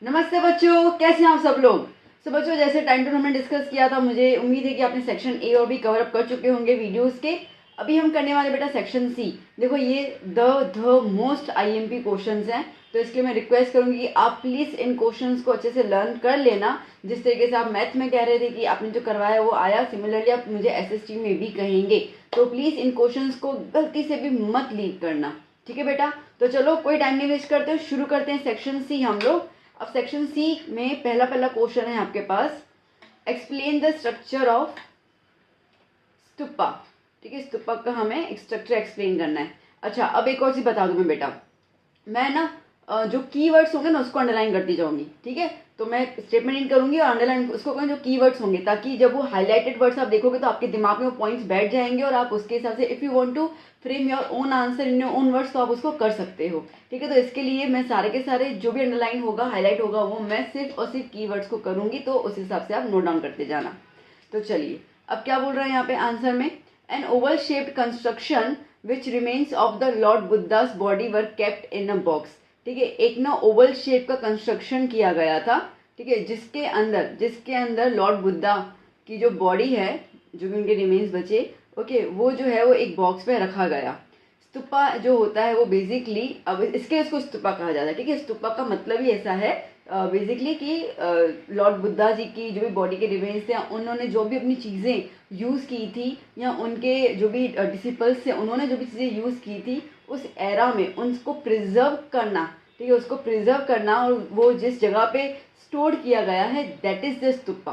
नमस्ते बच्चों, कैसे हैं आप सब लोग। बच्चों, जैसे टाइम टू हमने डिस्कस किया था, मुझे उम्मीद है कि आपने सेक्शन ए और बी कवर अप कर चुके होंगे वीडियोस के। अभी हम करने वाले बेटा सेक्शन सी। देखो, ये द मोस्ट आईएमपी क्वेश्चंस हैं, तो इसके लिए मैं रिक्वेस्ट करूंगी कि आप प्लीज़ इन क्वेश्चंस को अच्छे से लर्न कर लेना। जिस तरीके से आप मैथ में कह रहे थे कि आपने जो करवाया वो आया, सिमिलरली आप मुझे एसएसटी में भी कहेंगे, तो प्लीज़ इन क्वेश्चंस को गलती से भी मत लीव करना। ठीक है बेटा, तो चलो कोई टाइम नहीं वेस्ट करते, शुरू करते हैं सेक्शन सी हम लोग। अब सेक्शन सी में पहला क्वेश्चन है आपके पास, explain the structure of stupa. ठीक है, स्तूपा का हमें स्ट्रक्चर एक्सप्लेन करना है। अच्छा, अब एक और चीज बता दूं मैं बेटा, मैं ना जो कीवर्ड्स होंगे ना उसको अंडरलाइन करती जाऊंगी। ठीक है, तो मैं स्टेटमेंट इन करूंगी और अंडरलाइन उसको करूंगी जो कीवर्ड्स होंगे, ताकि जब वो हाईलाइटेड वर्ड्स आप देखोगे तो आपके दिमाग में वो पॉइंट्स बैठ जाएंगे और आप उसके हिसाब से if you want to frame your own answer in your own words तो आप उसको कर सकते हो। ठीक है, तो इसके लिए मैं सारे के सारे जो भी अंडरलाइन होगा, हाईलाइट होगा, वो मैं सिर्फ और सिर्फ कीवर्ड्स को करूंगी, तो उस हिसाब से आप नोट डाउन करते जाना। तो चलिए, अब क्या बोल रहा है यहाँ पे आंसर में, an oval shaped construction which remains of the lord Buddha's body were kept in a box. ठीक है, एक ना ओवल शेप का कंस्ट्रक्शन किया गया था। ठीक है, जिसके अंदर लॉर्ड बुद्धा की जो बॉडी है, जो भी उनके रिमेन्स बचे, ओके, वो जो है वो एक बॉक्स में रखा गया। स्तूपा जो होता है वो बेसिकली, अब इसके इसको स्तूपा कहा जाता है। ठीक है, स्तूपा का मतलब ही ऐसा है बेसिकली कि लॉर्ड बुद्धा जी की जो भी बॉडी के रिमेन्स थे, उन्होंने जो भी अपनी चीज़ें यूज़ की थी, या उनके जो भी डिसिपल्स थे उन्होंने जो भी चीज़ें यूज़ की थी उस एरा में, उनको प्रिजर्व करना। ठीक है, उसको प्रिजर्व करना, और वो जिस जगह पे स्टोर किया गया है, that is the stupa.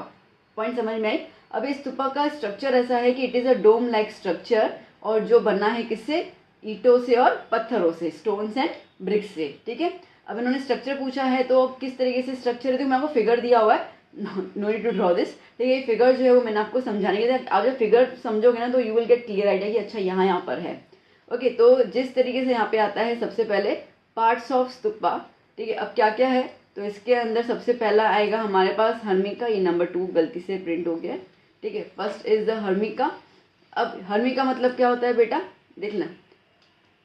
Point समझ में आई। अब इस स्तूपा का स्ट्रक्चर ऐसा है कि it is a dome like structure, और जो बना है किससे, ईंटों से और पत्थरों से, स्टोन्स एंड ब्रिक्स से। ठीक है, अब इन्होंने स्ट्रक्चर पूछा है, तो किस तरीके से स्ट्रक्चर है, तो मैं आपको फिगर दिया हुआ है, no need to draw this. ठीक है, ये फिगर जो है वो मैंने आपको समझाने के लिए, आप जब फिगर समझोगे ना तो you will get clear idea कि अच्छा यहाँ पर है। ओके, तो जिस तरीके से यहाँ पे आता है, सबसे पहले पार्ट्स ऑफ स्तूपा। ठीक है, अब क्या क्या है, तो इसके अंदर सबसे पहला आएगा हमारे पास हर्मिका, ये नंबर 2 गलती से प्रिंट हो गया है। ठीक है, फर्स्ट इज द हर्मिका। अब हर्मिका मतलब क्या होता है बेटा, देख लें,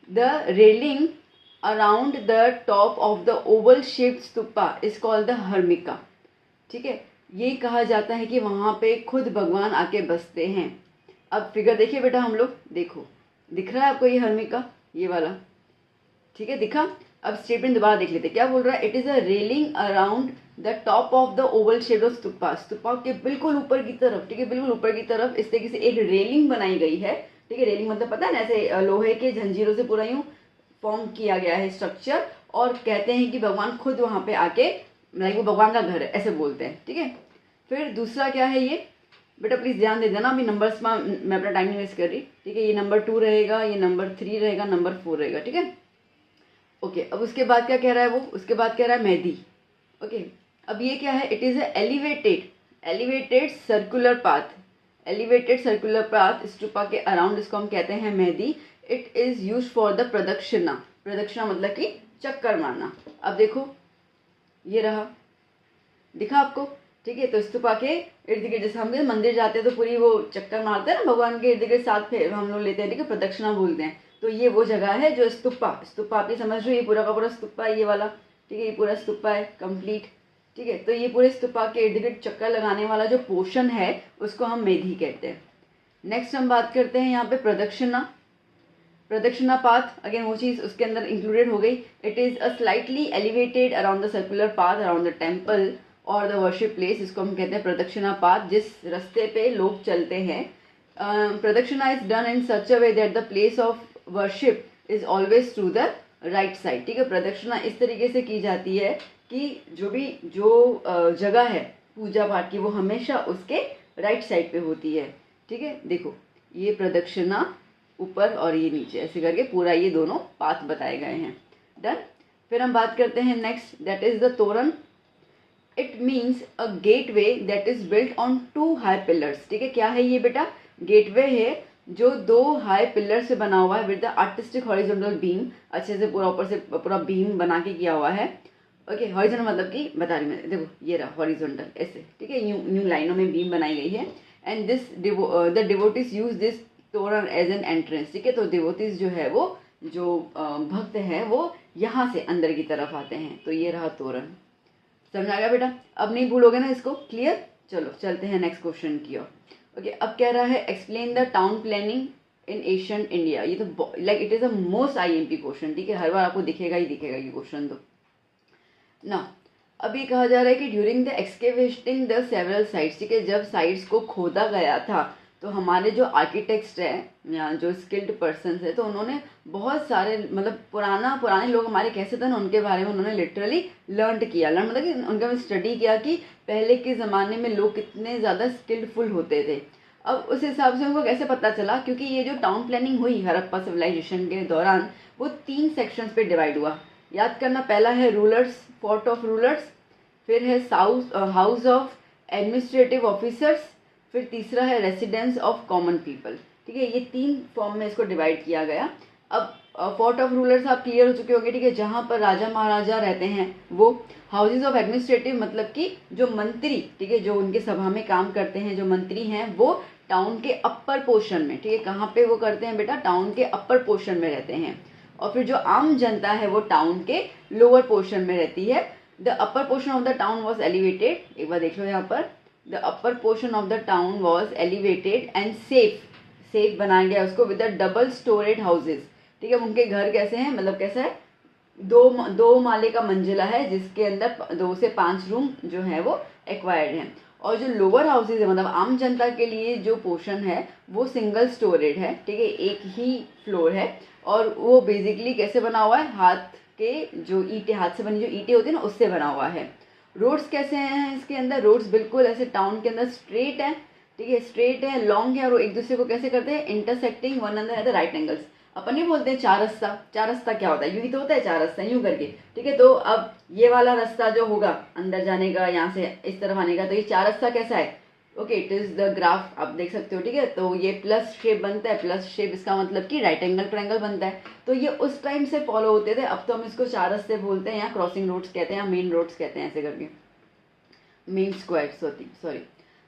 the railing around the top of the Oval shaped stupa is called the harmika. ठीक है, ये कहा जाता है कि वहाँ पे खुद भगवान आके बसते हैं। अब फिगर देखिए बेटा, हम लोग देखो, दिख रहा है आपको ये हर्मिका, ये वाला। ठीक है, दिखा। अब स्टेटमेंट दोबारा देख लेते, क्या बोल रहा है, it is a railing around the top of the Oval shape of stupa. Stupa के बिल्कुल ऊपर की तरफ, ठीक है, बिल्कुल ऊपर की तरफ इस तरीके से एक रेलिंग बनाई गई है। ठीक है, रेलिंग मतलब पता है ना, ऐसे लोहे के जंजीरों से पूरा यूं फॉर्म किया गया है स्ट्रक्चर, और कहते हैं कि भगवान खुद वहां पे आके, लाइक वो भगवान का घर है, ऐसे बोलते हैं। ठीक है, फिर दूसरा क्या है ये बेटा, प्लीज ध्यान दे देना, अभी नंबर्स में मैं अपना टाइम नहीं वेस्ट कर रही। ठीक है, ये नंबर 2 रहेगा, ये नंबर 3 रहेगा, नंबर 4 रहेगा। ठीक है, ओके, अब उसके बाद क्या कह रहा है वो, उसके बाद कह रहा है मेहदी। ओके, अब ये क्या है, it is elevated circular path. Elevated circular path stupa के अराउंड, इसको हम कहते हैं medhi. It is use for the pradakshina. Pradakshina मतलब कि चक्कर मारना। अब देखो, ये रहा, दिखा आपको। ठीक है, तो स्तूपा के इर्द गिर्द, जैसे हम मंदिर जाते हैं तो पूरी वो चक्कर मारते हैं ना भगवान के इर्द गिर्द, साथ फिर हम लोग लेते हैं। ठीक है, प्रदक्षिणा बोलते हैं। तो ये वो जगह है जो स्तूपा आप ये समझ रहे हो, ये पूरा का पूरा स्तूपा है ये वाला। ठीक है, ये पूरा स्तूपा है कंप्लीट। ठीक है, तो ये पूरे स्तूपा के इर्द गिर्द चक्कर लगाने वाला जो पोर्शन है उसको हम मेधी कहते हैं। नेक्स्ट हम बात करते हैं यहाँ पे प्रदक्षिणा पाथ, अगेन वो चीज़ उसके अंदर इंक्लूडेड हो गई। It is a slightly elevated around the circular path around the temple और द वर्शिप प्लेस, इसको हम कहते हैं प्रदक्षिणा पाथ, जिस रास्ते पे लोग चलते हैं। Pradakshina is done in such a way that the place of worship is always to the right side. ठीक है, प्रदक्षिणा इस तरीके से की जाती है कि जो जगह है पूजा पाठ की, वो हमेशा उसके राइट साइड पे होती है। ठीक है, देखो, ये प्रदक्षिणा ऊपर और ये नीचे, ऐसे करके पूरा ये दोनों पाथ बताए गए हैं। डन। फिर हम बात करते हैं नेक्स्ट, दैट इज द तोरण। It means a gateway that is built on 2 high pillars. ठीक है, क्या है ये बेटा, गेटवे है जो 2 हाई पिलर से बना हुआ है with the artistic horizontal beam, अच्छे से पूरा ऊपर से पूरा बीम बना के किया हुआ है। ओके, हॉरिजॉन्टल मतलब कि बता रही मैं, देखो ये रहा हॉरिजॉन्टल ऐसे। ठीक है, यूं लाइनों में बीम बनाई गई है। And this the devotees use this तोरण एज एन एंट्रेंस। ठीक है, तो डिवोटीज जो है वो, जो भक्त है वो यहाँ से अंदर की तरफ आते हैं। तो ये रहा तोरण। समझ आ गया बेटा? अब नहीं भूलोगे ना इसको, क्लियर? चलो चलते हैं नेक्स्ट क्वेश्चन की ओर। ओके, अब कह रहा है explain the town planning in Asian India. ये तो like it is a most IMP question, ठीक है, हर बार आपको दिखेगा ही दिखेगा ये क्वेश्चन तो ना। अब ये कहा जा रहा है कि during the excavating the several sites, ठीक है, जब साइट्स को खोदा गया था तो हमारे जो आर्किटेक्ट्स हैं या जो स्किल्ड पर्सन है तो उन्होंने बहुत सारे मतलब पुराने लोग हमारे कैसे थे ना उनके बारे में उन्होंने लिटरली लर्न मतलब कि उनका स्टडी किया कि पहले के ज़माने में लोग कितने ज़्यादा स्किल्डफुल होते थे। अब उस हिसाब से उनको कैसे पता चला, क्योंकि ये जो टाउन प्लानिंग हुई हड़प्पा सिविलाइजेशन के दौरान वो 3 सेक्शंस पे डिवाइड हुआ। याद करना, पहला है रूलर्स, फोर्ट ऑफ रूलर्स, फिर है हाउस ऑफ एडमिनिस्ट्रेटिव ऑफिसर्स, फिर तीसरा है रेसिडेंस ऑफ कॉमन पीपल। ठीक है, ये 3 फॉर्म में इसको डिवाइड किया गया। अब फोर्ट ऑफ रूलर्स आप क्लियर हो चुके होंगे, ठीक है, जहाँ पर राजा महाराजा रहते हैं वो। हाउसेज ऑफ एडमिनिस्ट्रेटिव मतलब कि जो मंत्री, ठीक है, जो उनके सभा में काम करते हैं जो मंत्री हैं वो टाउन के अपर पोर्शन में, ठीक है, कहाँ पे वो करते हैं बेटा, टाउन के अपर पोर्शन में रहते हैं। और फिर जो आम जनता है वो टाउन के लोअर पोर्शन में रहती है। The upper portion of the town was elevated, एक बार देख लो यहाँ पर, the upper portion of the town was elevated and safe बनाया गया उसको with the double storeyed houses. ठीक है, उनके घर कैसे हैं, मतलब कैसा है, दो माले का मंजिला है जिसके अंदर 2 से 5 रूम जो है वो एक्वायर्ड हैं। और जो लोअर हाउसेज है मतलब आम जनता के लिए जो पोर्शन है वो सिंगल स्टोरेड है, ठीक है, एक ही फ्लोर है। और वो बेसिकली कैसे बना हुआ है, हाथ से बनी जो ईंटें होती है ना उससे बना हुआ है। रोड्स कैसे हैं इसके अंदर, रोड्स बिल्कुल ऐसे टाउन के अंदर स्ट्रेट है, ठीक है, स्ट्रेट है, लॉन्ग है, और एक दूसरे को कैसे करते हैं, intersecting one another at the right angles. अपन नहीं बोलते हैं चार रास्ता क्या होता है, यूं ही तो होता है चार रास्ता, यूं करके, ठीक है। तो अब ये वाला रास्ता जो होगा अंदर जाने का, यहाँ से इस तरफ आने का, तो ये चार रास्ता कैसा है, okay, it is the graph, आप देख सकते हो, ठीक है। तो ये प्लस शेप बनता है, प्लस शेप इसका मतलब कि राइट एंगल ट्रायंगल बनता है। तो ये उस टाइम से फॉलो होते थे, अब तो हम इसको चार रास्ते बोलते हैं, या क्रॉसिंग रोड्स कहते हैं, या मेन रोड्स कहते हैं, ऐसे करके मेन स्क्वायर्स होती, sorry.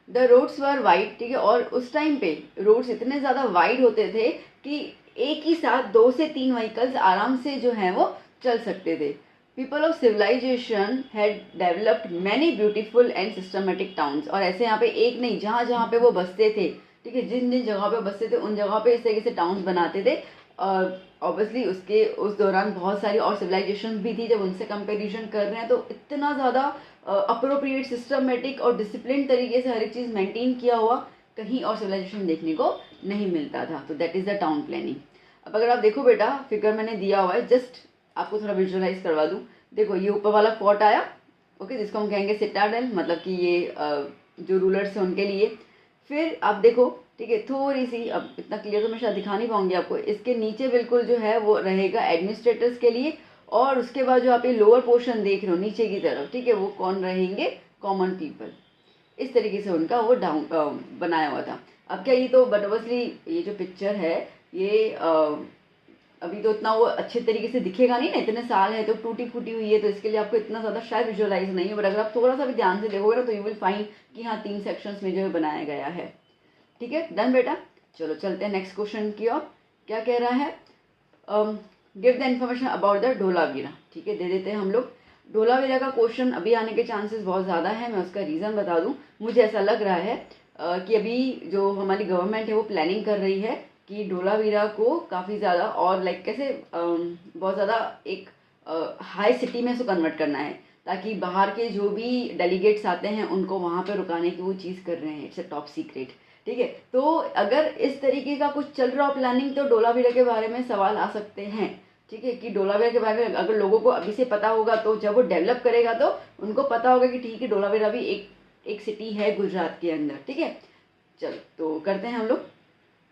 The roads were wide, ठीक है, और उस टाइम पे रोड्स इतने ज़्यादा वाइड होते थे कि एक ही साथ 2 से 3 व्हीकल्स आराम से जो है वो चल सकते थे। People of civilisation had developed many beautiful and systematic towns, और ऐसे यहाँ पे एक नहीं, जहाँ जहाँ पे वो बसते थे, ठीक है, जिन जिन जगह पे बसते थे उन जगह पे इस तरीके से टाउन्स बनाते थे। ऑब्वियसली उस दौरान बहुत सारी और सिविलाइजेशन भी थी, जब उनसे कंपेरिजन कर रहे हैं तो इतना ज़्यादा अप्रोप्रिएट, सिस्टमेटिक और डिसिप्लिन तरीके से हर एक चीज़ मेंटेन किया हुआ कहीं और सिविलाइजेशन देखने को नहीं मिलता था। तो that is the town planning. अब अगर आप देखो बेटा, फिगर मैंने दिया हुआ है, जस्ट आपको थोड़ा विजुअलाइज करवा दूँ। देखो ये ऊपर वाला फोर्ट आया, ओके, जिसको हम कहेंगे सिटाडेल, मतलब कि ये जो रूलर्स हैं उनके लिए। फिर आप देखो, ठीक है, थोड़ी सी, अब इतना क्लियर तो मैं शायद दिखा नहीं पाऊंगी आपको, इसके नीचे बिल्कुल जो है वो रहेगा एडमिनिस्ट्रेटर्स के लिए, और उसके बाद जो आप ये लोअर पोर्शन देख रहे हो नीचे की तरफ, ठीक है, वो कौन रहेंगे, कॉमन पीपल। इस तरीके से उनका वो डाउन बनाया हुआ था। अब क्या ये तो बट ऑब्वियसली ये जो पिक्चर है ये अभी तो इतना वो अच्छे तरीके से दिखेगा नहीं ना, इतने साल है तो टूटी फूटी हुई है, तो इसके लिए आपको इतना ज़्यादा शायद विजुअलाइज नहीं है, बट अगर आप थोड़ा सा भी ध्यान से देखोगे ना तो यू विल फाइंड कि हाँ 3 सेक्शंस में जो है बनाया गया है। ठीक है, डन बेटा। चलो चलते हैं नेक्स्ट क्वेश्चन की ओर। क्या कह रहा है, give the information about the Dholavira. ठीक है, दे देते हैं हम लोग। धोलावीरा का क्वेश्चन अभी आने के चांसेस बहुत ज़्यादा है, मैं उसका रीज़न बता दूं। मुझे ऐसा लग रहा है कि अभी जो हमारी गवर्नमेंट है वो प्लानिंग कर रही है कि धोलावीरा को काफ़ी ज़्यादा और लाइक कैसे बहुत ज़्यादा एक हाई सिटी में इसको कन्वर्ट करना है, ताकि बाहर के जो भी डेलीगेट्स आते हैं उनको वहाँ पे रुकाने की वो चीज़ कर रहे हैं। It's a top secret. ठीक है, तो अगर इस तरीके का कुछ चल रहा हो प्लानिंग तो धोलावीरा के बारे में सवाल आ सकते हैं। ठीक है, कि धोलावीरा के बारे में अगर लोगों को अभी से पता होगा तो जब वो डेवलप करेगा तो उनको पता होगा कि ठीक है धोलावीरा भी एक सिटी है गुजरात के अंदर। ठीक है, चलो तो करते हैं हम लोग।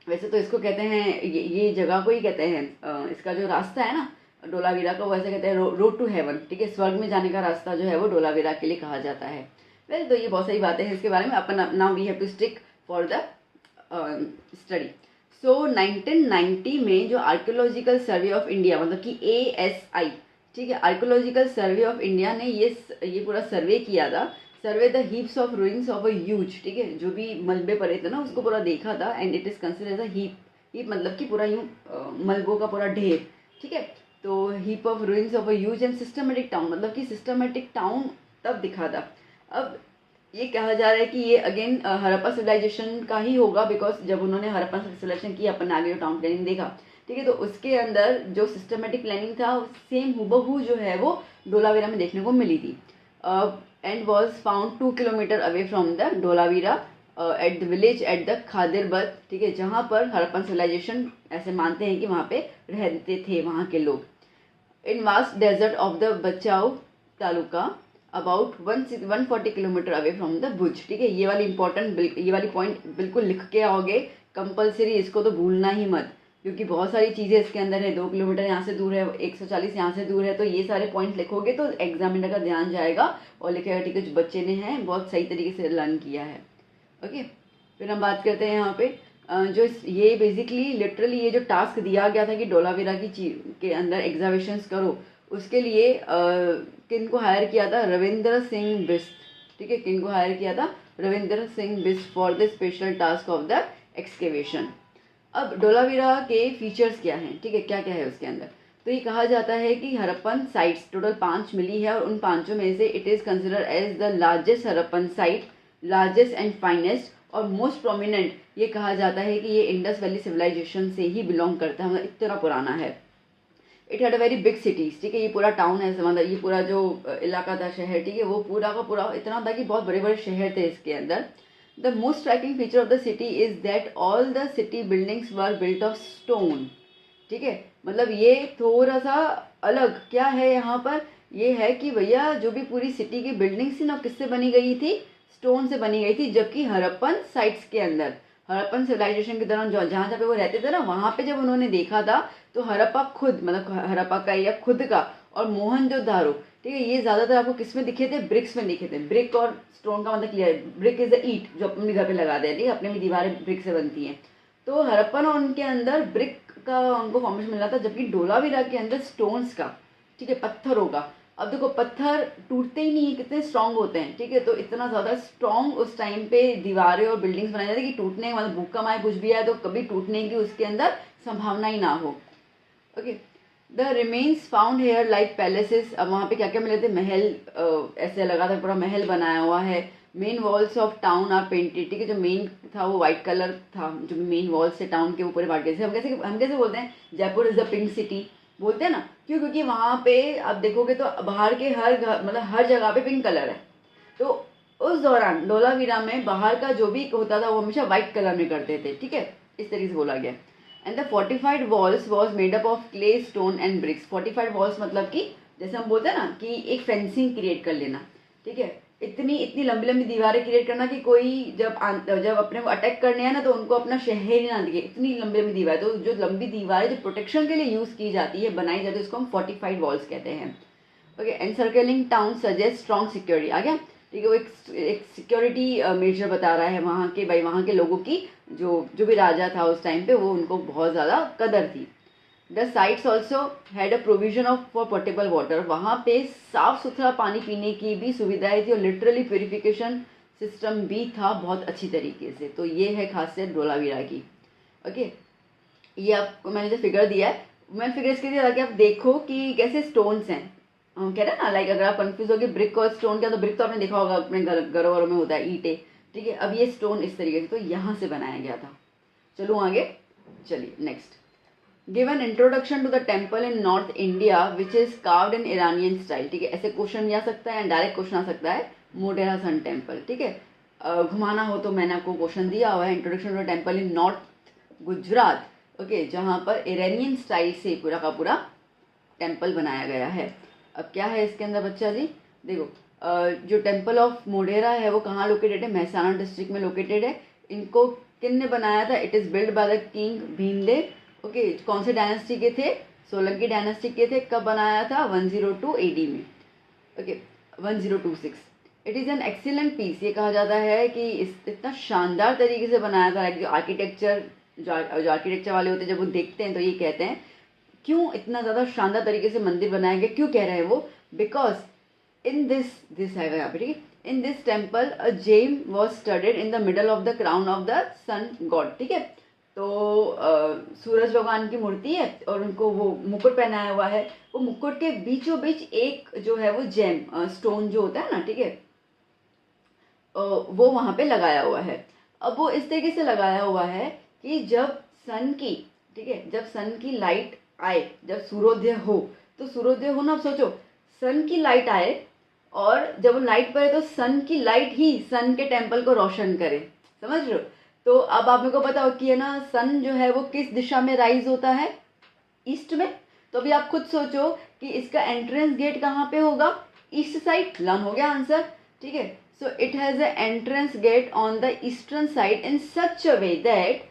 वैसे तो इसको कहते हैं ये जगह को ही कहते हैं, इसका जो रास्ता है ना धोलावीरा का, वैसे कहते हैं रोड टू हेवन। ठीक है, स्वर्ग में जाने का रास्ता जो है वो धोलावीरा के लिए कहा जाता है। वेल, तो ये बहुत सारी बातें हैं इसके बारे में, अपन now we have to stick for the study. So 1990 में जो आर्कियोलॉजिकल सर्वे ऑफ इंडिया, मतलब कि ASI, ठीक है, आर्कियोलॉजिकल सर्वे ऑफ इंडिया ने ये पूरा सर्वे किया था। सर्वे the heaps of ruins of a huge, ठीक है, जो भी मलबे पड़े थे ना उसको पूरा देखा था, and it is considered as a heap मतलब कि पूरा यूं मलबों का पूरा ढेर। ठीक है, तो heap of ruins of a huge and systematic town, मतलब कि सिस्टमेटिक टाउन तब दिखा था। अब ये कहा जा रहा है कि ये अगेन हड़प्पा सिविलाइजेशन का ही होगा, बिकॉज जब उन्होंने हड़प्पा सिविलाइजेशन की, अपन आगे जो टाउन प्लानिंग देखा, ठीक है, तो उसके अंदर जो सिस्टमेटिक प्लानिंग था सेम हुबहू जो है वो धोलावीरा में देखने को मिली थी। And was found 2 kilometre away from the Dholavira at the village at the Khadirbet, ठीक है, जहाँ पर हड़प्पन सिविलाइजेशन ऐसे मानते हैं कि वहाँ पे रहते थे वहाँ के लोग। In vast desert of the Bachau taluka about 140 kilometre away from the Bhuj, ठीक है। ये वाली इंपॉर्टेंट, ये वाली पॉइंट बिल्कुल लिख के आओगे कंपलसरी, इसको तो भूलना ही मत, क्योंकि बहुत सारी चीज़ें इसके अंदर है। 2 किलोमीटर यहाँ से दूर है, 140 यहाँ से दूर है, तो ये सारे पॉइंट लिखोगे तो एग्जामिनर का ध्यान जाएगा और लिखेगा ठीक है जो बच्चे ने हैं बहुत सही तरीके से लर्न किया है। ओके, फिर हम बात करते हैं यहाँ पे जो ये बेसिकली लिटरली ये जो टास्क दिया गया था कि धोलावीरा की के अंदर एग्जामिनेशंस करो, उसके लिए किन को हायर किया था? रविंद्र सिंह बिस्ट, ठीक है, किन को हायर किया था? Ravindra Singh Bisht for the special task of the excavation. अब धोलावीरा के फीचर्स क्या हैं, ठीक है, क्या क्या है उसके अंदर? तो ये कहा जाता है कि हड़प्पन साइट्स टोटल 5 मिली है, और उन 5 में से it is consider as the largest Harappan site, largest and finest और मोस्ट प्रोमिनेंट। ये कहा जाता है कि ये इंडस वैली सिविलाइजेशन से ही बिलोंग करता है, मतलब इतना पुराना है। It had a very big cities, ठीक है, ये पूरा टाउन है, मतलब ये पूरा जो इलाका था, शहर, ठीक है, वो पूरा का पूरा इतना था कि बहुत बड़े बड़े शहर थे इसके अंदर। The most striking feature of the city is that all the city buildings were built of stone, ठीक है, मतलब ये थोड़ा सा अलग क्या है यहाँ पर, ये है कि भैया जो भी पूरी सिटी की बिल्डिंग्स थी ना, किससे बनी गई थी? स्टोन से बनी गई थी। जबकि हड़प्पन साइट्स के अंदर, हड़प्पन सिविलाइजेशन के दौरान जहाँ जहाँ पे वो रहते थे ना, वहाँ पे जब उन्होंने देखा था तो हड़प्पा खुद, मतलब हड़प्पा का या खुद का, और मोहनजोदारो, ठीक है, ये ज़्यादातर आपको किस में दिखे थे? ब्रिक्स में दिखे थे। ब्रिक और स्टोन का मतलब क्लियर है, ब्रिक इज द ईट जो अपने घर पे लगा दे, ठीक है, अपने भी दीवारें ब्रिक से बनती हैं। तो हड़प्पन और उनके अंदर ब्रिक का उनको फॉर्मेशन मिल रहा था, जबकि धोलावीरा के अंदर स्टोन्स का, ठीक है, पत्थरों का। अब देखो पत्थर टूटते ही नहीं है, कितने स्ट्रांग होते हैं, ठीक है, तो इतना ज़्यादा स्ट्रांग उस टाइम पे दीवारें और बिल्डिंग्स बनाई जाती कि टूटने, मतलब भूकंप आए कुछ भी आए तो कभी टूटने की उसके अंदर संभावना ही ना हो। Okay, the remains found here like palaces. अब वहाँ पे क्या क्या मिले थे? महल, ऐसे लगा था पूरा महल बनाया हुआ है। Main walls of town are painted, ठीक है, जो मेन था वो वाइट कलर था, जो मेन वॉल्स थे टाउन के ऊपर बांट गए थे। हम कैसे बोलते हैं Jaipur is the pink city, बोलते हैं ना, क्यों? क्योंकि वहाँ पे आप देखोगे तो बाहर के हर घर, मतलब हर जगह पे पिंक कलर है। तो उस दौरान धोलावीरा में बाहर का जो भी होता था वो हमेशा वाइट कलर में करते थे, ठीक है, इस तरीके से बोला गया। And the fortified walls was made up of clay, stone and bricks. Fortified walls मतलब कि जैसे हम बोलते हैं ना कि एक फेंसिंग क्रिएट कर लेना, ठीक है, इतनी इतनी लंबी लंबी दीवारें क्रिएट करना कि कोई जब अपने को अटैक करने है ना तो उनको अपना शहर ही ना दिखे, इतनी लंबी लंबी दीवार। तो जो लंबी दीवारें जो प्रोटेक्शन के लिए यूज़ की जाती है, बनाई जाती है, उसको हम फोर्टिफाइड वॉल्स कहते हैं। Okay, and circling town suggest strong security. आ गया, ठीक है, वो एक सिक्योरिटी मेजर बता रहा है वहाँ के, भाई वहाँ के लोगों की, जो भी राजा था उस टाइम पे, वो उनको बहुत ज़्यादा कदर थी। The sites also had a provision of for portable water. वहाँ पे साफ़ सुथरा पानी पीने की भी सुविधाएं थी और लिटरली प्योरीफिकेशन सिस्टम भी था बहुत अच्छी तरीके से। तो ये है खासियत धोलावीरा की। ओके, ये आपको मैंने जो फिगर दिया है, मैंने फिगर इसके लिए ताकि आप देखो कि कैसे स्टोन्स हैं। हम कह रहे हैं ना, लाइक अगर आप कंफ्यूज हो गए ब्रिक और स्टोन क्या, तो ब्रिक तो आपने देखा होगा अपने घरों वरों में होता है, ईंटें, ठीक है। अब ये स्टोन इस तरीके से तो यहाँ से बनाया गया था। चलो आगे, चलिए next. Give an introduction to the temple in north India which is carved in Iranian style, ठीक है, ऐसे क्वेश्चन आ सकता है, डायरेक्ट क्वेश्चन आ सकता है। मोढेरा सन टेम्पल, ठीक है, घुमाना हो तो मैंने आपको क्वेश्चन दिया हुआ है, introduction to the temple in north Gujarat, okay, जहाँ पर ईरानियन स्टाइल से पूरा का पूरा टेम्पल बनाया गया है। अब क्या है इसके अंदर बच्चा जी, देखो जो टेम्पल ऑफ मोढेरा है वो कहाँ लोकेटेड है? महसाना डिस्ट्रिक्ट में लोकेटेड है। इनको किन ने बनाया था? It is build by the king Bhimdev. Okay, कौन से डायनेस्टी के थे? सोलंकी डायनेस्टी के थे। कब बनाया था? 102 AD में। Okay, 1026। It is an excellent piece. ये कहा जाता है कि इतना शानदार तरीके से बनाया था, जो आर्किटेक्चर जो आर्किटेक्चर वाले होते हैं जब वो देखते हैं तो ये कहते हैं क्यों इतना ज़्यादा शानदार तरीके से मंदिर बनाया गया, क्यों कह रहे हैं वो? बिकॉज इन दिस है यहाँ पे, ठीक है, in this temple a gem was studded in the middle of the crown of the sun god, ठीक है। तो सूरज भगवान की मूर्ति है और उनको वो मुकुट पहनाया हुआ है। वो मुकुट के बीचों बीच एक जो है वो जेम स्टोन जो होता है ना, ठीक है, वो वहाँ पे लगाया हुआ है। अब वो इस तरीके से लगाया हुआ है कि जब सन की, ठीक है, जब सन की लाइट आए, जब सूर्योदय हो, तो सूर्योदय हो ना, अब सोचो सन की लाइट आए और जब वो लाइट पड़े तो सन की लाइट ही सन के टेम्पल को रोशन करे, समझ रहे हो। तो अब आप मेरे को बताओ कि है ना, सन जो है वो किस दिशा में राइज होता है, ईस्ट में। तो अभी आप खुद सोचो कि इसका एंट्रेंस गेट कहाँ पे होगा, ईस्ट साइड, डन हो गया आंसर, ठीक है। So it has a entrance gate on the eastern side in such a way that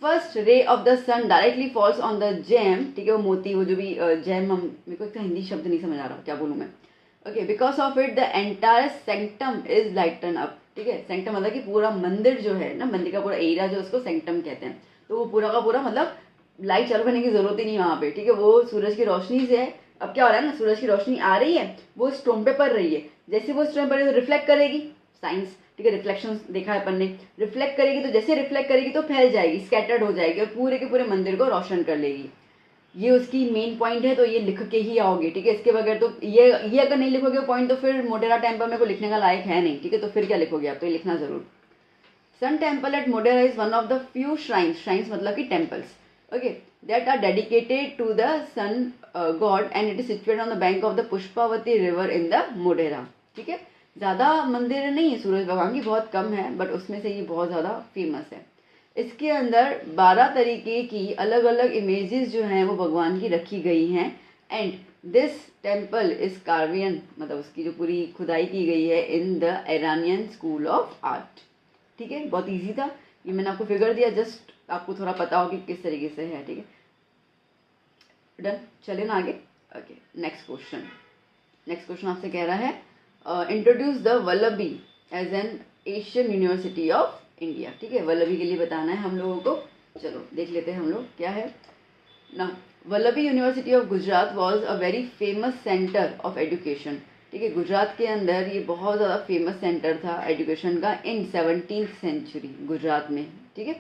first ray of the sun directly falls on the gem, ठीक है, वो मोती, वो जो भी जेम, हम, मेरे को इसका हिंदी शब्द नहीं समझ आ रहा क्या बोलूँ मैं, okay. Because of it the entire sanctum is lighten up, ठीक है। सेंक्टम मतलब कि पूरा मंदिर जो है ना, मंदिर का पूरा एरिया जो, उसको सेंक्टम कहते हैं। तो वो पूरा का पूरा मतलब लाइट चालू करने की जरूरत ही नहीं वहाँ पे, ठीक है, वो सूरज की रोशनी से है। अब क्या हो रहा है ना, सूरज की रोशनी आ रही है, वो स्टोन पे पड़ रही है, जैसे वो स्टोन पे पड़ रही है तो रिफ्लेक्ट करेगी, साइंस, ठीक है, रिफ्लेक्शन देखा है अपन ने, रिफ्लेक्ट करेगी तो जैसे रिफ्लेक्ट करेगी तो फैल जाएगी, स्कैटर्ड हो जाएगी और पूरे के पूरे मंदिर को रोशन कर लेगी। ये उसकी मेन पॉइंट है, तो ये लिख के ही आओगे, ठीक है। इसके बगैर तो ये अगर नहीं लिखोगे पॉइंट तो फिर मोटेरा टेम्पल में को लिखने का लायक है नहीं, ठीक है। तो फिर क्या लिखोगे आप, तो ये लिखना जरूर। Sun temple at Motera is one of the few shrines, shrines मतलब कि temples, okay, that are dedicated to the sun god and it is situated on the bank of the Pushpavati river in the Motera, ठीक है। ज़्यादा मंदिर नहीं है सूरज भगवान की, बहुत कम है, बट उसमें से ये बहुत ज़्यादा फेमस है। इसके अंदर 12 तरीके की अलग अलग इमेजेस जो हैं वो भगवान की रखी गई हैं। एंड दिस टेम्पल इज कार्वियन, मतलब उसकी जो पूरी खुदाई की गई है in the Iranian school of art, ठीक है। बहुत इजी था ये, मैंने आपको फिगर दिया, जस्ट आपको थोड़ा पता हो कि किस तरीके से है, ठीक है। डन, चले ना आगे। Okay, next question. Next question आपसे कह रहा है introduce the Vallabhi as an Asian university of India, ठीक है। वल्लभी के लिए बताना है हम लोगों को, चलो देख लेते हैं हम लोग क्या है ना। Vallabhi university of Gujarat was a very famous centre of education, ठीक है। गुजरात के अंदर ये बहुत ज़्यादा फेमस सेंटर था एजुकेशन का इन 17th सेंचुरी, गुजरात में, ठीक है।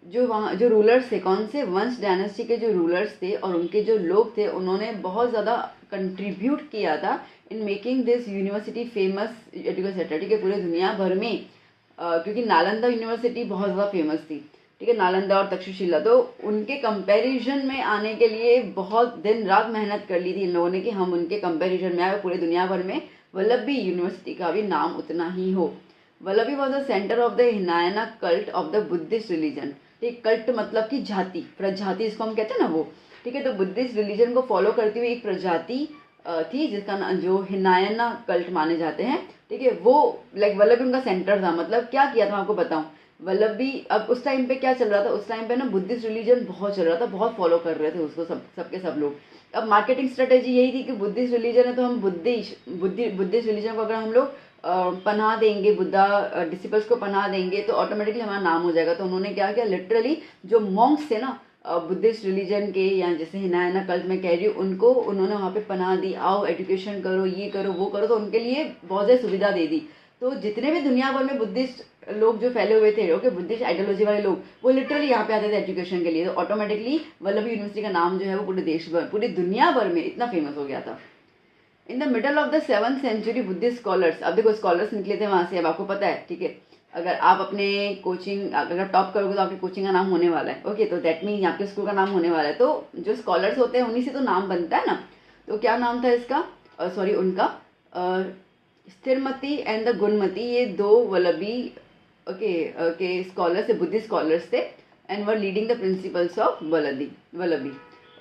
जो वहाँ जो रूलर्स थे, कौन से, वंश डायनेस्टी के जो रूलर्स थे और उनके जो लोग थे, उन्होंने बहुत ज़्यादा कंट्रीब्यूट किया था in making this university famous education centre, ठीक है, पूरे दुनिया भर में। क्योंकि नालंदा यूनिवर्सिटी बहुत ज़्यादा फेमस थी, ठीक है, नालंदा और तक्षशिला, तो उनके कंपैरिजन में आने के लिए बहुत दिन रात मेहनत कर ली थी इन लोगों ने कि हम उनके कंपैरिजन में आए, पूरे दुनिया भर में वल्लभी यूनिवर्सिटी का भी नाम उतना ही हो। Vallabhi was the centre of the Hinayana cult of the Buddhist religion, ठीक, कल्ट मतलब कि जाति, प्रजाति इसको हम कहते हैं ना वो, ठीक है। तो बुद्धिस्ट रिलीजन को फॉलो करती हुई एक प्रजाति थी जिसका नाम जो हिनायना कल्ट माने जाते हैं, ठीक है। वो लाइक वल्लभी उनका सेंटर था। मतलब क्या किया था आपको बताऊं, वल्लभी, अब उस टाइम पे क्या चल रहा था, उस टाइम पे ना बुद्धिस्ट रिलीजन बहुत चल रहा था, बहुत फॉलो कर रहे थे उसको सबके सब लोग। अब मार्केटिंग स्ट्रेटेजी यही थी कि बुद्धिस्ट रिलीजन है तो हम बुद्धिस्ट रिलीजन को अगर हम लोग पनाह देंगे, बुद्धा डिसिपल्स को पनाह देंगे तो ऑटोमेटिकली हमारा नाम हो जाएगा। तो उन्होंने क्या किया, लिटरली जो मॉन्क्स थे ना बुद्धिस्ट रिलीजन के, या जैसे हिनायना कल्ट में कह रही हूँ, उनको उन्होंने वहाँ पे पनाह दी, आओ एजुकेशन करो, ये करो वो करो, तो उनके लिए बहुत ज़्यादा सुविधा दे दी। तो जितने भी दुनिया भर में बुद्धिस्ट लोग जो फैले हुए थे, ओके, बुद्धिस्ट आइडियोलॉजी वाले लोग, वो लिटरली यहाँ पे आते थे एजुकेशन के लिए। तो ऑटोमेटिकली वल्लभी यूनिवर्सिटी का नाम जो है वो पूरे देश भर, पूरी दुनिया भर में इतना फेमस हो गया था। In the middle of the 7th century Buddhist scholars, अब देखो स्कॉलर्स निकले थे वहाँ से, अब आपको पता है, ठीक है। अगर आप अपने कोचिंग अगर टॉप करोगे तो आपकी कोचिंग का नाम होने वाला है, ओके, तो दैट मीन आपके स्कूल का नाम होने वाला है। तो जो स्कॉलर्स होते हैं उन्हीं से तो नाम बनता है ना। तो क्या नाम था इसका, सॉरी उनका, स्थिरमती एंड द गुणमती, ये दो वल्लभी के स्कॉलर्स थे, बुद्धिस्ट स्कॉलर्स थे, and were leading the principles of Vallabhi,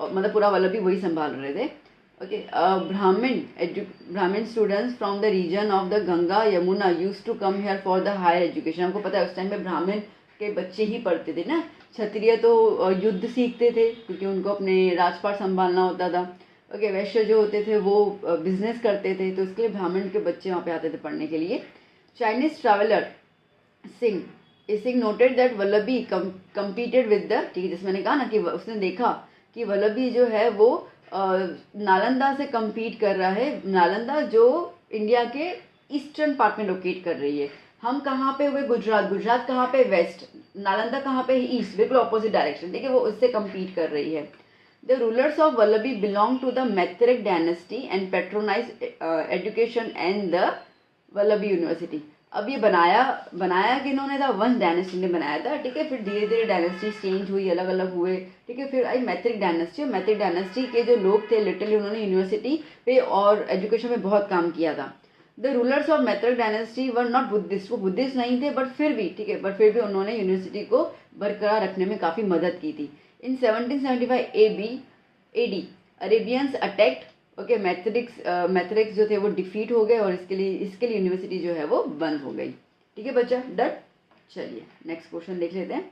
और मतलब पूरा वल्लभी वही संभाल रहे थे, okay. Brahmin students from the region of the Ganga Yamuna use to come here for the higher education. हमको पता है उस टाइम में ब्राह्मण के बच्चे ही पढ़ते थे ना, क्षत्रिय तो युद्ध सीखते थे क्योंकि उनको अपने राजपाट संभालना होता था, ओके। वैश्य जो होते थे वो बिजनेस करते थे, तो इसके लिए ब्राह्मण के बच्चे वहाँ पे आते थे पढ़ने के लिए। Chinese traveller Singh noted that Vallabhi competed with the, ठीक है, जिसमें मैंने कहा ना कि उसने देखा कि वल्लभी जो है वो नालंदा से कम्पीट कर रहा है। नालंदा जो इंडिया के ईस्टर्न पार्ट में लोकेट कर रही है, हम कहाँ पे हुए, गुजरात। गुजरात कहाँ पे, वेस्ट। नालंदा कहाँ पे, ईस्ट, बिल्कुल ऑपोजिट डायरेक्शन, ठीक है, वो उससे कम्पीट कर रही है। The rulers of Vallabhi belong to the Maitraka dynasty and patronise education and the Vallabhi university. अब ये बनाया किन्होंने था, वंश डायनेस्टी ने बनाया था, ठीक है। फिर धीरे धीरे डायनेस्टी चेंज हुई, अलग अलग हुए, ठीक है। फिर आई मैत्रिक डायनेस्टी, मैत्रिक डायनेस्टी के जो लोग थे लिटरली उन्होंने यूनिवर्सिटी पे और एजुकेशन में बहुत काम किया था। The rulers of Maitraka dynasty were not Buddhist, वो बुद्धिस्ट नहीं थे, बट फिर भी, ठीक है, बट फिर भी उन्होंने यूनिवर्सिटी को बरकरार रखने में काफ़ी मदद की थी। इन 1775 AD अरेबियंस अटैक्ट, ओके, मैथरिक्स जो थे वो डिफीट हो गए और इसके लिए यूनिवर्सिटी जो है वो बंद हो गई, ठीक है बच्चा, डन। चलिए नेक्स्ट क्वेश्चन देख लेते हैं।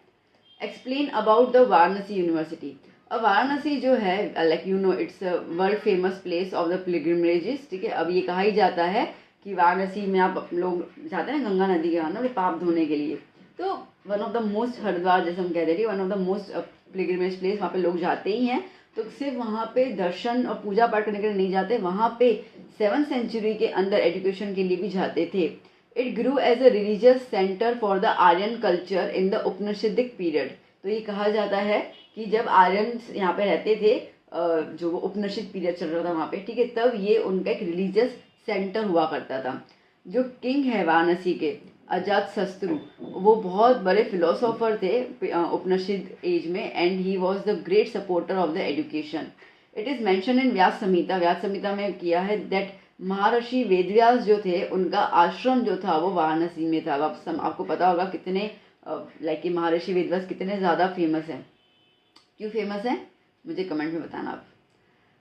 Explain about the Varanasi university. अब वाराणसी जो है, like you know, it's world famous place of the pilgrimages, ठीक है। अब ये कहा ही जाता है कि वाराणसी में आप लोग जाते हैं ना गंगा नदी के वहाँ पाप धोने के लिए, तो one of the most, Haridwar जैसे हम कह रहे थे, one of the most pilgrimage place, वहाँ पे लोग जाते ही हैं। तो सिर्फ वहाँ पे दर्शन और पूजा पाठ करने के लिए नहीं जाते, वहाँ पे 7th सेंचुरी के अंदर एजुकेशन के लिए भी जाते थे। It grew as a religious centre for the Aryan culture in the Upanishadic period. तो ये कहा जाता है कि जब आर्यंस यहाँ पे रहते थे, जो वो उपनिषद पीरियड चल रहा था वहाँ पे, ठीक है, तब ये उनका एक रिलीजियस सेंटर हुआ करता था। जो किंग है वाराणसी के, अजात शत्रु, वो बहुत बड़े फिलोसोफर थे उपनिषद एज में, and he was the great supporter of the education. It is mention in Vyasa Samhita, Vyasa Samhita में किया है दैट महर्षि वेदव्यास जो थे उनका आश्रम जो था वो वाराणसी में था। आपको पता होगा कितने लाइक महर्षि वेदव्यास कितने ज़्यादा फेमस हैं, क्यों फेमस हैं मुझे कमेंट में बताना आप।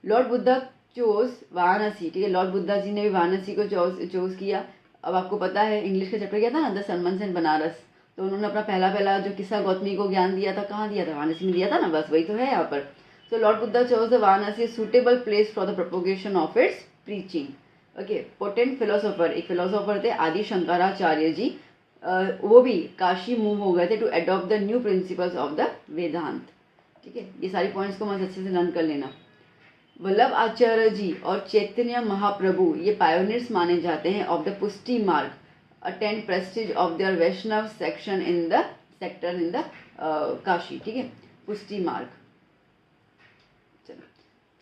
लॉर्ड बुद्धा चोज वाराणसी, ठीक है, लॉर्ड बुद्धा जी ने भी वाराणसी को चोज किया। अब आपको पता है इंग्लिश का चैप्टर क्या था ना, द सरमन्स इन बनारस, तो उन्होंने अपना पहला जो किस्सा गौतमी को ज्ञान दिया था, कहाँ दिया था, वाराणसी में दिया था ना, बस वही तो है यहाँ पर। So Lord Buddha chose the Varanasi suitable place for the propagation of its preaching. Okay, potent philosopher, एक फिलोसोफर थे आदि शंकराचार्य जी, वो भी काशी मूव हो गए थे to adopt the new principles of the Vedanta, ठीक है। ये सारी पॉइंट्स को मत अच्छे से लर्न कर लेना। वल्लभ आचार्य जी और चैतन्य महाप्रभु ये पायोनियर्स माने जाते हैं of the Pushti Marg, attend prestige of their Vaishnav section in the sector in the Kashi, ठीक है, पुष्टि मार्ग। चलो,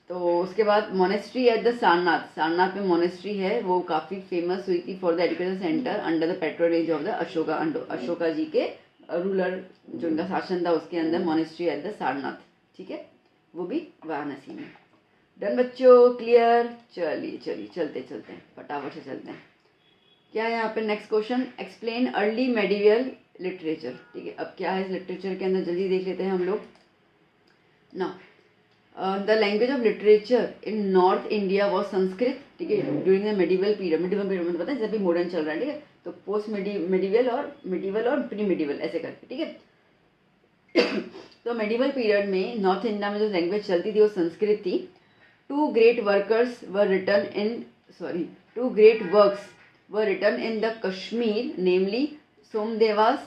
तो उसके बाद monastery at the Sarnath, Sarnath में मोनेस्ट्री है, वो काफ़ी फेमस हुई थी for the education centre under the patronage of the Ashoka ji के रूलर, जो उनका शासन था उसके अंदर मोनेस्ट्री एट द सारनाथ, ठीक है, वो भी वाराणसी में। डन बच्चों, क्लियर। चलिए चलते हैं, फटाफट से चलते हैं। क्या है यहाँ पे next question, explain early medieval literature, ठीक है। अब क्या है इस लिटरेचर के अंदर, जल्दी देख लेते हैं हम लोग ना। The language of literature in north India was Sanskrit, ठीक है, ड्यूरिंग द मेडिवल पीरियड मतलब पता है जब भी मॉडर्न चल रहा है, ठीक है, तो पोस्ट मेडिवल और प्री मेडिवल ऐसे करके, ठीक है। तो मेडिवल पीरियड में नॉर्थ इंडिया में जो लैंग्वेज चलती थी वो संस्कृत थी। Two great works were written in the Kashmir, namely Somdeva's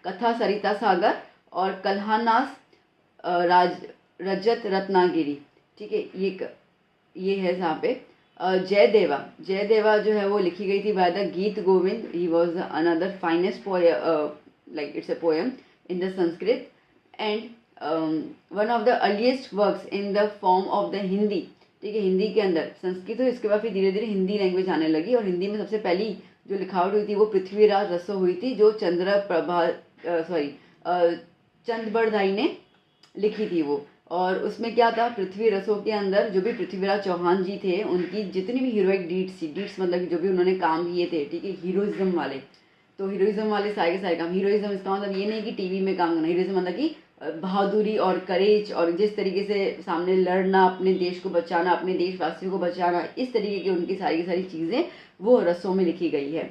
कथा सरिता सागर और कल्हानास रजत रत्नागिरी, ठीक है, ये है यहाँ पे। जयदेवा जो है वो लिखी गई थी बाय द गीत Govind, he was another finest poem, like it's a poem in the Sanskrit, and one of the earliest works in the form of the Hindi, ठीक है, हिंदी के अंदर संस्कृत, तो इसके बाद फिर धीरे धीरे हिंदी लैंग्वेज आने लगी, और हिंदी में सबसे पहली जो लिखावट हुई थी वो पृथ्वीराज रसो हुई थी, जो चंद्रबरदाई ने लिखी थी वो। और उसमें क्या था, पृथ्वी रसो के अंदर जो भी पृथ्वीराज चौहान जी थे उनकी जितनी भी हीरोइक डीड्स मतलब जो भी उन्होंने काम किए थे, ठीक है, हीरोइज्म वाले, तो हीरोइज्म वाले सारे के सारे काम, हीरोइज्म इसका मतलब ये नहीं कि टीवी में काम करना, हीरोइज्म मतलब कि बहादुरी और करेज, और जिस तरीके से सामने लड़ना, अपने देश को बचाना, अपने देशवासियों को बचाना, इस तरीके की उनकी सारी की सारी चीज़ें वो रसों में लिखी गई है।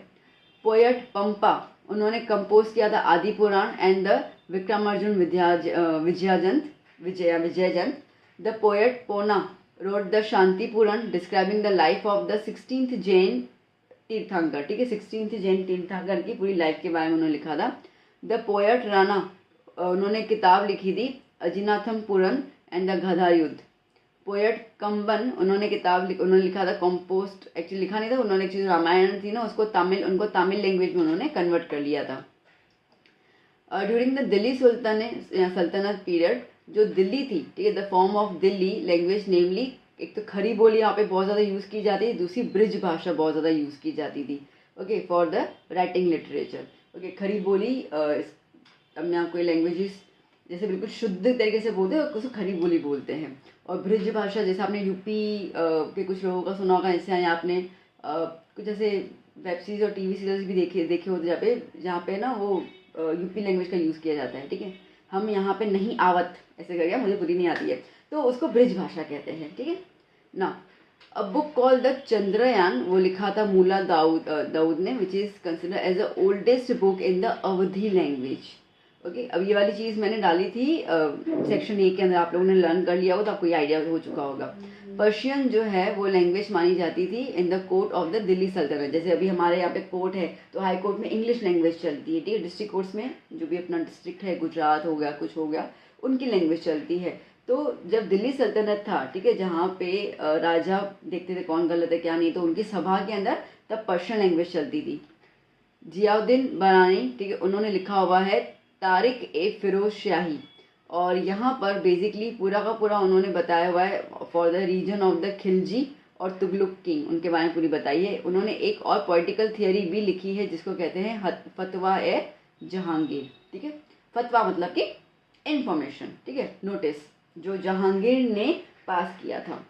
पोएट पंपा, उन्होंने कंपोज किया था आदि पुराण एंड द विक्रमार्जुन विजयजंत। The poet Ponna wrote the Shanti Purana describing the life of the 16th Jain Tirthankar, ठीक है, 16th जैन तीर्थंकर की पूरी लाइफ के बारे में उन्होंने लिखा था। द पोएट राणा, उन्होंने किताब लिखी थी अजिनाथम पुरन एंड द गधा युद्ध। पोएट कंबन, उन्होंने उन्होंने लिखा था कॉम्पोस्ट, एक्चुअली लिखा नहीं था उन्होंने, एक्चुअली रामायण थी ना उसको उनको तमिल लैंग्वेज में उन्होंने कन्वर्ट कर लिया था। ड्यूरिंग द दिल्ली सल्तनत पीरियड, जो दिल्ली थी, ठीक है, the form of Delhi language namely, एक तो खड़ी बोली यहाँ पे बहुत ज़्यादा यूज़ की जाती थी, दूसरी ब्रिज भाषा बहुत ज़्यादा यूज़ की जाती थी, okay, for the writing literature. Okay, खड़ी बोली, अपने आप कोई लैंग्वेजेस जैसे बिल्कुल शुद्ध तरीके से बोलते हैं उसको खड़ी बोली बोलते हैं। और ब्रिज भाषा जैसे आपने यूपी के कुछ लोगों का सुना होगा, जैसे आपने कुछ ऐसे वेब सीरीज और टीवी सीरियल्स भी देखे होते जहाँ पे ना वो यूपी लैंग्वेज का यूज़ किया जाता है, ठीक है। हम यहाँ पे नहीं आवत ऐसे कर गया, मुझे पूरी नहीं आती है, तो उसको ब्रिज भाषा कहते हैं, ठीक है ना। A book called the Chandrayan, वो लिखा था मूला दाऊद ने, which is consider as the oldest book in the Awadhi language. Okay, अब ये वाली चीज़ मैंने डाली थी सेक्शन ए के अंदर, आप लोगों ने लर्न कर लिया हो तो आपको ये आइडिया हो चुका होगा। पर्शियन जो है वो लैंग्वेज मानी जाती थी in the court of the Delhi सल्तनत। जैसे अभी हमारे यहाँ पे कोर्ट है तो हाई कोर्ट में इंग्लिश लैंग्वेज चलती है, ठीक है। डिस्ट्रिक्ट कोर्ट्स में जो भी अपना डिस्ट्रिक्ट है, गुजरात हो गया, कुछ हो गया, उनकी लैंग्वेज चलती है। तो जब दिल्ली सल्तनत था, ठीक है, जहाँ पे राजा देखते थे कौन गलत है क्या नहीं, तो उनकी सभा के अंदर तब पर्शियन लैंग्वेज चलती थी। जियाउद्दीन बनानी, ठीक है, उन्होंने लिखा हुआ है तारिक ए फिरोज शाही, और यहाँ पर बेसिकली पूरा का पूरा उन्होंने बताया हुआ है for the region of the Khilji और तुगलक किंग, उनके बारे में पूरी बताई है। उन्होंने एक और पॉलिटिकल थियोरी भी लिखी है जिसको कहते हैं फतवा ए जहांगीर, ठीक है। फतवा मतलब कि इंफॉर्मेशन, ठीक है, नोटिस जो जहांगीर ने पास किया था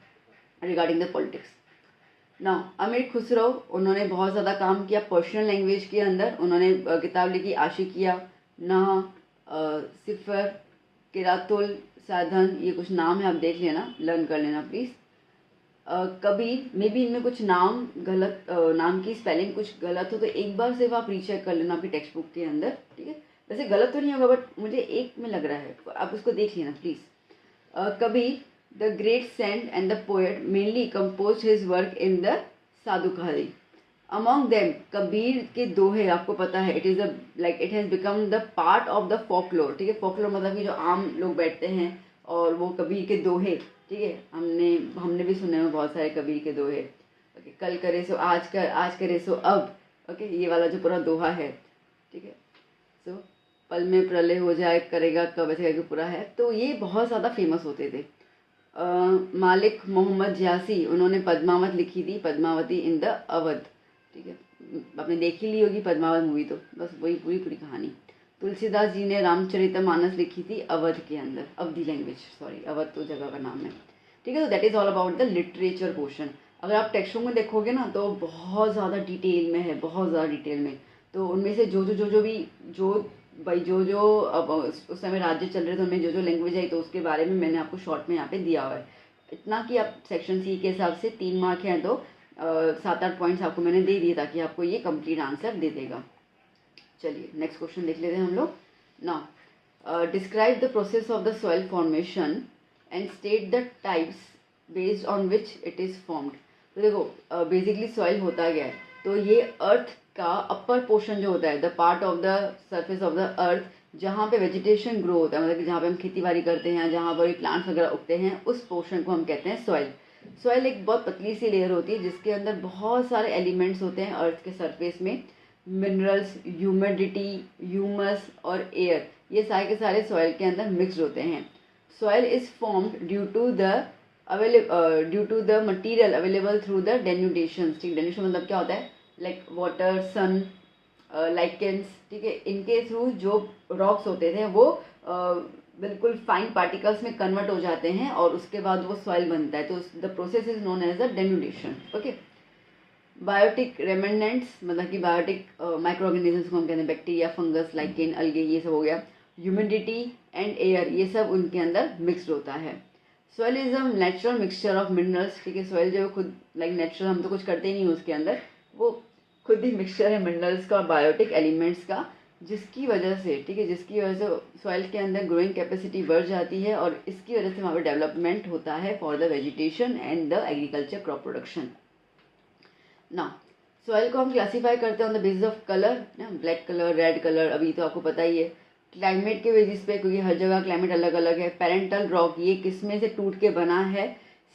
रिगार्डिंग द पॉलिटिक्स। नाउ अमीर खुसरो, उन्होंने बहुत ज़्यादा काम किया पर्शियन लैंग्वेज के अंदर। उन्होंने किताब लिखी आशिकिया, नहा, सिफर, किरातुल साधन, ये कुछ नाम है, आप देख लेना, लर्न कर लेना प्लीज़। कबीर, मे बी इनमें कुछ नाम गलत, नाम की स्पेलिंग कुछ गलत हो तो एक बार सिर्फ आप रीचेक कर लेना आपकी टेक्स्ट बुक के अंदर, ठीक है। वैसे गलत तो नहीं होगा बट मुझे एक में लग रहा है, आप उसको देख लेना please. Kabir the great saint and the poet mainly compose his work in the Sadhukkadi. Among them, Kabir के दोहे आपको पता है, it is like it has become the part of the folklore, ठीक है। फोकलोर मतलब कि जो आम लोग बैठते हैं और वो कबीर के दोहे, ठीक है, हमने भी सुने हैं बहुत सारे कबीर के दोहे। ओके, कल करे सो आज कर, आज करे सो अब, ओके, ये वाला जो पूरा दोहा है, ठीक है। सो पल में प्रलय हो जाए, करेगा कब, ऐसे करके पूरा है, तो ये बहुत ज़्यादा फेमस होते थे। मालिक मोहम्मद जियासी, उन्होंने पद्मावत लिखी थी, पद्मावती इन द अवध, ठीक है, आपने देख ही ली होगी पद्मावत मूवी, तो बस वही पूरी कहानी। तुलसीदास जी ने रामचरितमानस लिखी थी अवध के अंदर, अवधी लैंग्वेज, सॉरी, अवध तो जगह का नाम है, ठीक है। तो that is all about the literature portion. अगर आप टेक्स्टों में देखोगे ना तो बहुत ज़्यादा डिटेल में है, बहुत ज़्यादा डिटेल में। तो उनमें से जो अब उस समय राज्य चल रहे थे उनमें जो लैंग्वेज आई तो उसके बारे में मैंने आपको शॉर्ट में यहाँ पे दिया हुआ है। इतना कि आप सेक्शन सी के हिसाब से 3 मार्क हैं तो 7-8 पॉइंट्स आपको मैंने दे दिए ताकि आपको ये कंप्लीट आंसर दे देगा। चलिए नेक्स्ट क्वेश्चन देख लेते हैं हम लोग। Now describe the process of the soil formation and state the types based on which it is formed. तो देखो बेसिकली सॉइल होता क्या है, तो ये अर्थ का अपर पोर्शन जो होता है, the part of the surface of the earth जहाँ पे वेजिटेशन ग्रो होता है, मतलब कि जहाँ पे हम खेती बाड़ी करते हैं, जहाँ पर प्लांट्स वगैरह उगते हैं, उस पोर्शन को हम कहते हैं सॉइल। सॉइल एक बहुत पतली सी लेयर होती है जिसके अंदर बहुत सारे एलिमेंट्स होते हैं अर्थ के सरफेस में, मिनरल्स, ह्यूमिडिटी, ह्यूमस और एयर, ये सारे के सारे सॉइल के अंदर मिक्सड होते हैं। Soil is formed due to the material available through the denudation. ठीक, डेन्यूडेशन मतलब क्या होता है, लाइक वाटर, सन, लाइकेंस, ठीक है, इनके थ्रू जो रॉक्स होते थे वो बिल्कुल फाइन पार्टिकल्स में कन्वर्ट हो जाते हैं और उसके बाद वो सॉइल बनता है, तो the process is known as the denudation. Okay, biotic remnants मतलब कि बायोटिक माइक्रो ऑर्गेनिजम्स को हम कहते हैं, बैक्टीरिया, फंगस, लाइकेन, अलगे, ये सब हो गया। ह्यूमिडिटी एंड एयर, ये सब उनके अंदर मिक्सड होता है। Soil is a natural mixture of minerals, ठीक है, सॉइल जो खुद लाइक नेचुरल, हम तो कुछ करते ही नहीं उसके अंदर, वो खुद ही मिक्सचर है मिनरल्स का और बायोटिक एलिमेंट्स का, जिसकी वजह से, ठीक है, जिसकी वजह से सॉइल के अंदर ग्रोइंग कैपेसिटी बढ़ जाती है और इसकी वजह से वहाँ पर डेवलपमेंट होता है for the vegetation and the agriculture crop production. ना सॉइल को हम क्लासीफाई करते हैं on the basis of colour, ना, ब्लैक कलर, रेड कलर, अभी तो आपको पता ही है। क्लाइमेट के बेसिस पे, क्योंकि हर जगह क्लाइमेट अलग अलग है। पेरेंटल रॉक, ये किस में से टूट के बना है।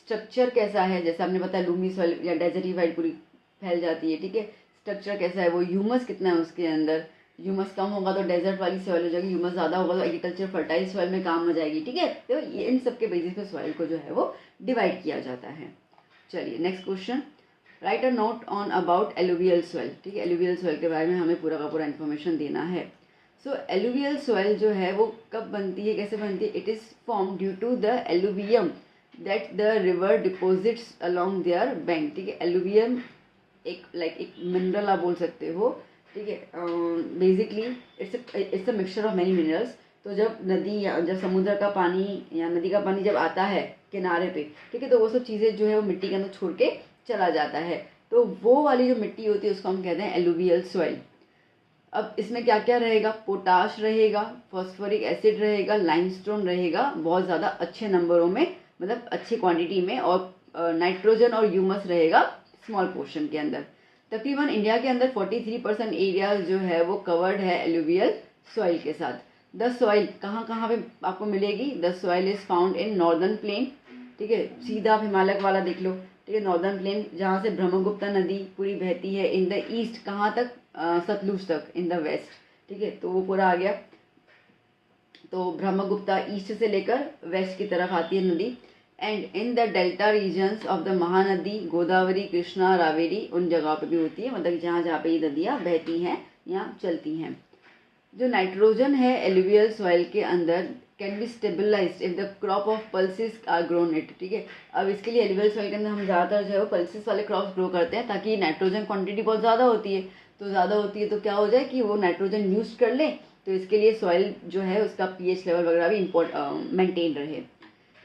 स्ट्रक्चर कैसा है, जैसे आपने बताया लूमी सॉइल या डेजर्टिफाइड पूरी फैल जाती है, ठीक है। स्ट्रक्चर कैसा है, वो ह्यूमस कितना है उसके अंदर, ह्यूमस कम होगा तो डेजर्ट वाली सॉइल हो जाएगी, ह्यूमस ज़्यादा होगा तो एग्रीकल्चर फर्टाइल सॉइल में काम आ जाएगी, ठीक है। तो ये इन सब के बेसिस पे सॉइल को जो है वो डिवाइड किया जाता है। चलिए next question, right a note on about alluvial soil, ठीक है। एलुवियल सॉइल के बारे में हमें पूरा का पूरा इन्फॉर्मेशन देना है। सो एलुवियल सॉइल जो है वो कब बनती है, कैसे बनती है, it is form due to the alluvium that the river deposits along their bank, ठीक है। एलुवियम एक एक मिनरल आप बोल सकते हो, ठीक है। Basically it's a mixture of many minerals. तो जब नदी या जब समुद्र का पानी या नदी का पानी जब आता है किनारे पे, ठीक है, तो वो सब चीज़ें जो है वो मिट्टी के अंदर छोड़ के चला जाता है। तो वो वाली जो मिट्टी होती है उसको हम कहते हैं एलुवियल सॉइल। अब इसमें क्या क्या रहेगा, पोटाश रहेगा, फॉस्फोरिक एसिड रहेगा, लाइमस्टोन रहेगा बहुत ज़्यादा अच्छे नंबरों में, मतलब अच्छी क्वांटिटी में, और नाइट्रोजन और ह्यूमस रहेगा स्मॉल पोर्शन के अंदर। तकरीबन इंडिया के अंदर 43% एरिया जो है वो कवर्ड है एलुवियल सॉइल के साथ। द सॉइल कहाँ कहाँ पे आपको मिलेगी, the soil is found in northern plain, ठीक है। सीधा आप हिमालय वाला देख लो, ठीक है, नॉर्दर्न प्लेन जहाँ से ब्रह्मगुप्ता नदी पूरी बहती है, इन द ईस्ट कहाँ तक, सतलुज तक, इन द वेस्ट, ठीक है। तो वो पूरा आ गया। तो ब्रह्मगुप्ता ईस्ट से लेकर वेस्ट की तरफ आती है नदी। And in the delta regions of the Mahanadi, Godavari, Krishna, Kaveri, उन जगहों पे भी होती है, मतलब जहाँ जहाँ पे ये नदियाँ बहती हैं या चलती हैं। जो नाइट्रोजन है एलुवियल सॉइल के अंदर can be stabilised if the crop of pulses are grown it, ठीक है। अब इसके लिए एलुवियल सॉइल के अंदर हम ज़्यादातर जो है वो पल्सेस वाले क्रॉप्स ग्रो करते हैं, ताकि नाइट्रोजन क्वांटिटी बहुत ज़्यादा होती है। तो ज़्यादा होती है तो क्या हो जाए कि वो नाइट्रोजन यूज कर ले, तो इसके लिए सॉइल जो है उसका पीएच लेवल वगैरह भी मेंटेन रहे।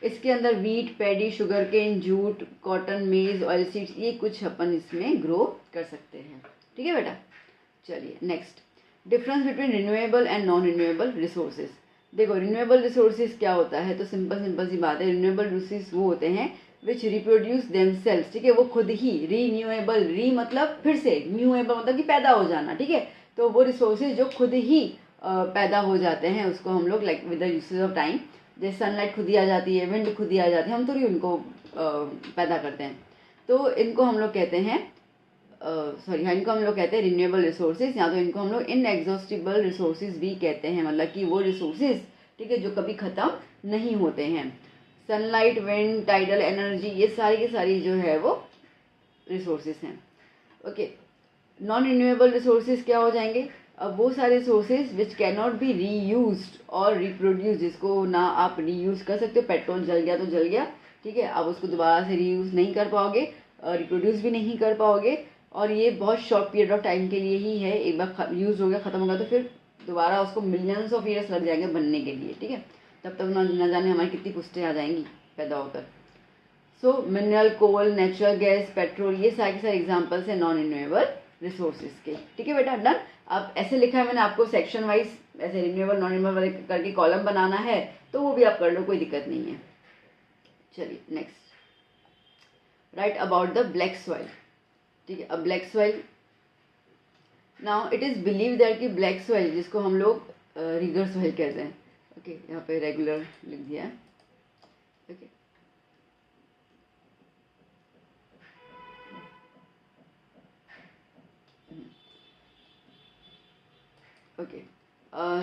इसके अंदर wheat, paddy, sugar cane, jute, cotton, maize, oil seeds, ये कुछ अपन इसमें ग्रो कर सकते हैं, ठीक है बेटा। चलिए next, difference between renewable and non renewable resources. देखो रिन्यूएबल रिसोर्सेज क्या होता है, तो सिंपल सी बात है, रिन्यूएबल रिसोर्सेज वो होते हैं विच रिप्रोड्यूस देमसेल्व्स, ठीक है, वो खुद ही। रीन्यूएबल, री मतलब फिर से, न्यूएबल मतलब कि पैदा हो जाना, ठीक है। तो वो रिसोर्सेज जो खुद ही पैदा हो जाते हैं उसको हम लोग like with the usage of time, जैसे सनलाइट खुद ही आ जाती है, विंड खुद ही आ जाती है, हम थोड़ी उनको पैदा करते हैं। तो इनको हम लोग कहते हैं इनको हम लोग कहते हैं रिन्यूएबल रिसोर्सेज, या तो इनको हम लोग इनएग्जॉस्टिबल रिसोर्सेज भी कहते हैं, मतलब कि वो रिसोर्सेज, ठीक है, जो कभी ख़त्म नहीं होते हैं। सनलाइट, विंड, टाइडल एनर्जी, ये सारी की सारी जो है वो रिसोर्सेज हैं। ओके, नॉन रिन्यूएबल रिसोर्सेज क्या हो जाएंगे, अब वो सारे sources which can not be reused और रिप्रोड्यूस, जिसको ना आप रीयूज़ कर सकते हो, पेट्रोल जल गया तो जल गया, ठीक है, आप उसको दोबारा से रीयूज़ नहीं कर पाओगे, रिप्रोड्यूस भी नहीं कर पाओगे, और ये बहुत शॉर्ट पीरियड ऑफ टाइम के लिए ही है। एक बार यूज़ हो गया, ख़त्म हो गया, तो फिर दोबारा उसको मिलियंस ऑफ ईयर्स लग जाएंगे बनने के लिए, ठीक है। तब तक न जाने हमारी कितनी पुश्तें आ जाएंगी पैदा होकर। सो मिनरल, कोल, नेचुरल गैस, पेट्रोल, ये सारे के सारे एग्जाम्पल्स हैं नॉन रिन्यूएबल रिसोर्सेज के, ठीक है बेटा, डन। अब ऐसे लिखा है मैंने आपको सेक्शन वाइज, ऐसे रिन्यूएबल नॉन रिन्यूएबल करके कॉलम बनाना है, तो वो भी आप कर लो, कोई दिक्कत नहीं है। चलिए next, right about the black soil, ठीक है। अब black soil, now it is believe that कि ब्लैक सॉइल जिसको हम लोग रिगर सॉइल कहते हैं, ओके, यहाँ पे रेगुलर लिख दिया है, ओके। ओके,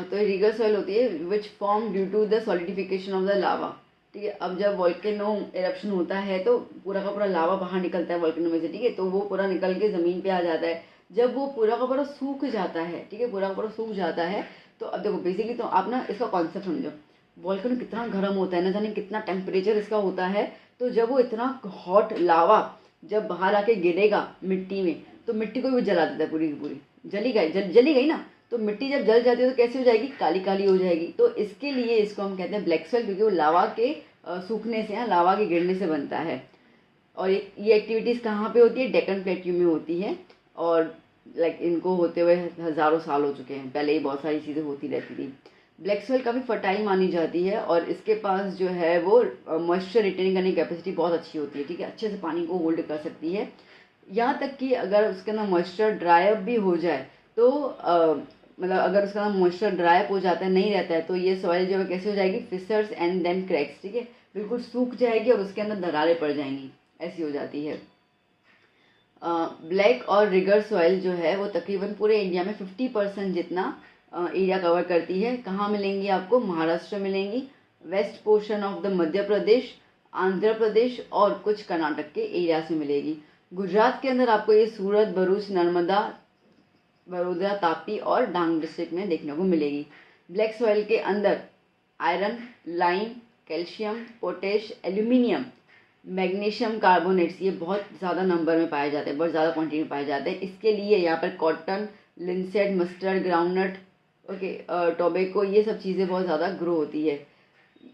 तो रिगर सॉइल होती है which form due to the solidification of the lava, ठीक है। अब जब वॉल्केनो एरप्शन होता है तो पूरा का पूरा लावा बाहर निकलता है वॉल्केनो में से, ठीक है, तो वो पूरा निकल के ज़मीन पे आ जाता है। जब वो पूरा का पूरा सूख जाता है, ठीक है, पूरा का पूरा सूख जाता है, तो अब देखो बेसिकली तो आप ना इसका कॉन्सेप्ट समझो, वॉल्केनो कितना गर्म होता है, ना जाने कितना टेम्परेचर इसका होता है। तो जब वो इतना हॉट लावा जब बाहर आके गिरेगा मिट्टी में, तो मिट्टी को भी जला देता है, पूरी की पूरी जली गई ना। तो मिट्टी जब जल जाती है तो कैसी हो जाएगी, काली काली हो जाएगी। तो इसके लिए इसको हम कहते हैं ब्लैक सॉइल, क्योंकि वो लावा के सूखने से, या लावा के गिरने से बनता है। और ये एक्टिविटीज़ कहाँ पे होती है, डेक्कन प्लेट्यू में होती है, और लाइक इनको होते हुए हज़ारों साल हो चुके हैं, पहले ही बहुत सारी चीज़ें होती रहती थी। ब्लैक सॉइल काफ़ी फर्टाइल मानी जाती है, और इसके पास जो है वो मॉइस्चर रिटेन करने की कैपेसिटी बहुत अच्छी होती है, ठीक है, अच्छे से पानी को होल्ड कर सकती है। यहाँ तक कि अगर उसके अंदर मॉइस्चर ड्राई अप भी हो जाए, तो मतलब अगर उसका मॉइस्चर ड्राई अप हो जाता है, नहीं रहता है, तो ये सॉइल जो है कैसे हो जाएगी, फिसर्स एंड देन क्रैक्स, ठीक है, बिल्कुल सूख जाएगी और उसके अंदर दरारें पड़ जाएंगी, ऐसी हो जाती है। ब्लैक और रिगर सॉइल जो है वो तकरीबन पूरे इंडिया में 50% जितना एरिया कवर करती है। कहाँ मिलेंगी आपको? महाराष्ट्र मिलेंगी, waste portion of the Madhya Pradesh, Andhra Pradesh और कुछ कर्नाटक के एरिया से मिलेगी। गुजरात के अंदर आपको ये सूरत, भरूच, नर्मदा, बड़ौदा, तापी और डांग डिस्ट्रिक्ट में देखने को मिलेगी। ब्लैक सॉइल के अंदर iron, lime, calcium, potash, aluminium, magnesium carbonates ये बहुत ज़्यादा नंबर में पाए जाते हैं, बहुत ज़्यादा क्वांटिटी में पाए जाते हैं। इसके लिए यहाँ पर cotton, linseed, mustard, groundnut, okay, tobacco, ये सब चीज़ें बहुत ज़्यादा ग्रो होती है।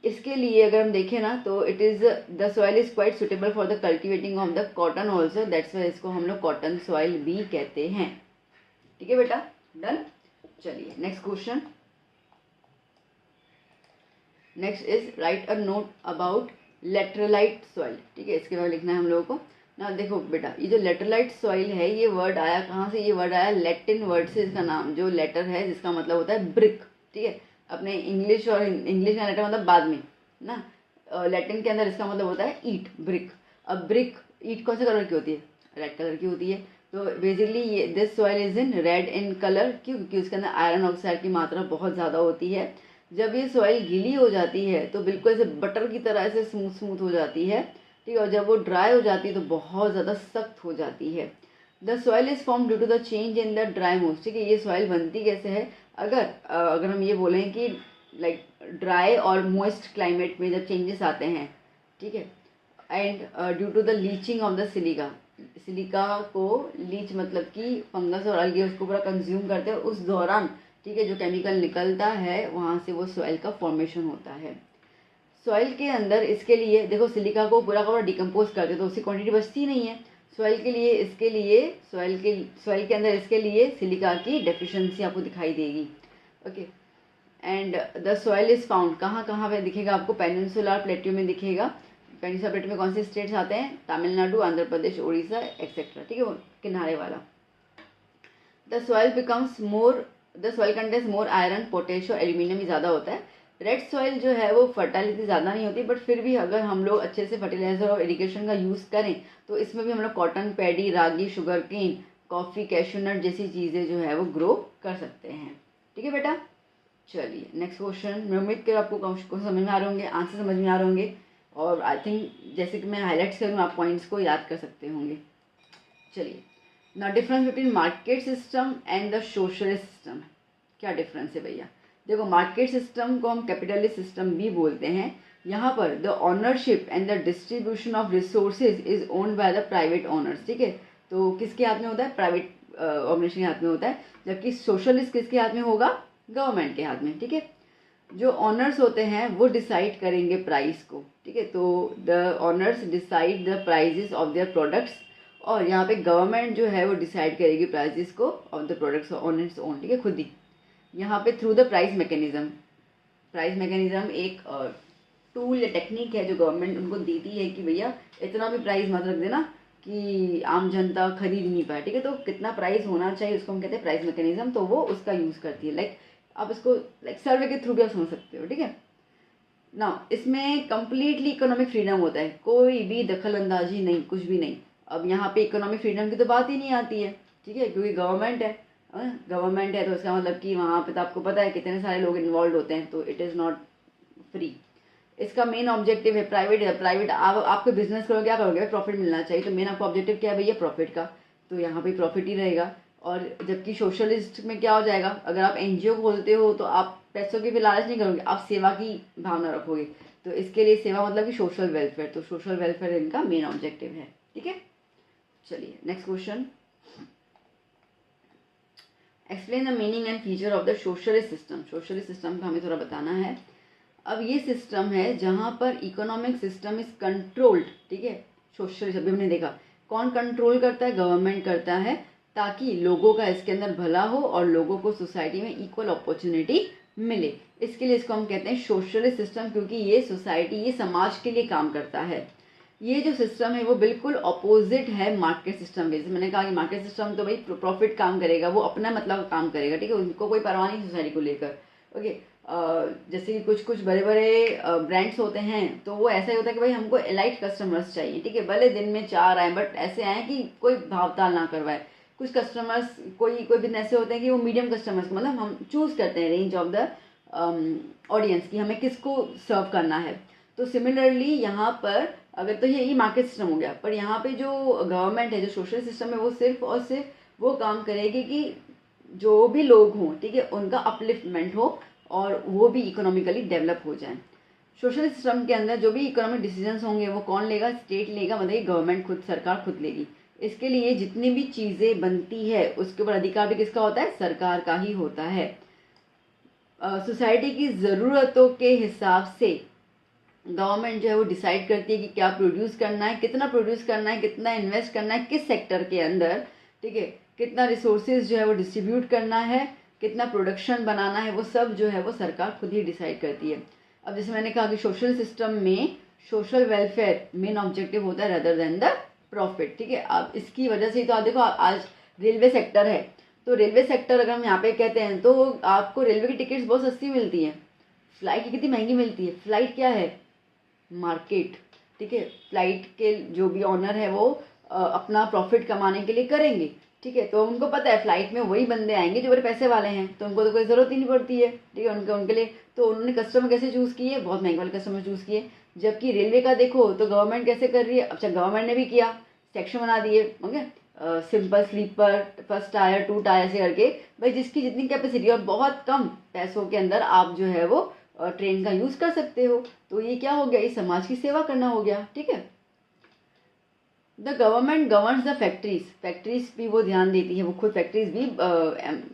इसके लिए अगर हम देखें ना तो it is the soil is quite suitable for the cultivating of the cotton also, that's why इसको हम लोग कॉटन सॉइल भी कहते हैं। ठीक है बेटा, डन। चलिए next question. Next is write a note about laterite soil. ठीक है, इसके बारे में लिखना है हम लोगों को ना। देखो बेटा, ये जो लेटरलाइट सॉइल है ये वर्ड आया कहाँ से? ये वर्ड आया लैटिन वर्ड से। इसका नाम जो लेटर है जिसका मतलब होता है ब्रिक। ठीक है, अपने इंग्लिश और इंग्लिश का लेटर मतलब बाद में ना, लैटिन के अंदर इसका मतलब होता है ईट, ब्रिक। अब ब्रिक, ईट कौन से कलर की होती है? रेड कलर की होती है। तो बेसिकली ये this soil is in red in colour, क्यों? क्योंकि उसके अंदर आयरन ऑक्साइड की मात्रा बहुत ज़्यादा होती है। जब ये सॉइल गीली हो जाती है तो बिल्कुल ऐसे बटर की तरह ऐसे स्मूथ स्मूथ हो जाती है। ठीक है, और जब वो ड्राई हो जाती है तो बहुत ज़्यादा सख्त हो जाती है। The soil is form due to the change in the dry moist. ठीक है, ये सॉइल बनती कैसे है? अगर हम ये बोलें कि लाइक ड्राई और मॉइस्ट क्लाइमेट में जब चेंजेस आते हैं, ठीक है, and due to the leaching of the silica, silica को लीच मतलब कि फंगस और अलगे उसको पूरा कंज्यूम करते हैं उस दौरान, ठीक है, जो केमिकल निकलता है वहाँ से वो सॉइल का फॉर्मेशन होता है। सॉइल के अंदर इसके लिए देखो सिलिका को पूरा का पूरा डिकम्पोज करते तो उसकी क्वांटिटी बचती नहीं है। सॉइल के लिए इसके लिए सॉइल के अंदर इसके लिए सिलिका की डेफिशिएंसी आपको दिखाई देगी। Okay, and the soil is found कहाँ कहाँ पे दिखेगा आपको? पेनिनसुलर प्लेट्यू में दिखेगा। पेनिनसुलर प्लेट्यू में कौन से स्टेट्स आते हैं? तमिलनाडु, आंध्र प्रदेश, उड़ीसा एक्सेट्रा। ठीक है, वो किनारे वाला। The soil contains more iron, potassium, aluminium भी ज़्यादा होता है। रेड सॉइल जो है वो फर्टिलिटी ज़्यादा नहीं होती, बट फिर भी अगर हम लोग अच्छे से फर्टिलाइजर और इरिगेशन का यूज़ करें तो इसमें भी हम लोग कॉटन, पैडी, रागी, शुगर केन, कॉफ़ी, कैशूनट जैसी चीज़ें जो है वो ग्रो कर सकते हैं। ठीक है बेटा, चलिए नेक्स्ट क्वेश्चन। मैं उम्मीद कर आपको क्वेश्चन समझ में आ रहे होंगे, आंसर समझ में आ रहे होंगे, और आई थिंक जैसे कि मैं हाईलाइट्स करूँ आप पॉइंट्स को याद कर सकते होंगे। चलिए, ना difference between market system and the socialist system. क्या डिफरेंस है भैया? देखो, मार्केट सिस्टम को हम कैपिटलिस्ट सिस्टम भी बोलते हैं। यहाँ पर the ownership and the distribution of resources is owned by the private owners. ठीक है, तो किसके हाथ में होता है? प्राइवेट ऑर्गेनाइजेशन के हाथ में होता है, जबकि सोशलिस्ट किसके हाथ में होगा? गवर्नमेंट के हाथ में। ठीक है, जो ऑनर्स होते हैं वो डिसाइड करेंगे प्राइस को। ठीक है, तो the owners decide the prices of their products, और यहाँ पे गवर्नमेंट जो है वो डिसाइड करेगी प्राइजेस को of the products on its own. ठीक है, खुद ही यहाँ पे through the price mechanism. Price mechanism एक टूल या टेक्निक है जो गवर्नमेंट उनको देती है कि भैया इतना भी प्राइस मत रख देना कि आम जनता खरीद नहीं पाए। ठीक है, तो कितना प्राइस होना चाहिए उसको हम कहते हैं प्राइस मैकेनिज्म, तो वो उसका यूज़ करती है। लाइक आप इसको लाइक सर्वे के थ्रू भी आप समझ सकते हो। ठीक है ना, इसमें कंप्लीटली इकोनॉमिक फ्रीडम होता है, कोई भी दखल अंदाजी नहीं, कुछ भी नहीं। अब यहाँ पे इकोनॉमिक फ्रीडम की तो बात ही नहीं आती है। ठीक है, क्योंकि गवर्नमेंट है, गवर्नमेंट है तो इसका मतलब कि वहाँ पे तो आपको पता है कितने सारे लोग इन्वॉल्व होते हैं, तो इट इज़ नॉट फ्री। इसका मेन ऑब्जेक्टिव है प्राइवेट आप आपके बिजनेस करोगे, क्या करोगे? प्रॉफिट मिलना चाहिए, तो मेन आपका ऑब्जेक्टिव क्या है भैया? प्रॉफिट का, तो यहाँ पे प्रॉफिट ही रहेगा। और जबकि सोशलिस्ट में क्या हो जाएगा? अगर आप एनजीओ खोलते हो तो आप पैसों की भी लालच नहीं करोगे, आप सेवा की भावना रखोगे। तो इसके लिए सेवा मतलब कि सोशल वेलफेयर, तो सोशल वेलफेयर इनका मेन ऑब्जेक्टिव है। ठीक है, चलिए next question. Explain the meaning and feature of the socialist system. Socialist system का हमें थोड़ा बताना है। अब ये सिस्टम है जहाँ पर इकोनॉमिक सिस्टम इज कंट्रोल्ड। ठीक है, सोशलिस्ट अभी हमने देखा कौन कंट्रोल करता है? गवर्नमेंट करता है, ताकि लोगों का इसके अंदर भला हो और लोगों को सोसाइटी में इक्वल अपॉर्चुनिटी मिले। इसके लिए इसको हम कहते हैं सोशलिस्ट सिस्टम, क्योंकि ये सोसाइटी, ये समाज के लिए काम करता है। ये जो सिस्टम है वो बिल्कुल अपोजिट है मार्केट सिस्टम के। जैसे मैंने कहा कि मार्केट सिस्टम तो भाई प्रॉफिट काम करेगा, वो अपना मतलब काम करेगा। ठीक है, उनको कोई परवाह नहीं सोसाइटी को लेकर। ओके, जैसे कि कुछ कुछ बड़े बड़े ब्रांड्स होते हैं, तो वो ऐसा ही होता है कि भाई हमको एलाइट कस्टमर्स चाहिए, ठीक है, भले दिन में 4 आए बट ऐसे आए कि कोई भावताल ना करवाए। कुछ कस्टमर्स कोई दिन ऐसे होते हैं कि वो मीडियम कस्टमर्स, मतलब हम चूज़ करते हैं रेंज ऑफ द ऑडियंस की हमें किसको सर्व करना है। तो सिमिलरली यहाँ पर अगर तो ये मार्केट सिस्टम हो गया, पर यहाँ पे जो गवर्नमेंट है, जो सोशल सिस्टम है, वो सिर्फ और सिर्फ वो काम करेगी कि जो भी लोग हों, ठीक है, उनका अपलिफ्टमेंट हो और वो भी इकोनॉमिकली डेवलप हो जाए। सोशल सिस्टम के अंदर जो भी इकोनॉमिक डिसीजंस होंगे वो कौन लेगा? स्टेट लेगा, मतलब गवर्नमेंट खुद, सरकार खुद लेगी। इसके लिए जितनी भी चीज़ें बनती है उसके ऊपर अधिकार भी किसका होता है? सरकार का ही होता है। सोसाइटी की ज़रूरतों के हिसाब से गवर्नमेंट जो है वो डिसाइड करती है कि क्या प्रोड्यूस करना है, कितना प्रोड्यूस करना है, कितना इन्वेस्ट करना है, किस सेक्टर के अंदर, ठीक है, कितना रिसोर्सेज जो है वो डिस्ट्रीब्यूट करना है, कितना प्रोडक्शन बनाना है, वो सब जो है वो सरकार खुद ही डिसाइड करती है। अब जैसे मैंने कहा कि सोशल सिस्टम में सोशल वेलफेयर मेन ऑब्जेक्टिव होता है रदर देन द प्रॉफिट, ठीक है। अब इसकी वजह से तो आप देखो आज रेलवे सेक्टर है, तो रेलवे सेक्टर अगर हम यहाँ पे कहते हैं तो आपको रेलवे की टिकट्स बहुत सस्ती मिलती हैं, फ्लाइट की कितनी महंगी मिलती है। फ्लाइट क्या है? मार्केट, ठीक है। फ्लाइट के जो भी ऑनर है वो अपना प्रॉफिट कमाने के लिए करेंगे, ठीक है। तो उनको पता है फ्लाइट में वही बंदे आएंगे जो बड़े पैसे वाले हैं, तो उनको तो कोई ज़रूरत ही नहीं पड़ती है, ठीक है, उनके लिए। तो उन्होंने कस्टमर कैसे चूज़ किए? बहुत महंगे वाले कस्टमर चूज़ किए। जबकि रेलवे का देखो तो गवर्नमेंट कैसे कर रही है? अच्छा, गवर्नमेंट ने भी किया, सेक्शन बना दिए होंगे, simple sleeper, first tier, 2 tier से करके, भाई जिसकी जितनी कैपेसिटी और बहुत कम पैसों के अंदर आप जो है वो ट्रेन का यूज़ कर सकते हो। तो ये क्या हो गया? ये समाज की सेवा करना हो गया, ठीक है। The government governs the factories, factories भी वो ध्यान देती है, वो खुद फैक्ट्रीज भी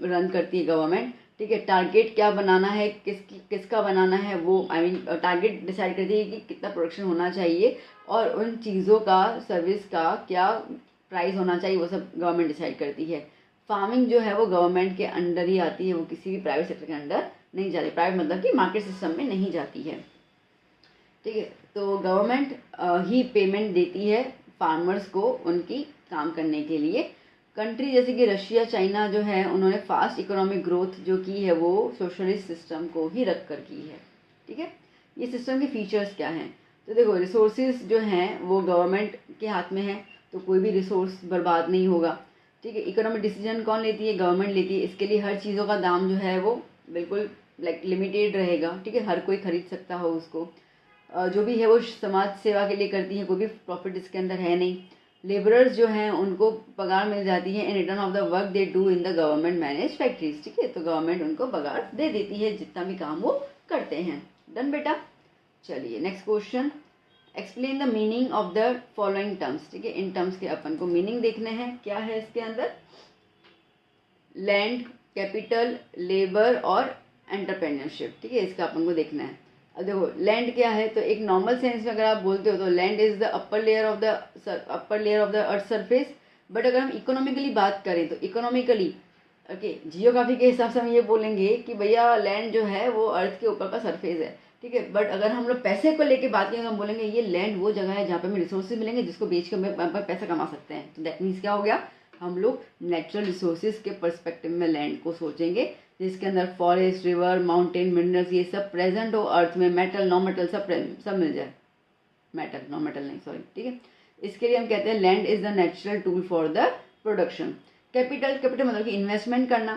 रन करती है गवर्नमेंट, ठीक है। टारगेट क्या बनाना है, किसका बनाना है, वो टारगेट डिसाइड करती है कि कितना प्रोडक्शन होना चाहिए और उन चीज़ों का, सर्विस का क्या प्राइस होना चाहिए, वो सब गवर्नमेंट डिसाइड करती है। फार्मिंग जो है वो गवर्नमेंट के अंडर ही आती है, वो किसी भी प्राइवेट सेक्टर के अंडर नहीं जाती। प्राइवेट मतलब कि मार्केट सिस्टम में नहीं जाती है, ठीक है। तो गवर्नमेंट ही पेमेंट देती है फार्मर्स को उनकी काम करने के लिए। कंट्री जैसे कि रशिया, चाइना जो है, उन्होंने फास्ट इकोनॉमिक ग्रोथ जो की है वो सोशलिस्ट सिस्टम को ही रख कर की है, ठीक है। ये सिस्टम के फीचर्स क्या हैं? तो देखो, रिसोर्सेज जो हैं वो गवर्नमेंट के हाथ में है, तो कोई भी रिसोर्स बर्बाद नहीं होगा, ठीक है। इकोनॉमिक डिसीजन कौन लेती है? गवर्नमेंट लेती है। इसके लिए हर चीज़ों का दाम जो है वो बिल्कुल लिमिटेड रहेगा, ठीक है, हर कोई खरीद सकता हो उसको। जो भी है वो समाज सेवा के लिए करती है, कोई भी प्रॉफिट इसके अंदर है नहीं। लेबरर्स जो हैं उनको पगार मिल जाती है in return of the work they do in the government manage factories, ठीक है। तो गवर्नमेंट उनको पगार दे देती है जितना भी काम वो करते हैं। डन बेटा। चलिए next question, explain the meaning of the following terms, ठीक है। इन टर्म्स के अपन को मीनिंग देखने हैं, क्या है इसके अंदर? लैंड, कैपिटल, लेबर और एंटरप्रेन्योरशिप, ठीक है, इसका अपन को देखना है। अब देखो, लैंड क्या है? तो एक नॉर्मल सेंस में अगर आप बोलते हो तो land is the upper layer of the earth surface. But अगर हम इकोनॉमिकली बात करें तो इकोनॉमिकली, ओके, जियोग्राफी के हिसाब से हम ये बोलेंगे कि भैया लैंड जो है वो अर्थ के ऊपर का सरफेस है, ठीक है। बट अगर हम लोग पैसे को लेके बात करें तो हम बोलेंगे ये लैंड वो जगह है जहाँ पे हमें रिसोर्सेज मिलेंगे जिसको बेच कर हम पैसा कमा सकते हैं। तो दैट मीन्स क्या हो गया? हम लोग नेचुरल रिसोर्सेज के पर्सपेक्टिव में लैंड को सोचेंगे, जिसके अंदर फॉरेस्ट, रिवर, माउंटेन, मिनरल्स ये सब प्रेजेंट हो अर्थ में, मेटल, नॉन मेटल सब मिल जाए, मेटल नॉन मेटल नहीं, सॉरी, ठीक है। इसके लिए हम कहते हैं land is the natural tool for the production. Capital, capital मतलब कि इन्वेस्टमेंट करना।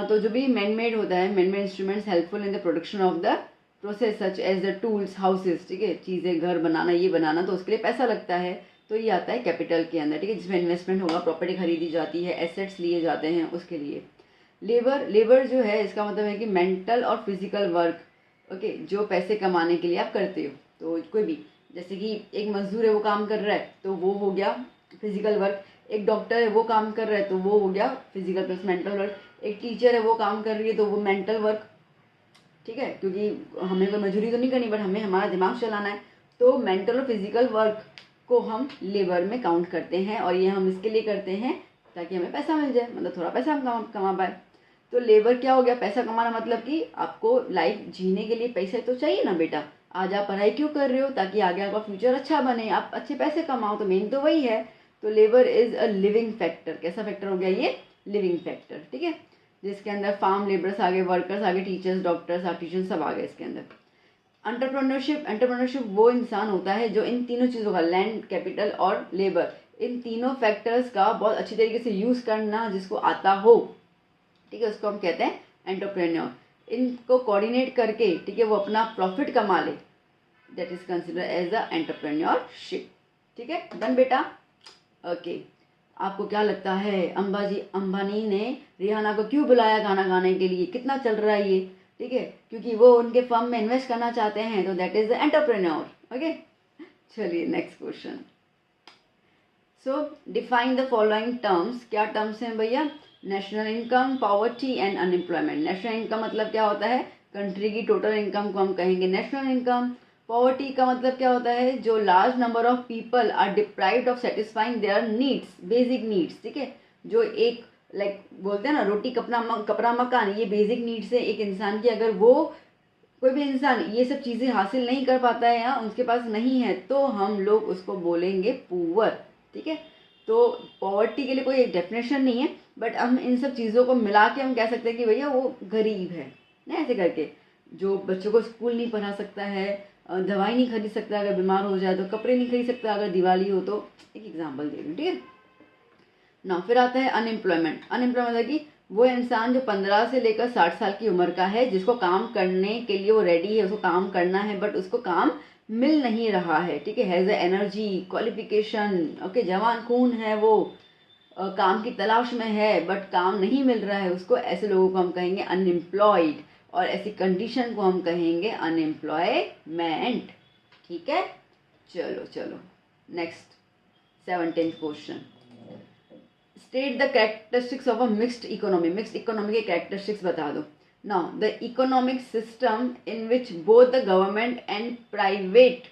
तो जो भी मैन मेड होता है, man made instruments helpful in the production of the process such as the tools, houses, ठीक है, चीज़ें, घर बनाना, ये बनाना, तो उसके लिए पैसा लगता है, तो ये आता है कैपिटल के अंदर, ठीक है, जिसमें इन्वेस्टमेंट होगा, प्रॉपर्टी खरीदी जाती है, एसेट्स लिए जाते हैं उसके लिए। लेबर, लेबर जो है इसका मतलब है कि मेंटल और फिजिकल वर्क, ओके, जो पैसे कमाने के लिए आप करते हो। तो कोई भी, जैसे कि एक मजदूर है वो काम कर रहा है तो वो हो गया फिजिकल वर्क, एक डॉक्टर है वो काम कर रहा है तो वो हो गया फिजिकल प्लस मेंटल वर्क, एक टीचर है वो काम कर रही है तो वो मेंटल वर्क, ठीक है, क्योंकि हमें कोई मजदूरी तो नहीं करनी बट हमें हमारा दिमाग चलाना है। तो मेंटल और फिजिकल वर्क को हम लेबर में काउंट करते हैं, और ये हम इसके लिए करते हैं ताकि हमें पैसा मिल जाए, मतलब थोड़ा पैसा हम कमा पाए। तो लेबर क्या हो गया? पैसा कमाना, मतलब कि आपको लाइफ जीने के लिए पैसे तो चाहिए ना बेटा। आज आप पढ़ाई क्यों कर रहे हो? ताकि आगे आपका फ्यूचर अच्छा बने, आप अच्छे पैसे कमाओ, तो मेन तो वही है। तो labour is a living factor. कैसा फैक्टर हो गया ये? लिविंग फैक्टर, ठीक है। जिसके अंदर फार्म लेबरर्स आ गए, वर्कर्स आ गए, टीचर्स, डॉक्टर्स, आर्टिशियन सब आ गए इसके अंदर। एंटरप्रेन्योरशिप वो इंसान होता है जो इन तीनों चीज़ों का, लैंड, कैपिटल और लेबर, इन तीनों फैक्टर्स का बहुत अच्छी तरीके से यूज़ करना जिसको आता हो, ठीक है, उसको हम कहते हैं एंटरप्रेन्योर। इनको कोऑर्डिनेट करके, ठीक है, वो अपना प्रॉफिट कमा ले, that is consider as the entrepreneurship. ठीक है, डन बेटा। ओके, आपको क्या लगता है अंबानी ने रिहाना को क्यों बुलाया गाना गाने के लिए? कितना चल रहा है ये? ठीक है, क्योंकि वो उनके फर्म में इन्वेस्ट करना चाहते हैं, तो that is the entrepreneur. Okay, चलिए next question. So define the following terms. क्या टर्म्स हैं भैया? National income, poverty and unemployment. National income मतलब क्या होता है? कंट्री की टोटल इनकम को हम कहेंगे नेशनल इनकम। पॉवर्टी का मतलब क्या होता है? जो large number of people are deprived of satisfying their needs, basic needs. ठीक है, जो एक बोलते हैं ना, रोटी कपड़ा मकान, ये बेसिक नीड्स है एक इंसान की। अगर वो कोई भी इंसान ये सब चीज़ें हासिल नहीं कर पाता है या उसके पास नहीं है, तो हम लोग उसको बोलेंगे पुअर। ठीक है, तो पॉवर्टी के लिए कोई डेफिनेशन नहीं है, बट हम इन सब चीज़ों को मिला के हम कह सकते हैं कि भैया वो गरीब है ना। ऐसे करके जो बच्चों को स्कूल नहीं पढ़ा सकता है, दवाई नहीं खरीद सकता अगर बीमार हो जाए, तो कपड़े नहीं खरीद सकता अगर दिवाली हो, तो एक एग्जाम्पल दे रही हूँ। ठीक है ना। फिर आता है अनएम्प्लॉयमेंट। अनएम्प्लॉयमेंट मतलब कि वो इंसान जो 15 से लेकर 60 साल की उम्र का है, जिसको काम करने के लिए वो रेडी है, उसको काम करना है, बट उसको काम मिल नहीं रहा है। ठीक है, हैज़ एनर्जी, क्वालिफिकेशन, ओके, जवान खून है, वो काम की तलाश में है बट काम नहीं मिल रहा है उसको, ऐसे लोगों को हम कहेंगे अनएम्प्लॉयड, और ऐसी कंडीशन को हम कहेंगे अनएम्प्लॉयमेंट। ठीक है, चलो चलो next 17th question. State the characteristics of a mixed economy. Mixed economy के कैरेक्टरिस्टिक्स बता दो। Now the economic system in which both the government and private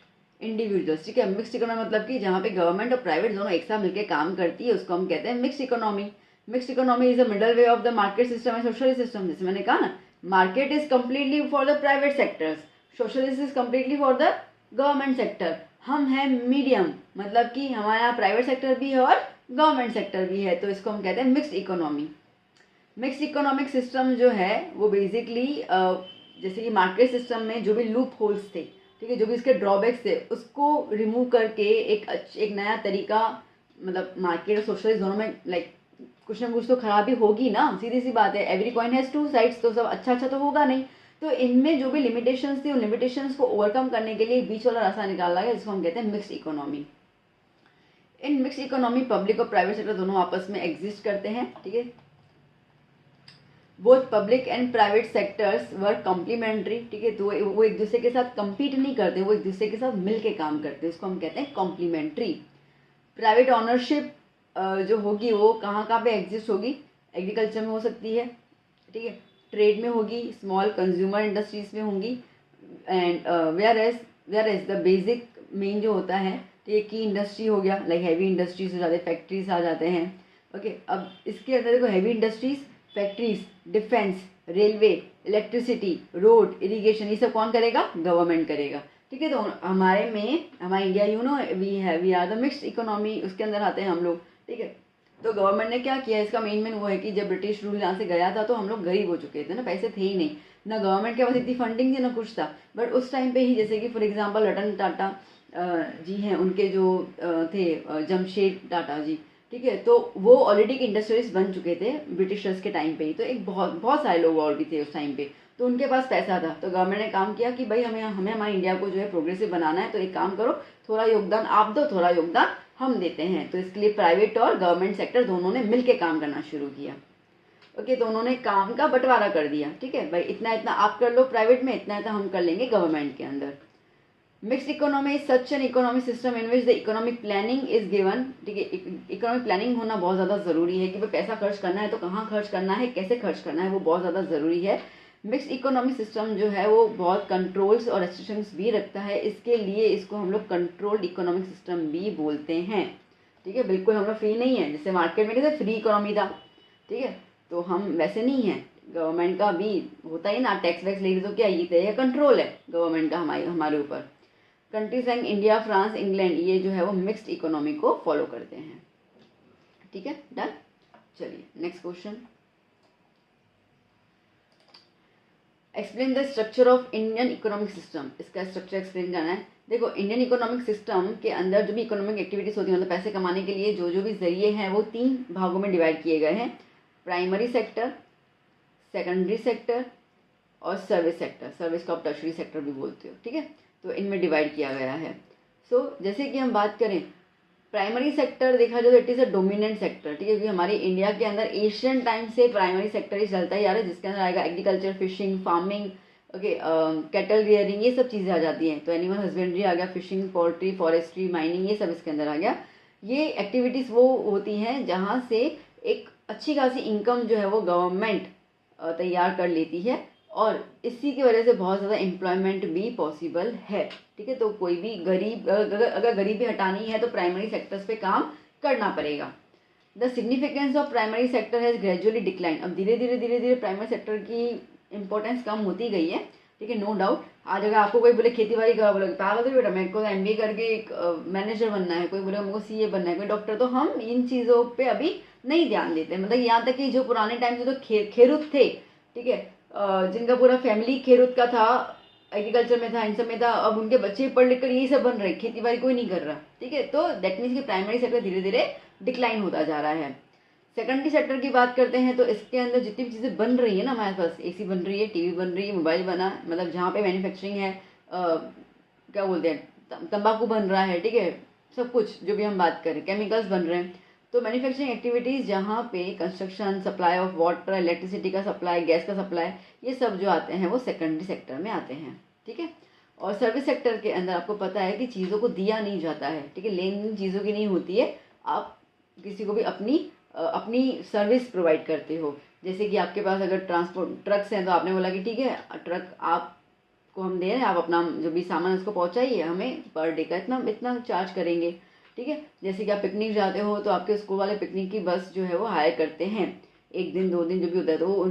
individuals. ठीक है, मिक्स्ड इकोनॉमी मतलब कि जहाँ पे गवर्नमेंट और प्राइवेट दोनों एक साथ मिलकर काम करती है, उसको हम कहते हैं mixed economy. Mixed economy is a middle way of the market system and socialist system. जैसे मैंने कहा ना, market is completely for the private sectors, socialist is completely for the government sector. हम हैं मीडियम, मतलब कि हमारे यहाँ प्राइवेट सेक्टर भी है और गवर्नमेंट सेक्टर भी है, तो इसको हम कहते हैं mixed economy. Mixed economic system जो है वो बेसिकली जैसे कि मार्केट सिस्टम में जो भी लूप होल्स थे, ठीक है, जो भी इसके ड्रॉबैक्स थे, उसको रिमूव करके एक नया तरीका, मतलब मार्केट और सोशलिस्ट दोनों में कुछ ना कुछ तो खराबी होगी ना, सीधी सी बात है, every coin has two sides, तो सब अच्छा अच्छा तो होगा नहीं। तो इनमें जो भी लिमिटेशंस थी, उन लिमिटेशंस को ओवरकम करने के लिए बीच वाला रास्ता निकाला गया, जिसको हम कहते हैं mixed economy. In mixed economy public और प्राइवेट सेक्टर दोनों आपस में एग्जिस्ट करते हैं। ठीक है, both public and private sectors were complementary. ठीक है, तो वो एक दूसरे के साथ compete नहीं करते, वो एक दूसरे के साथ मिल के काम करते हैं, उसको हम कहते हैं कॉम्प्लीमेंट्री। प्राइवेट ऑनरशिप जो होगी वो कहाँ कहाँ पे एग्जिस्ट होगी? एग्रीकल्चर में हो सकती है, ठीक है, ट्रेड में होगी, स्मॉल कंज्यूमर इंडस्ट्रीज में होंगी, and where as the basic main जो होता है, तो ये की इंडस्ट्री हो गया, लाइक हैवी इंडस्ट्रीज हो जाते हैं, फैक्ट्रीज आ जाते हैं। ओके, अब इसके अंदर देखो, heavy industries, factories, defence, railway, electricity, road, irrigation, ये सब कौन करेगा? गवर्नमेंट करेगा। ठीक है, तो हमारा India, you know, we are the mixed economy, उसके अंदर आते हैं हम लोग। ठीक है, तो गवर्नमेंट ने क्या किया, इसका मेन वो है कि जब ब्रिटिश रूल यहाँ से गया था तो हम लोग गरीब हो चुके थे ना, पैसे थे ही नहीं ना, गवर्नमेंट के पास इतनी फंडिंग थी ना कुछ था, बट उस टाइम पे ही, जैसे कि फॉर एग्जांपल रतन टाटा जी हैं, उनके जो थे जमशेद टाटा जी, ठीक है, तो वो ऑलरेडी एक इंडस्ट्रियलिस्ट बन चुके थे ब्रिटिशर्स के टाइम पे ही, तो एक बहुत सारे लोग और भी थे उस टाइम पे, तो उनके पास पैसा था, तो गवर्नमेंट ने काम किया कि भाई हमें हमारे इंडिया को जो है प्रोग्रेसिव बनाना है, तो एक काम करो, थोड़ा योगदान आप दो, थोड़ा योगदान हम देते हैं। तो इसके लिए प्राइवेट और गवर्नमेंट सेक्टर दोनों ने मिलकर काम करना शुरू किया। ओके, तो उन्होंने काम का बंटवारा कर दिया। ठीक है भाई, इतना इतना आप कर लो प्राइवेट में, इतना इतना हम कर लेंगे गवर्नमेंट के अंदर। Mixed economy is such an economic system in which the economic planning is given. ठीक है, इकोनॉमिक प्लानिंग होना बहुत ज़्यादा ज़रूरी है कि भाई पैसा खर्च करना है तो कहाँ खर्च करना है, कैसे खर्च करना है, वो बहुत ज़्यादा ज़रूरी है। मिक्स्ड इकोनॉमिक सिस्टम जो है वो बहुत कंट्रोल्स और रेस्ट्रिक्शंस भी रखता है, इसके लिए इसको हम लोग कंट्रोल्ड इकोनॉमिक सिस्टम भी बोलते हैं। ठीक है, बिल्कुल हम लोग फ्री नहीं है, जैसे मार्केट में कैसे फ्री इकोनॉमी था, ठीक है, तो हम वैसे नहीं है, गवर्नमेंट का भी होता ही ना, टैक्स वैक्स लेगी तो क्या, ये कंट्रोल है गवर्नमेंट का हमारे ऊपर। Countries like India, France, England, ये जो है वो मिक्स्ड इकोनॉमी को फॉलो करते हैं। ठीक है, डन। चलिए next question. Explain the structure of Indian economic system, इसका स्ट्रक्चर एक्सप्लेन करना है। देखो इंडियन इकोनॉमिक सिस्टम के अंदर जो भी इकोनॉमिक एक्टिविटीज़ होती है, मतलब पैसे कमाने के लिए जो जो भी जरिए हैं वो 3 भागों में डिवाइड किए गए हैं, प्राइमरी सेक्टर, सेकेंडरी सेक्टर और सर्विस सेक्टर। सर्विस को आप टर्शरी सेक्टर भी बोलते हो, ठीक है। तो इनमें डिवाइड किया गया है। जैसे कि हम बात करें प्राइमरी सेक्टर, देखा जाए तो it is a dominant sector, ठीक है, क्योंकि हमारी इंडिया के अंदर एशियन टाइम से प्राइमरी सेक्टर ही चलता ही आ रहा है, जिसके अंदर आएगा agriculture, fishing, farming, okay, cattle rearing, ये सब चीज़ें आ जाती हैं। तो एनिमल हस्बेंड्री आ गया, फिशिंग, पोल्ट्री, फॉरेस्ट्री, माइनिंग, ये सब इसके अंदर आ गया। ये एक्टिविटीज़ वो होती हैं जहाँ से एक अच्छी खासी इनकम जो है वो गवर्नमेंट तैयार कर लेती है, और इसी की वजह से बहुत ज़्यादा एम्प्लॉयमेंट भी पॉसिबल है, ठीक है। तो कोई भी गरीब, अगर गरीबी हटानी है तो प्राइमरी सेक्टर्स पे काम करना पड़ेगा। The significance of primary sector has gradually decline, अब धीरे धीरे प्राइमरी सेक्टर की इंपॉर्टेंस कम होती गई है, ठीक है, नो डाउट। आज अगर आपको कोई बोले खेती बाड़ी का, बोले पागल तो बेटा मेरे को MBA करके एक मैनेजर बनना है, कोई बोले मेरे को CA बनना है, कोई डॉक्टर, तो हम इन चीज़ों पे अभी नहीं ध्यान देते। मतलब यहाँ तक कि जो पुराने टाइम से तो खेरुत थे, ठीक है, जिनका पूरा फैमिली खेरुत का था, एग्रीकल्चर में था, इन सब में था, अब उनके बच्चे पढ़ लिख कर यही सब बन रहे, खेती बाड़ी कोई नहीं कर रहा, ठीक है। तो दैट मीन्स कि प्राइमरी सेक्टर धीरे धीरे डिक्लाइन होता जा रहा है। सेकेंडरी सेक्टर की बात करते हैं तो इसके अंदर जितनी भी चीज़ें बन रही है ना, हमारे पास AC बन रही है, TV बन रही है, मोबाइल बना, मतलब जहाँ पे मैन्युफैक्चरिंग है, क्या बोलते हैं, तंबाकू बन रहा है, ठीक है, सब कुछ जो भी हम बात करें, केमिकल्स बन रहे हैं। तो मैन्युफैक्चरिंग एक्टिविटीज़ जहाँ पे construction, supply of water, electricity का सप्लाई, गैस का सप्लाई, ये सब जो आते हैं वो सेकेंडरी सेक्टर में आते हैं, ठीक है। और सर्विस सेक्टर के अंदर आपको पता है कि चीज़ों को दिया नहीं जाता है, ठीक है, लेन देन चीज़ों की नहीं होती है, आप किसी को भी अपनी सर्विस प्रोवाइड करते हो। जैसे कि आपके पास अगर ट्रांसपोर्ट ट्रक्स हैं तो आपने बोला कि ठीक है ट्रक आपको हम दे रहे हैं, आप अपना जो भी सामान उसको पहुंचाइए, हमें पर डे का इतना चार्ज करेंगे, ठीक है। जैसे कि आप पिकनिक जाते हो तो आपके स्कूल वाले पिकनिक की बस जो है वो हायर करते हैं, 1 दिन 2 दिन जो भी होता है, तो वो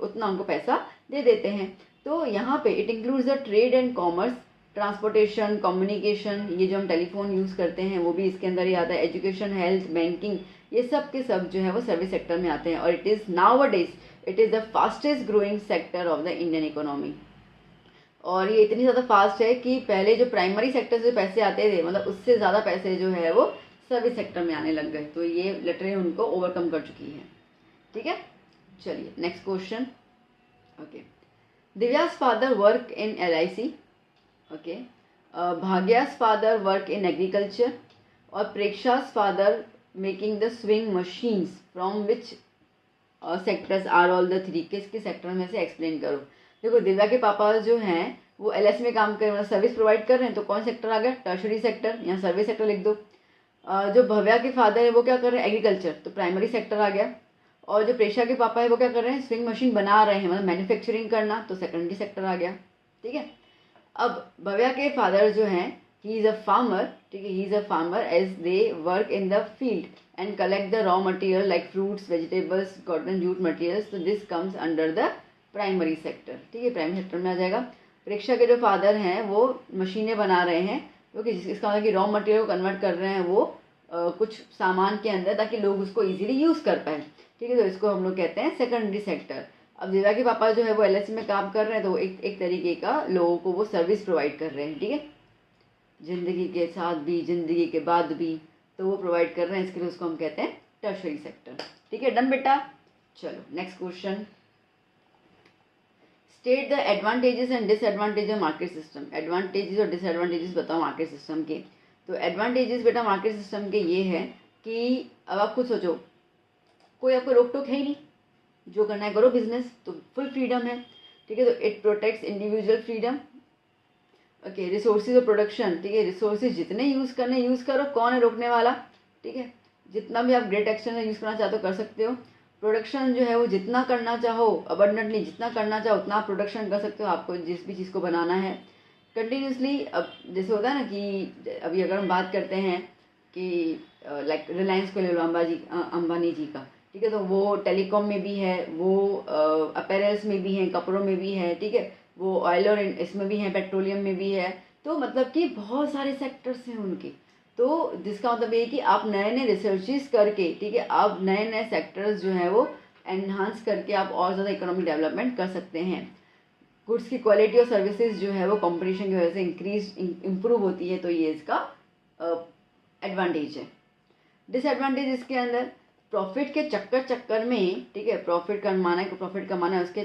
उतना उनको पैसा दे देते हैं। तो यहाँ पे it includes the trade and commerce, transportation, communication, ये जो हम टेलीफोन यूज़ करते हैं वो भी इसके अंदर ही आता है, एजुकेशन, हेल्थ, बैंकिंग, ये सब के सब जो है वो सर्विस सेक्टर में आते हैं। और it is nowadays it is the fastest growing sector of the Indian economy. और ये इतनी ज़्यादा फास्ट है कि पहले जो प्राइमरी सेक्टर से पैसे आते थे, मतलब उससे ज़्यादा पैसे जो है वो सर्विस सेक्टर में आने लग गए। तो ये लिटरली उनको ओवरकम कर चुकी है, ठीक है। चलिए next question. Okay, Divya's father work in LIC, okay, Bhagya's father work in agriculture, और Preksha's father making the swing machines, from which sectors are all the 3, किस सेक्टर में से एक्सप्लेन करो। देखो दिव्या के पापा जो हैं वो LIC में काम कर रहे हैं, मतलब सर्विस प्रोवाइड कर रहे हैं, तो कौन सेक्टर आ गया, टर्शरी सेक्टर, यहाँ सर्विस सेक्टर लिख दो। जो भव्या के फादर है वो क्या कर रहे हैं, एग्रीकल्चर, तो प्राइमरी सेक्टर आ गया। और जो प्रेषा के पापा है वो क्या कर रहे हैं, स्विंग मशीन बना रहे हैं, मतलब मैन्युफैक्चरिंग करना, तो सेकेंडरी सेक्टर आ गया, ठीक है। अब भव्या के फादर जो हैं ही इज़ अ फार्मर, ठीक है, he is a farmer as they work in the field and collect the raw material like fruits, vegetables, cotton, jute materials, तो this comes under the primary sector, ठीक है, primary sector में आ जाएगा। प्रेक्षा के जो father हैं वो मशीनें बना रहे हैं, क्योंकि इसका मतलब कि रॉ मटेरियल को कन्वर्ट कर रहे हैं वो कुछ सामान के अंदर, ताकि लोग उसको इजीली यूज़ कर पाए, ठीक है। तो इसको हम लोग कहते हैं सेकेंडरी सेक्टर। अब दिव्या के पापा जो है वो LIC में काम कर रहे हैं, तो वो एक तरीके का लोगों को वो सर्विस प्रोवाइड कर रहे हैं, ठीक है, ज़िंदगी के साथ भी ज़िंदगी के बाद भी, तो वो प्रोवाइड कर रहे हैं, इसके लिए उसको हम कहते हैं टर्शरी सेक्टर, ठीक है। डन बेटा। चलो next question, state the advantages and disadvantage of market system. Advantages और डिसएडवांटेजेस बताओ मार्केट सिस्टम के। तो एडवांटेजेस बेटा मार्केट सिस्टम के ये है कि अब आप खुद सोचो, कोई आपको रोक टोक है ही नहीं, जो करना है करो बिजनेस, तो फुल फ्रीडम है, ठीक है। तो it protects individual freedom, okay. Resources of production, ठीक है, रिसोर्सेज जितने यूज़ करने यूज़ करो, कौन है रोकने वाला, ठीक है। जितना भी आप ग्रेट एक्शन यूज़ करना चाहते हो कर सकते हो। प्रोडक्शन जो है वो जितना करना चाहो, अबंडेंटली जितना करना चाहो उतना आप प्रोडक्शन कर सकते हो, आपको जिस भी चीज़ को बनाना है कंटिन्यूसली। अब जैसे होता है ना कि अभी अगर हम बात करते हैं कि लाइक रिलायंस को ले लो, अंबानी जी का, ठीक है, तो वो टेलीकॉम में भी है, वो अपैरल्स में भी हैं, कपड़ों में भी है, ठीक है, वो ऑयल और इसमें भी है, पेट्रोलियम में भी है, तो मतलब कि बहुत सारे सेक्टर्स हैं उनके। तो जिसका मतलब ये है कि आप नए नए रिसर्चेस करके, ठीक है, आप नए नए सेक्टर्स जो है वो एनहांस करके आप और ज़्यादा इकोनॉमिक डेवलपमेंट कर सकते हैं। गुड्स की क्वालिटी और सर्विसेज जो है वो कंपटीशन की वजह से इम्प्रूव होती है, तो ये इसका एडवांटेज है। डिसएडवांटेज इसके अंदर प्रॉफिट के चक्कर में, ठीक है, प्रॉफिट कमाना है उसके,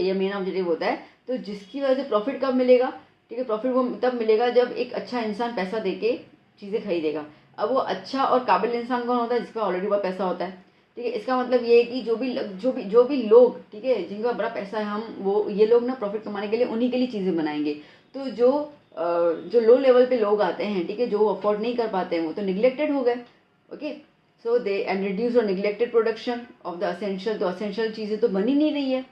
ये मेन ऑब्जेक्टिव होता है। तो जिसकी वजह से प्रॉफिट कब मिलेगा, ठीक है, प्रॉफिट वो तब मिलेगा जब एक अच्छा इंसान पैसा देके चीज़ें खरीदेगा। अब वो अच्छा और काबिल इंसान कौन होता है, जिसका ऑलरेडी बहुत पैसा होता है, ठीक है। इसका मतलब ये है कि जो भी लोग, ठीक है, जिनका बड़ा पैसा है, ये लोग ना प्रॉफिट कमाने के लिए उन्हीं के लिए चीज़ें बनाएंगे। तो जो लो लेवल पे लोग आते हैं, ठीक है, जो अफोर्ड नहीं कर पाते हैं, वो तो निगलेक्टेड हो गए। Okay, so they and reduce और neglected production of the essential, तो असेंशियल चीज़ें तो बन ही नहीं रही है।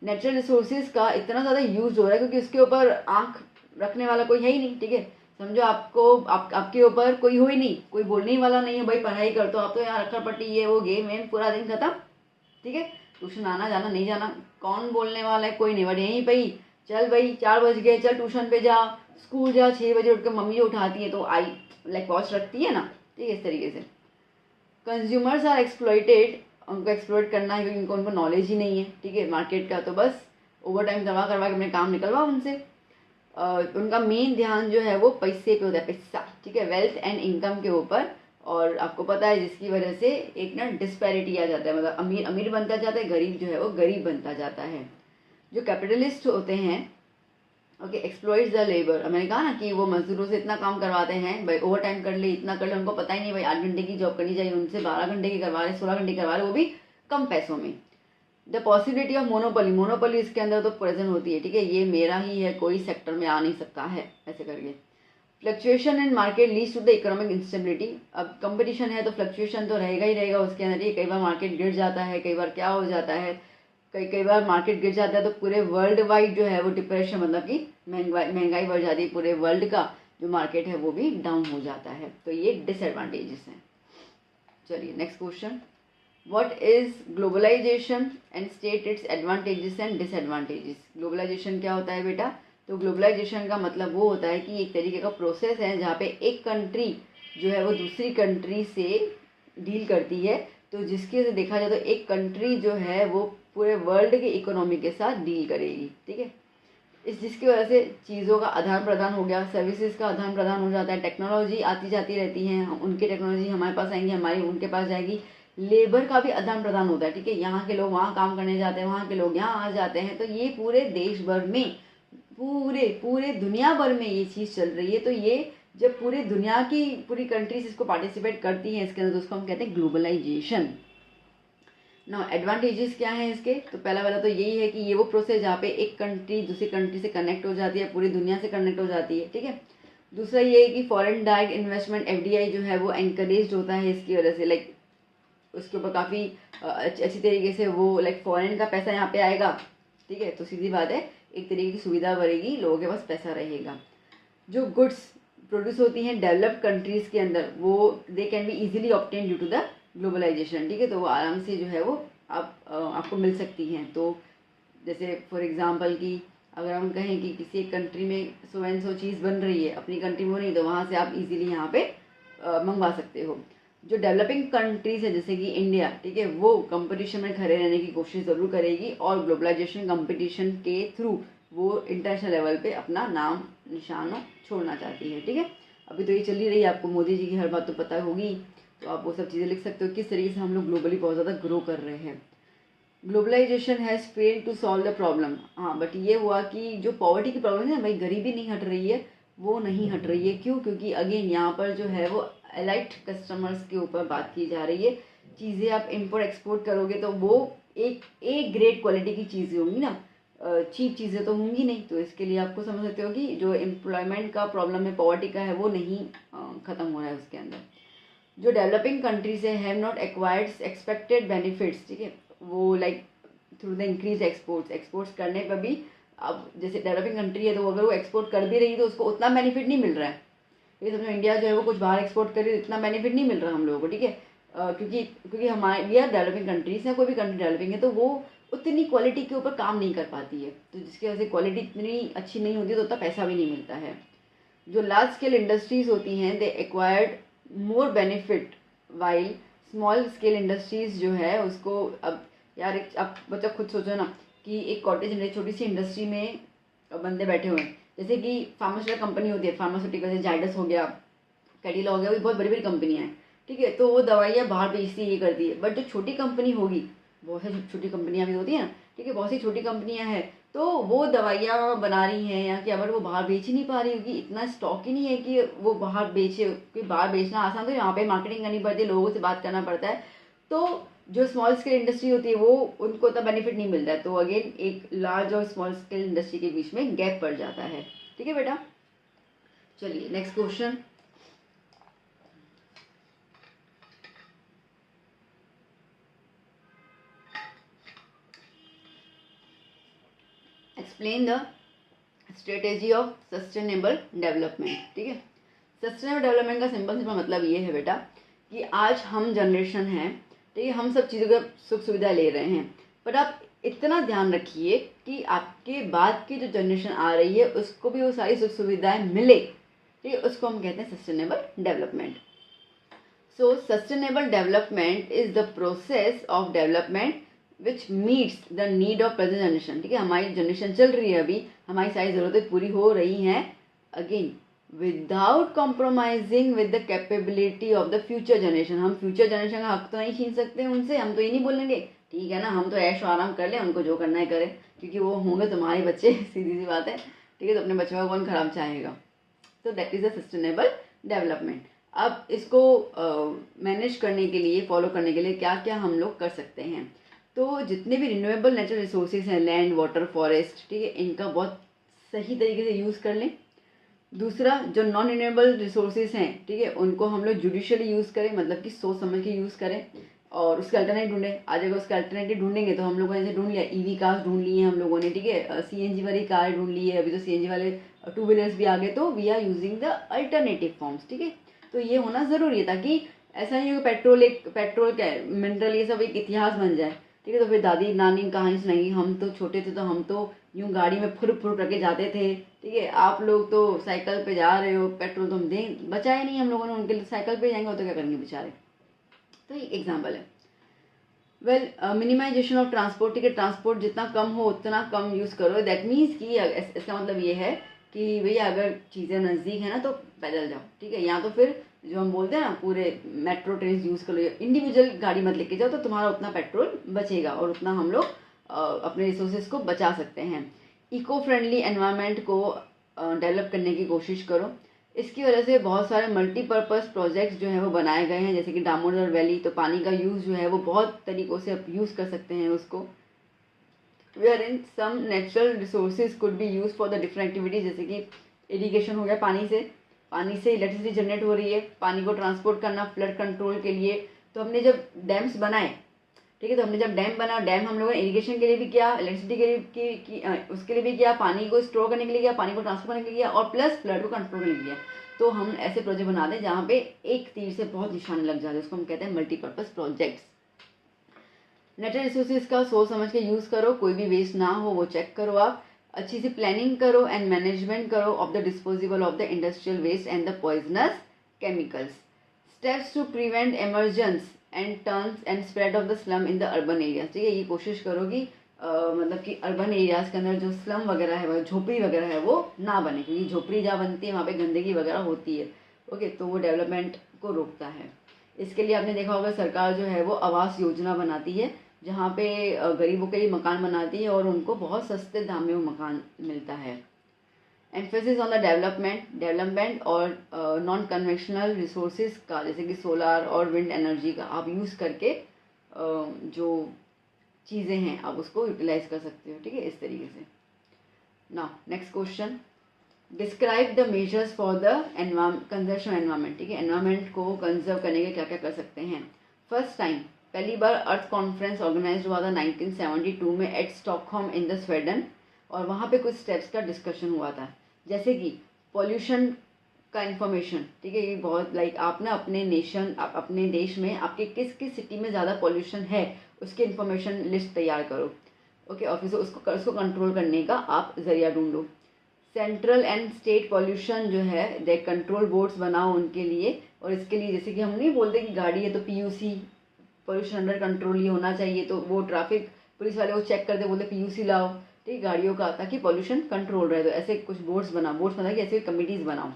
नेचुरल रिसोर्सेज का इतना ज़्यादा यूज हो रहा है क्योंकि उसके ऊपर आंख रखने वाला कोई है ही नहीं, ठीक है। समझो आपके ऊपर कोई हो ही नहीं, कोई बोलने ही वाला नहीं है, भाई पढ़ाई कर, तो आप तो यहाँ अक्खर पट्टी ये वो गेम वेम पूरा दिन खत्म, ठीक है। ट्यूशन आना जाना नहीं जाना, कौन बोलने वाला है, कोई नहीं, बट यहीं पे ही चल भाई 4 बज गए, चल ट्यूशन पे जा, स्कूल जा, 6 बजे उठ कर मम्मी उठाती है तो आई लाइक वॉच रखती है ना, ठीक है, इस तरीके से। कंज्यूमर्स आर एक्सप्लॉइटेड, उनको एक्सप्लॉइट करना है क्योंकि उनको नॉलेज ही नहीं है, ठीक है, मार्केट का, तो बस ओवर टाइम करवा के अपने काम निकलवाओ उनसे। उनका मेन ध्यान जो है वो पैसे पे होता है, पैसा, ठीक है, वेल्थ एंड इनकम के ऊपर। और आपको पता है जिसकी वजह से एक ना डिस्पैरिटी आ जाता है, मतलब अमीर अमीर बनता जाता है, गरीब जो है वो गरीब बनता जाता है। जो कैपिटलिस्ट होते हैं, ओके, एक्सप्लॉइट्स द लेबर, मैंने कहा ना कि वो मजदूरों से इतना काम करवाते हैं, भाई ओवर टाइम कर ले, इतना कर ले, उनको पता ही नहीं भाई 8 घंटे की जॉब करनी चाहिए, उनसे 12 घंटे की करवा रहे, 16 घंटे करवा रहे, वो भी कम पैसों में। द पॉसिबिलिटी ऑफ मोनोपोली इसके अंदर तो प्रेजेंट होती है, ठीक है, ये मेरा ही है, कोई सेक्टर में आ नहीं सकता है, ऐसे करके। Fluctuation in market leads to the economic instability, अब कंपटीशन है तो फ्लक्चुएशन तो रहेगा ही रहेगा उसके अंदर, ये कई बार मार्केट गिर जाता है, कई बार क्या हो जाता है, कई बार मार्केट गिर जाता है तो पूरे वर्ल्ड वाइड जो है वो डिप्रेशन, मतलब कि महंगाई बढ़ जाती है, पूरे वर्ल्ड का जो मार्केट है वो भी डाउन हो जाता है, तो ये डिसएडवांटेजेस हैं। चलिए next question, what is globalisation and state its advantages and disadvantages. Globalisation क्या होता है बेटा, तो ग्लोबलाइजेशन का मतलब वो होता है कि एक तरीके का प्रोसेस है जहाँ पे एक कंट्री जो है वो दूसरी कंट्री से डील करती है, तो जिसके से देखा जाए तो एक कंट्री जो है वो पूरे वर्ल्ड के इकोनॉमी के साथ डील करेगी, ठीक है। जिसकी वजह से चीज़ों का आदान प्रदान हो गया, सर्विसेज का आदान प्रदान हो जाता है, टेक्नोलॉजी आती जाती रहती है, उनकी टेक्नोलॉजी हमारे पास आएंगी, हमारी उनके पास जाएगी, लेबर का भी आदान प्रदान होता है, ठीक है, यहाँ के लोग वहाँ काम करने जाते हैं, वहाँ के लोग यहाँ आ जाते हैं, तो ये पूरे देश भर में, पूरे दुनिया भर में ये चीज़ चल रही है। तो ये जब पूरी दुनिया की पूरी कंट्रीज इसको पार्टिसिपेट करती हैं इसके अंदर, तो उसको हम कहते हैं ग्लोबलाइजेशन। ना एडवांटेजेस क्या हैं इसके, तो पहला तो यही है कि ये वो प्रोसेस जहाँ पे एक कंट्री दूसरी कंट्री से कनेक्ट हो जाती है, पूरी दुनिया से कनेक्ट हो जाती है, ठीक है। दूसरा ये है कि फॉरेन डायरेक्ट इन्वेस्टमेंट FDI जो है वो एनकरेज होता है इसकी वजह से, लाइक उसके ऊपर काफ़ी अच्छी तरीके से वो लाइक फॉरेन का पैसा यहाँ पे आएगा, ठीक है, तो सीधी बात है एक तरीके की सुविधा बढ़ेगी, लोगों के पास पैसा रहेगा। जो गुड्स प्रोड्यूस होती हैं डेवलप्ड कंट्रीज़ के अंदर, वो they can be easily obtain due to the globalisation, ठीक है, तो वो आराम से जो है वो आपको मिल सकती हैं। तो जैसे फॉर एग्जांपल कि अगर हम कहें कि किसी एक कंट्री में सो एंड सो चीज़ बन रही है, अपनी कंट्री में नहीं, तो वहाँ से आप इजीली यहाँ पे मंगवा सकते हो। जो डेवलपिंग कंट्रीज़ है जैसे कि इंडिया, ठीक है, वो कंपटीशन में खड़े रहने की कोशिश ज़रूर करेगी और ग्लोबलाइजेशन कंपटीशन के थ्रू वो इंटरनेशनल लेवल पे अपना नाम निशाना छोड़ना चाहती है, ठीक है। अभी तो ये चल ही रही है, आपको मोदी जी की हर बात तो पता होगी, तो आप वो सब चीज़ें लिख सकते हो किस तरीके से हम लोग ग्लोबली बहुत ज़्यादा ग्रो कर रहे हैं। Globalisation has failed to solve the problem, हाँ, बट ये हुआ कि जो पॉवर्टी की प्रॉब्लम है, भाई गरीबी नहीं हट रही है, वो नहीं हट रही है। क्यों? क्योंकि अगेन यहाँ पर जो है वो एलाइट कस्टमर्स के ऊपर बात की जा रही है। चीज़ें आप इम्पोर्ट एक्सपोर्ट करोगे तो वो एक ग्रेट क्वालिटी की चीज़ें होंगी ना, चीप चीज़ें तो होंगी नहीं। तो इसके लिए आपको समझ सकते हो कि जो एम्प्लॉयमेंट का प्रॉब्लम है, पॉवर्टी का है, वो नहीं ख़त्म हो रहा है उसके अंदर। जो डेवलपिंग कंट्रीज है have not acquired expected benefits, ठीक है, वो like through the increase exports करने पर भी, अब जैसे डेवलपिंग कंट्री है तो अगर वो एक्सपोर्ट कर भी रही है तो उसको उतना बेनिफिट नहीं मिल रहा है। ये समझो इंडिया जो है वो कुछ बाहर एक्सपोर्ट कर रही है, इतना बेनिफिट नहीं मिल रहा हम लोगों को, ठीक है, क्योंकि हमारे वी आर डेवलपिंग कंट्रीज है, कोई भी कंट्री डेवलपिंग है तो वो उतनी क्वालिटी के ऊपर काम नहीं कर पाती है, तो जिसकी वजह से क्वालिटी इतनी अच्छी नहीं होती तो उतना पैसा भी नहीं मिलता है। जो लार्ज स्केल इंडस्ट्रीज होती हैं दे एक्वायर्ड मोर benefit while small scale industries जो है उसको, अब यार आप बच्चा खुद सोचो ना कि एक कॉटेज छोटी सी इंडस्ट्री में बंदे बैठे हुए हैं, जैसे कि फार्मास्यूटिकल कंपनी होती है, फार्मास्यूटिकल जैसे जाइडस हो गया, कैडिला हो गया, वो बहुत बड़ी बड़ी कंपनियाँ हैं, ठीक है, तो वो दवाइयाँ बाहर बेचती है, ये करती है। बट जो छोटी कंपनी होगी, बहुत सी छोटी कंपनियाँ भी होती हैं ना, ठीक है, बहुत सी छोटी कंपनियाँ हैं, तो वो दवाइयाँ बना रही हैं या क्या, बट वो बाहर बेच ही नहीं पा रही, क्योंकि इतना स्टॉक ही नहीं है कि वो बाहर बेचे, क्योंकि बाहर बेचना आसान, तो यहाँ पे मार्केटिंग करनी पड़ती है, लोगों से बात करना पड़ता है, तो जो स्मॉल स्केल इंडस्ट्री होती है वो उनको तो बेनिफिट नहीं मिलता है, तो अगेन एक लार्ज और स्मॉल स्केल इंडस्ट्री के बीच में गैप पड़ जाता है। ठीक है बेटा, चलिए next question. Explain the strategy of sustainable development. ठीक है, सस्टेनेबल डेवलपमेंट का सिंपल सिंपल मतलब ये है बेटा कि आज हम जनरेशन हैं, ठीक है, हम सब चीज़ों का सुख सुविधा ले रहे हैं, पर आप इतना ध्यान रखिए कि आपके बाद की जो जनरेशन आ रही है उसको भी वो सारी सुख सुविधाएं मिले, ठीक है, उसको हम कहते हैं sustainable development. So sustainable development is the process of development which meets the need of present generation. ठीक है, हमारी जनरेशन चल रही है अभी, हमारी सारी ज़रूरतें पूरी हो रही हैं, again without compromising with the capability of the future generation. हम फ्यूचर जनरेशन का हक तो नहीं छीन सकते उनसे, हम तो ये नहीं बोलेंगे ठीक है ना, हम तो ऐश आराम कर लें, उनको जो करना है करें, क्योंकि वो होंगे तुम्हारे बच्चे, सीधी सी बात है, ठीक है, तो अपने बच्चों का कौन खराब चाहेगा। तो that is a sustainable development. अब इसको मैनेज करने के लिए, फॉलो करने के लिए क्या क्या हम लोग कर सकते हैं, तो जितने भी रिन्यूएबल नेचुरल रिसोर्सेज हैं, लैंड, वाटर, फॉरेस्ट, ठीक है, इनका बहुत सही तरीके से यूज़ कर लें। दूसरा, जो नॉन रिन्यूएबल रिसोर्सेज हैं, ठीक है, उनको हम लोग जुडिशियली यूज़ करें, मतलब कि सोच समझ के यूज़ करें, और उसका अल्टरनेटिव ढूंढें। आज अगर उसका अल्टरनेटिव ढूंढेंगे तो हम लोगों ने जैसे ढूंढ लिया, ईवी कार्स ढूंढ ली हैं हम लोगों ने, ठीक है, सीएनजी वाली कार ढूंढ ली है, अभी तो सीएनजी वाले टू व्हीलर्स भी आ गए, तो we are using the alternative forms. ठीक है, तो ये होना ज़रूरी है, ताकि ऐसा नहीं हो कि पेट्रोल क्या है, मिनरल, ये सब एक इतिहास बन जाए। ठीक है, तो फिर दादी नानी कहानी सुनाएंगी, हम तो छोटे थे तो हम तो यूँ गाड़ी में फुर फुर करके जाते थे, ठीक है, आप लोग तो साइकिल पे जा रहे हो, पेट्रोल तो हम दें बचाया नहीं हम लोगों ने, उनके लिए साइकिल पे जाएंगे तो क्या करेंगे बेचारे। तो एक एग्जाम्पल है। Well, minimisation of transport. ठीक है, ट्रांसपोर्ट जितना कम हो उतना कम यूज़ करो, दैट मीन्स कि इसका मतलब ये है कि भैया अगर चीज़ें नज़दीक है ना तो पैदल जाओ, ठीक है, या तो फिर जो हम बोलते हैं ना पूरे मेट्रो ट्रेन यूज़ कर लो, इंडिविजुअल गाड़ी मत लेके जाओ, तो तुम्हारा उतना पेट्रोल बचेगा और उतना हम लोग अपने रिसोर्सेज को बचा सकते हैं। इको फ्रेंडली एनवायरनमेंट को डेवलप करने की कोशिश करो। इसकी वजह से बहुत सारे मल्टीपर्पज़ प्रोजेक्ट्स जो हैं वो बनाए गए हैं, जैसे कि दामोदर वैली, तो पानी का यूज़ जो है वो बहुत तरीक़ों से आप यूज़ कर सकते हैं उसको। Where in some natural resources could be use for the different activities, जैसे कि इरिगेशन हो गया, पानी से इलेक्ट्रिसिटी जनरेट हो रही है, पानी को ट्रांसपोर्ट करना फ्लड कंट्रोल के लिए, तो हमने जब डैम्स बनाए, ठीक है, तो हमने जब डैम बना, डैम हम लोगों ने इरिगेशन के लिए भी किया, इलेक्ट्रिसिटी के लिए उसके लिए भी किया, पानी को स्टोर करने के लिए किया, पानी को ट्रांसफर करने के लिए किया, और प्लस फ्लड को कंट्रोल करने के लिए किया। तो हम ऐसे प्रोजेक्ट बना दें जहाँ पे एक तीर से बहुत निशाने लग जाते हैं, उसको हम कहते हैं मल्टीपर्पज़ प्रोजेक्ट्स। नेचुरल रिसोर्सेज का सोच समझ के यूज़ करो, कोई भी वेस्ट ना हो वो चेक करो, आप अच्छी सी प्लानिंग करो एंड मैनेजमेंट करो of the disposable of the industrial waste and the poisonous chemicals. Steps to prevent emergence and turns and spread of the slum in the urban areas. ठीक है, ये कोशिश करो कि मतलब कि अर्बन एरियाज़ के अंदर जो स्लम वगैरह है, झोपड़ी वगैरह है, वो ना बने, क्योंकि झोपड़ी जहाँ बनती है वहाँ पे गंदगी वगैरह होती है। ओके, तो वो डेवलपमेंट को रोकता है। इसके लिए आपने देखा होगा सरकार जो है वो आवास योजना बनाती है, जहाँ पे गरीबों के लिए मकान बनाती है और उनको बहुत सस्ते दाम में वो मकान मिलता है। एम्फेसिस ऑन द डेवलपमेंट और नॉन कन्वेंशनल रिसोर्सेज का, जैसे कि सोलार और विंड एनर्जी का आप यूज़ करके जो चीज़ें हैं आप उसको यूटिलाइज कर सकते हो। ठीक है, इस तरीके से। Now next question, describe the measures for the conservation environment. ठीक है, एनवायरनमेंट को कंजर्व करने के क्या क्या कर सकते हैं। फर्स्ट टाइम पहली बार अर्थ कॉन्फ्रेंस ऑर्गेनाइज हुआ था 1972 में at Stockholm in the Sweden, और वहाँ पे कुछ स्टेप्स का डिस्कशन हुआ था, जैसे कि पॉल्यूशन का इन्फॉर्मेशन। ठीक है, ये बहुत लाइक आप ना अपने देश में आपके किस किस सिटी में ज़्यादा पॉल्यूशन है उसकी इन्फॉर्मेशन लिस्ट तैयार करो। ओके, और फिर उसको कंट्रोल करने का आप जरिया ढूंढो। सेंट्रल एंड स्टेट पॉल्यूशन जो है दे कंट्रोल बोर्ड्स बनाओ उनके लिए, और इसके लिए जैसे कि हम नहीं बोलते कि गाड़ी है तो पीयूसी, पॉल्यूशन अंडर कंट्रोल ये होना चाहिए, तो वो ट्रैफिक पुलिस वाले वो चेक करते, बोलते पीयूसी लाओ, ठीक है, गाड़ियों का, ताकि पॉल्यूशन कंट्रोल रहे। तो ऐसे कुछ बोर्ड्स मतलब कि ऐसे कमिटीज़ बनाओ।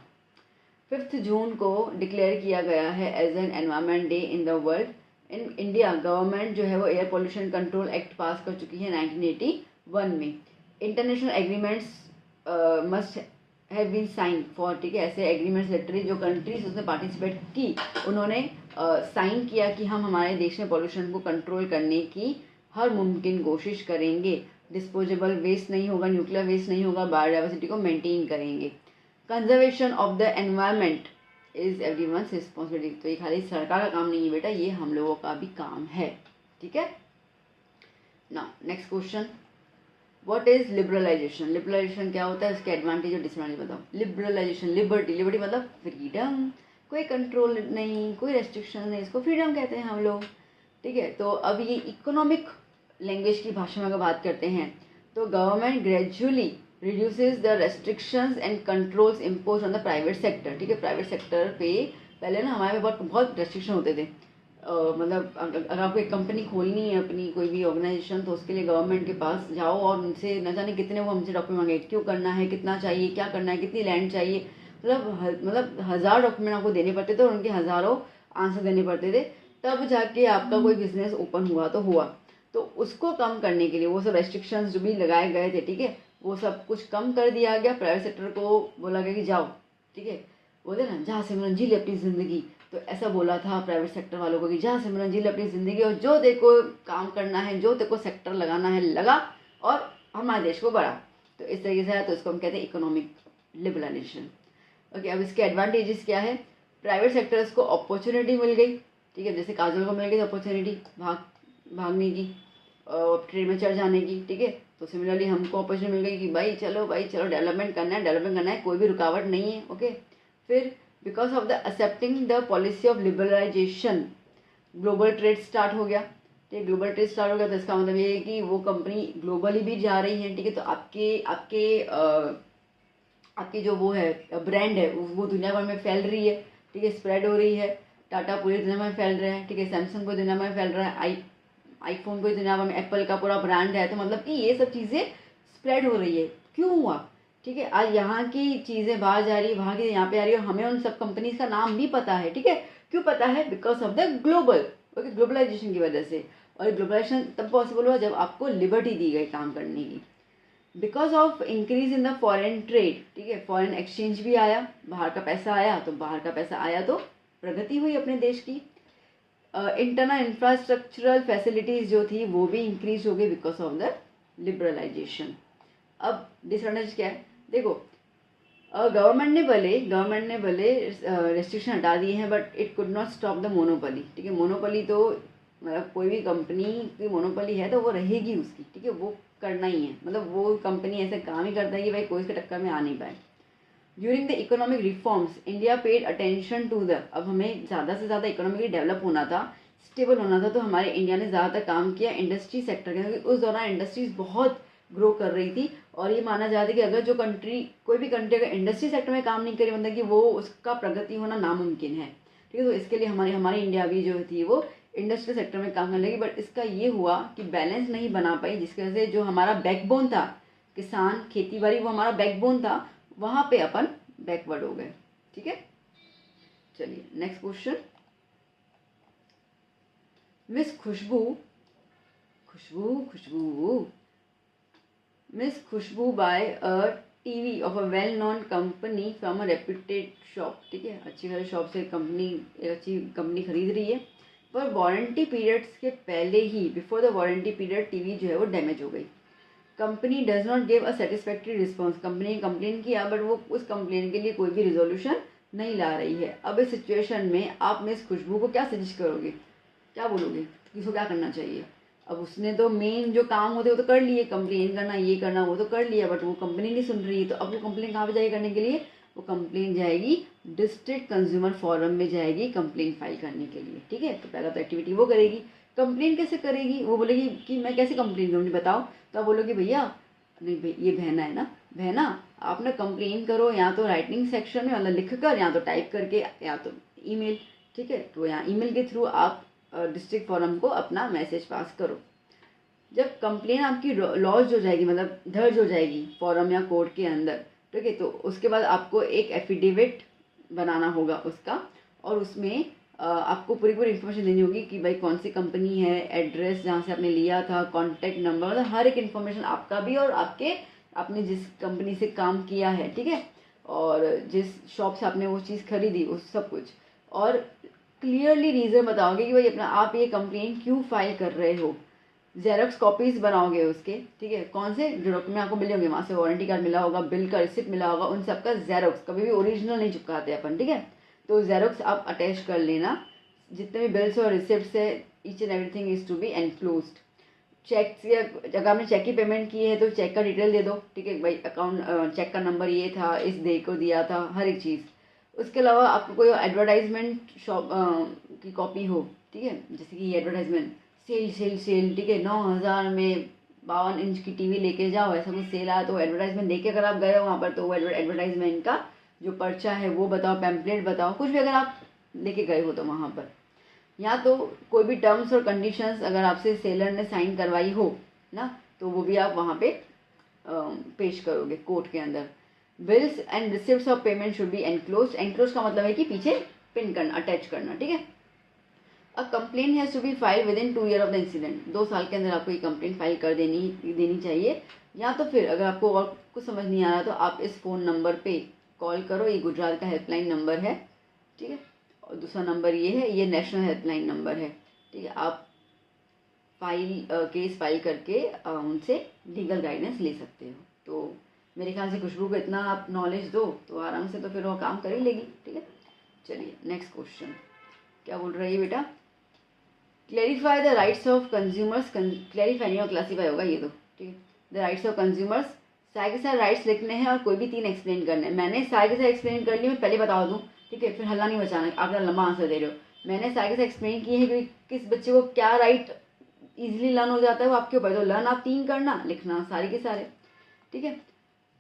5 जून को डिक्लेयर किया गया है as an environment day in the world. In India government जो है वो air pollution control act pass कर चुकी है 1981 में। International agreements must have been sign for, ठीक है, ऐसे एग्रीमेंट्स लिटरली जो कंट्रीज उसमें पार्टिसिपेट की उन्होंने साइन किया कि हम हमारे देश में पॉल्यूशन को कंट्रोल करने की हर मुमकिन कोशिश करेंगे। डिस्पोजेबल वेस्ट नहीं होगा, न्यूक्लियर वेस्ट नहीं होगा, बायोडाइवर्सिटी को मेंटेन करेंगे। Conservation of the environment is everyone's responsibility. तो ये खाली सरकार का काम नहीं है बेटा, ये हम लोगों का भी काम है, ठीक है ना। Next question, what is liberalisation? Liberalisation क्या होता है, उसके एडवांटेज और डिसएडवांटेज बताओ। लिबरलाइजेशन, लिबर्टी मतलब फ्रीडम, कोई कंट्रोल नहीं, कोई रेस्ट्रिक्शन नहीं, इसको फ्रीडम कहते हैं हम लोग, ठीक है। तो अब ये इकोनॉमिक लैंग्वेज की भाषा में अगर बात करते हैं तो government gradually reduces the restrictions and controls impose on the private sector, ठीक है। प्राइवेट सेक्टर पे पहले ना हमारे बहुत बहुत रेस्ट्रिक्शन होते थे। मतलब अगर आपको एक कंपनी खोलनी है अपनी, कोई भी ऑर्गेनाइजेशन, तो उसके लिए गवर्नमेंट के पास जाओ और उनसे न जाने कितने वो हमसे डॉक्यूमेंट मांगे, क्यों करना है, कितना चाहिए, क्या करना है, कितनी लैंड चाहिए, मतलब 1000 डॉक्यूमेंट आपको देने पड़ते थे और उनके हज़ारों आंसर देने पड़ते थे, तब जाके आपका कोई बिजनेस ओपन हुआ तो हुआ। तो उसको कम करने के लिए वो सब रेस्ट्रिक्शंस जो भी लगाए गए थे, ठीक है, वो सब कुछ कम कर दिया गया। प्राइवेट सेक्टर को बोला गया कि जाओ, ठीक है, बोलते ना जहाँ सिमरन जी ले अपनी ज़िंदगी, तो ऐसा बोला था प्राइवेट सेक्टर वालों को कि जहाँ सिमरन जी ले अपनी ज़िंदगी और जो देखो काम करना है, जो देखो सेक्टर लगाना है लगा और हमारे देश को बढ़ा। तो इस तरीके से है, तो इसको हम कहते हैं इकोनॉमिक लिबरलाइजेशन। ओके, अब इसके एडवांटेजेस क्या है? प्राइवेट सेक्टर्स को अपॉर्चुनिटी मिल गई, ठीक है, जैसे काजल को मिल गई अपॉर्चुनिटी भागने की, ट्रेन में चढ़ जाने की, ठीक है। तो सिमिलरली हमको अपॉर्चुनिटी मिल गई कि भाई चलो डेवलपमेंट करना है, कोई भी रुकावट नहीं है। ओके, फिर because of the accepting the policy of liberalisation global trade start हो गया, ठीक है। ग्लोबल ट्रेड स्टार्ट हो गया तो इसका मतलब ये है कि वो कंपनी ग्लोबली भी जा रही है, ठीक है। तो आपकी जो वो है ब्रांड है वो दुनिया भर में फैल रही है, ठीक है, स्प्रेड हो रही है। टाटा पूरी दुनिया में फैल रहे हैं, ठीक है, सैमसंग पूरी दुनिया में फैल रहा है, आईफोन पूरी दुनिया में, एप्पल का पूरा ब्रांड है। तो मतलब कि ये सब चीज़ें स्प्रेड हो रही है। क्यों हुआ? ठीक है, आज यहाँ की चीज़ें बाहर जा रही है, वहाँ की यहाँ पे आ रही है, और हमें उन सब कंपनीज का नाम भी पता है, ठीक है। क्यों पता है? Because of the global, okay, globalisation की वजह से। और ग्लोबलाइजेशन तब पॉसिबल हुआ जब आपको लिबर्टी दी गई काम करने की। Because of increase in the foreign trade, ठीक है, फॉरेन एक्सचेंज भी आया, बाहर का पैसा आया, तो बाहर का पैसा आया तो प्रगति हुई अपने देश की। इंटरनल इंफ्रास्ट्रक्चरल फैसिलिटीज़ जो थी वो भी इंक्रीज हो गई बिकॉज ऑफ द लिबरलाइजेशन। अब डिसएडवांटेज क्या है? देखो, गवर्नमेंट ने भले रेस्ट्रिक्शन हटा दिए हैं, but it could not stop the monopoly, ठीक है। मोनोपोली तो मतलब कोई भी कंपनी की मोनोपोली है तो वो रहेगी उसकी, ठीक है, वो करना ही है, मतलब वो कंपनी ऐसे काम ही करता है कि भाई कोई इसके टक्कर में आ नहीं पाए। During the economic reforms India paid attention to the, अब हमें ज़्यादा से ज़्यादा इकोनॉमिकली डेवलप होना था, स्टेबल होना था, तो हमारे इंडिया ने ज़्यादातर काम किया इंडस्ट्री सेक्टर के, क्योंकि उस दौरान इंडस्ट्रीज बहुत ग्रो कर रही थी। और ये माना जाता है कि अगर कोई भी कंट्री अगर इंडस्ट्री सेक्टर में काम नहीं करी, मतलब कि वो उसका प्रगति होना नामुमकिन है, ठीक है। तो इसके लिए हमारी इंडिया भी जो थी वो इंडस्ट्रियल सेक्टर में काम करने लगी। बट इसका ये हुआ कि बैलेंस नहीं बना पाई, जिसकी वजह से जो हमारा बैकबोन था, किसान, खेती बाड़ी, वो हमारा बैकबोन था, वहाँ पे अपन बैकवर्ड हो गए, ठीक है। चलिए next question. Miss Khushboo buy a TV of a well known company from a reputed shop, ठीक है, अच्छी वाली शॉप से अच्छी कंपनी खरीद रही है, पर वारंटी पीरियड्स के पहले ही, before the warranty period, TV जो है वो डैमेज हो गई। Company does not give a satisfactory response, company ने कंप्लेन किया बट वो उस कंप्लेन के लिए कोई भी रिजोल्यूशन नहीं ला रही है। अब इस सिचुएशन में आप मिस खुशबू को क्या सजेस्ट करोगे, क्या बोलोगे, किसको क्या करना चाहिए? अब उसने तो मेन जो काम होते वो तो कर लिए, कंप्लेन करना, ये करना, वो तो कर लिया, बट वो कंपनी नहीं सुन रही है। तो अब वो कंप्लेन कहाँ पे जाएगी करने के लिए? वो कंप्लेन जाएगी डिस्ट्रिक्ट कंज्यूमर फोरम में जाएगी कंप्लेन फाइल करने के लिए, ठीक है। तो पहला तो एक्टिविटी वो करेगी। कंप्लेन कैसे करेगी? वो बोलेगी कि मैं कैसे कंप्लेन करूँगी बताओ। तो आप बोलोगे भैया, नहीं भाई ये बहना है ना, बहना आप ना कंप्लेन करो, या तो राइटिंग सेक्शन में मतलब लिख कर, या तो टाइप करके, या तो ईमेल, ठीक है। तो यहाँ ईमेल के थ्रू आप डिस्ट्रिक्ट फोरम को अपना मैसेज पास करो। जब कंप्लेन आपकी लॉज हो जाएगी, मतलब दर्ज हो जाएगी फॉरम या कोर्ट के अंदर, ठीक है, तो उसके बाद आपको एक एफिडेविट बनाना होगा उसका, और उसमें आपको पूरी पूरी इन्फॉर्मेशन देनी होगी कि भाई कौन सी कंपनी है, एड्रेस जहाँ से आपने लिया था, कॉन्टैक्ट नंबर, मतलब हर एक इन्फॉर्मेशन आपका भी और आपके आपने जिस कंपनी से काम किया है, ठीक है, और जिस शॉप से आपने वो चीज़ खरीदी, उस सब कुछ, और क्लियरली रीज़न बताओगे कि भाई अपना आप ये कंप्लेन क्यों फाइल कर रहे हो। जेरोक्स कॉपीज़ बनाओगे उसके, ठीक है, कौन से जो डॉक्यूमेंट आपको मिले होंगे, वहाँ से वारंटी कार्ड मिला होगा, बिल का रिसिप्ट मिला होगा, उन सब का जेरोक्स, कभी भी ओरिजिनल नहीं चिपकाते अपन, ठीक है, तो जेरोक्स आप अटैच कर लेना। जितने भी बिल्स और रिसिप्ट्स है, each and everything is to be enclosed. Cheque या अगर आपने चेक की पेमेंट की है तो चेक का डिटेल दे दो, ठीक है, भाई अकाउंट चेक का नंबर ये था, इस डे को दिया था, हर एक चीज़। उसके अलावा आपको कोई एडवर्टाइजमेंट शॉप की कॉपी हो, ठीक है, जैसे कि ये एडवर्टाइजमेंट सेल सेल सेल, ठीक है, 9,000 में 52 इंच की टीवी लेके जाओ, ऐसा कुछ सेल आया, तो एडवर्टाइजमेंट देके अगर आप गए हो वहाँ पर, तो वो एडवर्टाइजमेंट का जो पर्चा है वो बताओ, पैम्पलेट बताओ, कुछ भी अगर आप लेके गए हो तो वहाँ पर। या तो कोई भी टर्म्स और कंडीशंस अगर आपसे सेलर ने साइन करवाई हो ना, तो वो भी आप वहाँ पे पेश करोगे कोर्ट के अंदर। Bills and receipts of payment should be enclose. Enclose का मतलब है कि पीछे पिन करना, अटैच करना, ठीक है। A complain has to be file within 2 year of the incident. 2 साल के अंदर आपको ये कंप्लेन फाइल कर देनी चाहिए। या तो फिर अगर आपको और कुछ समझ नहीं आ रहा तो आप इस फ़ोन नंबर पे कॉल करो, ये गुजरात का हेल्पलाइन नंबर है, ठीक है, और दूसरा नंबर ये है, ये नेशनल हेल्पलाइन नंबर है, ठीक है। आप केस फाइल करके उनसे लीगल गाइडेंस ले सकते हो। तो मेरे ख्याल से खुशबू को इतना आप नॉलेज दो तो आराम से तो फिर वो काम कर ही लेगी, ठीक है। चलिए नेक्स्ट क्वेश्चन क्या बोल रही है बेटा। Clarify the rights of consumers. Clarify नहीं और क्लासीफाई होगा ये तो, ठीक है। द राइट्स ऑफ कंज्यूमर्स, सारे के सारे राइट्स लिखने हैं और कोई भी 3 एक्सप्लेन करने हैं। मैंने सारे के सारे एक्सप्लेन कर लिए, मैं पहले बता दूँ, ठीक है, फिर हल्ला नहीं बचाना, आप लंबा आंसर दे रहे हो। मैंने सारे के सारे एक्सप्लेन किए हैं कि किस बच्चे को क्या राइट इजीली लर्न हो जाता है वो आपके ऊपर, तो लर्न आप 3 करना, लिखना सारे के सारे, ठीक है।